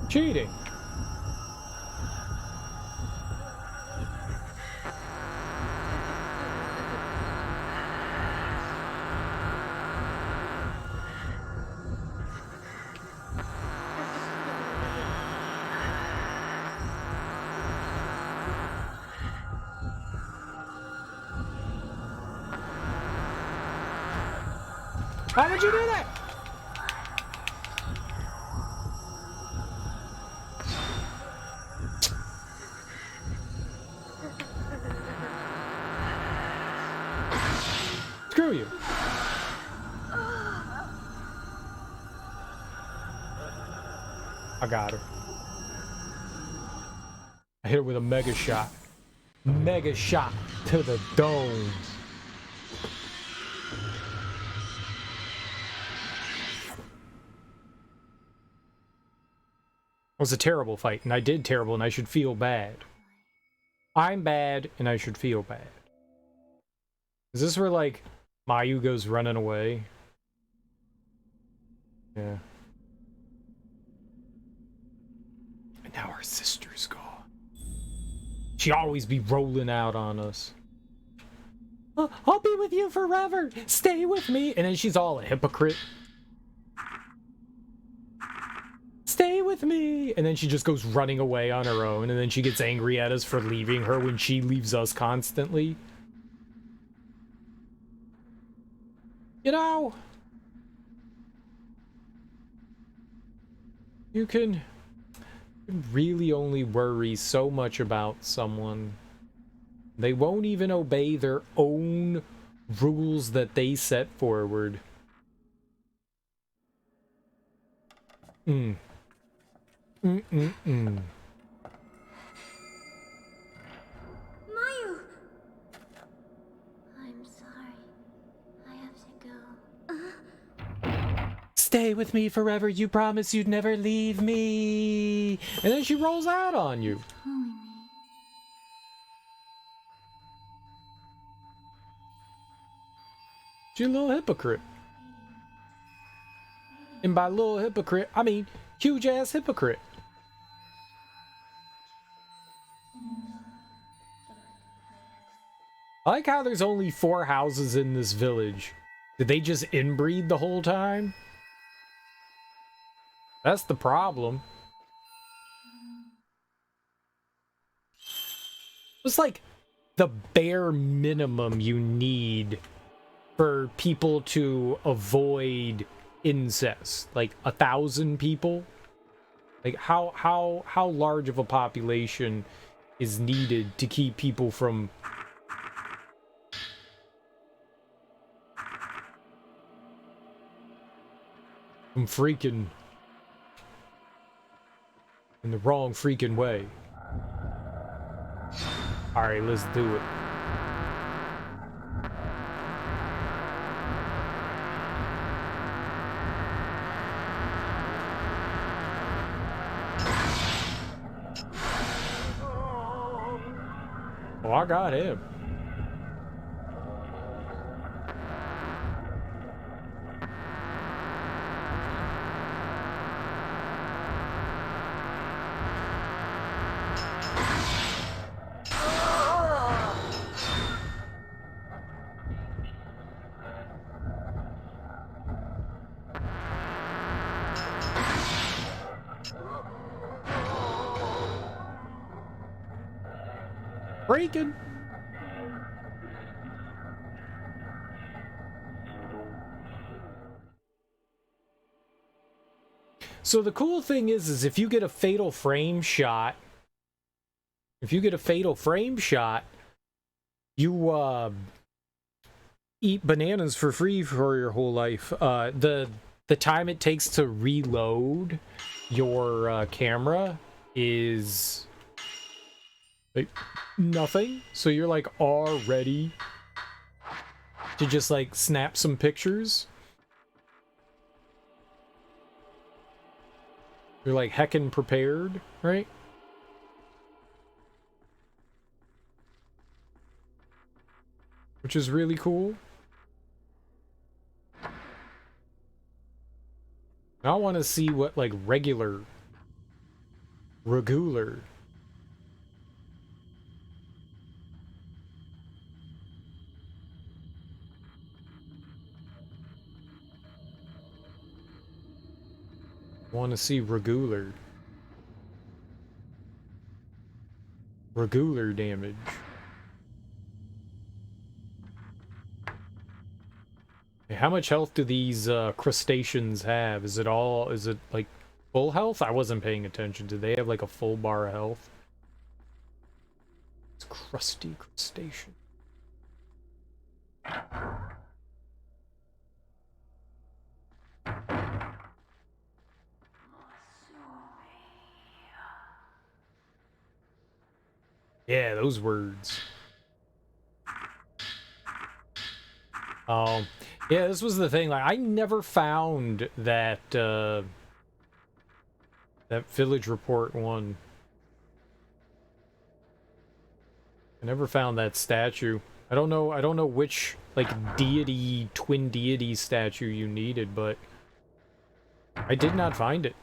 Cheating. How would you do that? Screw you. I got her. I hit her with a mega shot. Mega shot to the dome. It was a terrible fight, and I did terrible, and I should feel bad. I'm bad, and I should feel bad. Is this where, like, Mayu goes running away? Yeah. And now our sister's gone. She always be rolling out on us. I'll be with you forever. Stay with me. And then she's all a hypocrite. Stay with me. And then she just goes running away on her own. And then she gets angry at us for leaving her when she leaves us constantly. You know, you can really only worry so much about someone. They won't even obey their own rules that they set forward. Mayu! I'm sorry. I have to go. Stay with me forever. You promised you'd never leave me. And then she rolls out on you. Pulling me. She's a little hypocrite. And by little hypocrite, I mean huge ass hypocrite. I like how there's only 4 houses in this village. Did they just inbreed the whole time? That's the problem. It's like the bare minimum you need for people to avoid incest. Like 1,000 people. Like how large of a population is needed to keep people from freaking in the wrong freaking way. Alright, let's do it. Oh, I got him. Breaking. So the cool thing is if you get a fatal frame shot, you eat bananas for free for your whole life. The time it takes to reload your camera is like nothing. So you're like all ready to just like snap some pictures. You're like heckin' prepared, right? Which is really cool. I want to see what like regular want to see regular damage. Hey, how much health do these crustaceans have? Is it like full health? I wasn't paying attention. Do they have like a full bar of health? It's crusty crustacean. Yeah, those words. Yeah, this was the thing. Like, I never found that that village report one. I never found that statue. I don't know which like twin deity statue you needed, but I did not find it.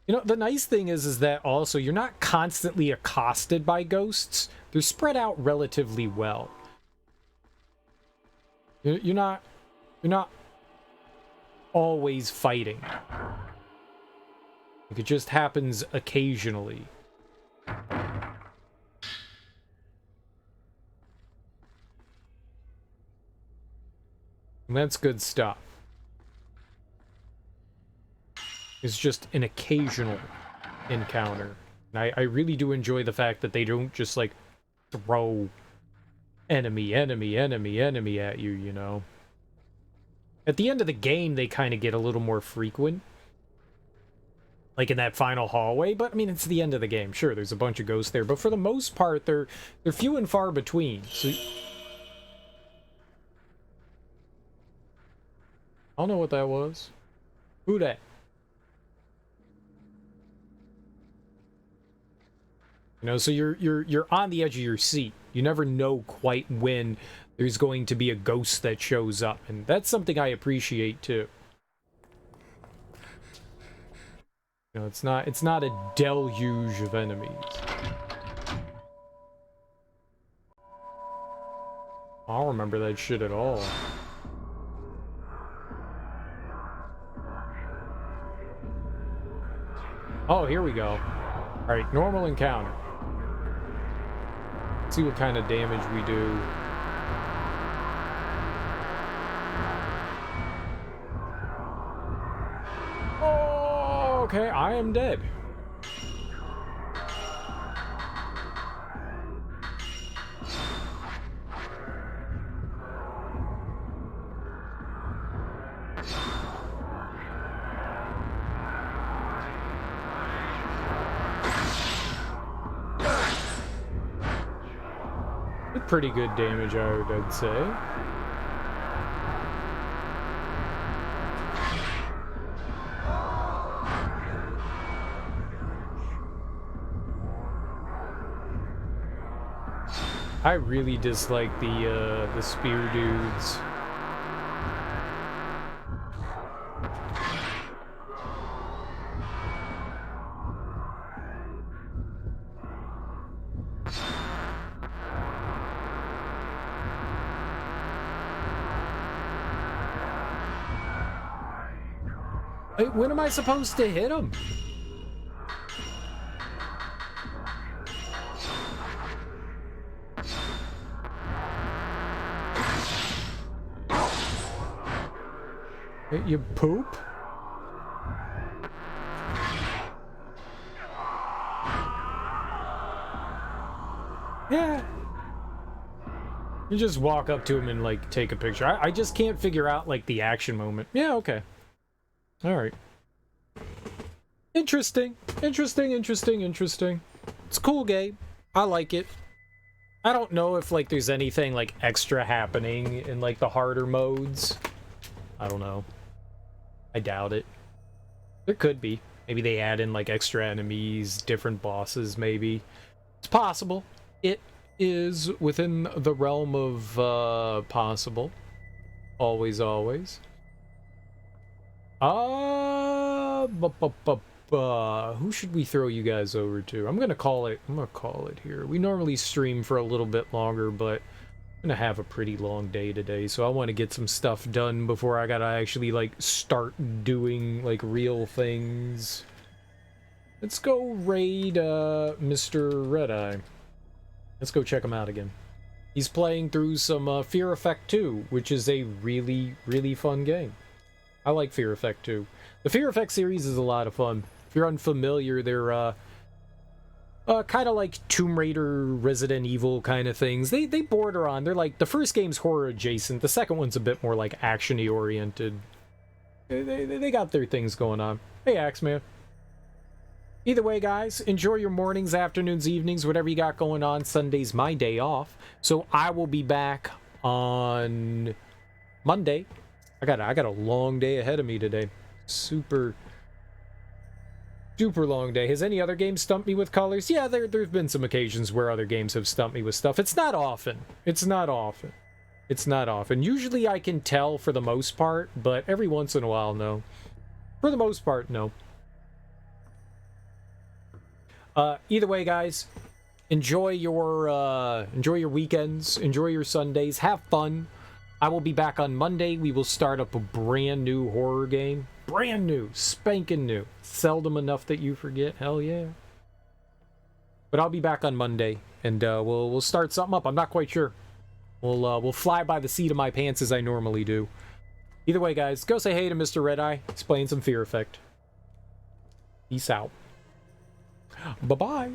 You know, the nice thing is that also you're not constantly accosted by ghosts. They're spread out relatively well. You're not always fighting. Like, it just happens occasionally. And that's good stuff. It's just an occasional encounter. And I really do enjoy the fact that they don't just, like, throw enemy at you, you know? At the end of the game, they kind of get a little more frequent. Like in that final hallway, but I mean, it's the end of the game. Sure, there's a bunch of ghosts there, but for the most part, they're few and far between. So I don't know what that was. Who that? You know, so you're on the edge of your seat. You never know quite when there's going to be a ghost that shows up, and that's something I appreciate too. You know, it's not a deluge of enemies. I don't remember that shit at all. Oh, here we go. Alright, normal encounter. Let's see what kind of damage we do. Oh, okay, I am dead. Pretty good damage, I'd say. I really dislike the spear dudes. Hey, when am I supposed to hit him? You poop? Yeah. You just walk up to him and, like, take a picture. I just can't figure out, like, the action moment. Yeah, okay. Alright. Interesting. Interesting. It's a cool game. I like it. I don't know if, like, there's anything, like, extra happening in, like, the harder modes. I don't know. I doubt it. There could be. Maybe they add in, like, extra enemies, different bosses, maybe. It's possible. It is within the realm of, possible. Always. Who should we throw you guys over to? I'm gonna call it here. We normally stream for a little bit longer, but I'm gonna have a pretty long day today, so I want to get some stuff done before I gotta actually, like, start doing, like, real things. Let's go raid, Mr. Red-Eye. Let's go check him out again. He's playing through some, Fear Effect 2, which is a really, really fun game. I like Fear Effect 2. The Fear Effect series is a lot of fun. If you're unfamiliar, they're, kind of like Tomb Raider, Resident Evil kind of things. They border on. They're like, the first game's horror adjacent. The second one's a bit more like action-y oriented. They got their things going on. Hey, Axeman. Either way, guys, enjoy your mornings, afternoons, evenings, whatever you got going on. Sunday's my day off, so I will be back on Monday. I got a long day ahead of me today. Super long day. Has any other game stumped me with colors? Yeah, there's been some occasions where other games have stumped me with stuff. It's not often. Usually I can tell for the most part, but every once in a while, no. For the most part, no. Either way, guys, enjoy your weekends, enjoy your Sundays, have fun. I will be back on Monday. We will start up a brand new horror game. Brand new, spanking new. Seldom enough that you forget. Hell yeah. But I'll be back on Monday, and we'll start something up. I'm not quite sure. We'll fly by the seat of my pants as I normally do. Either way, guys, go say hey to Mr. Red-Eye. He's playing some Fear Effect. Peace out. Bye-bye.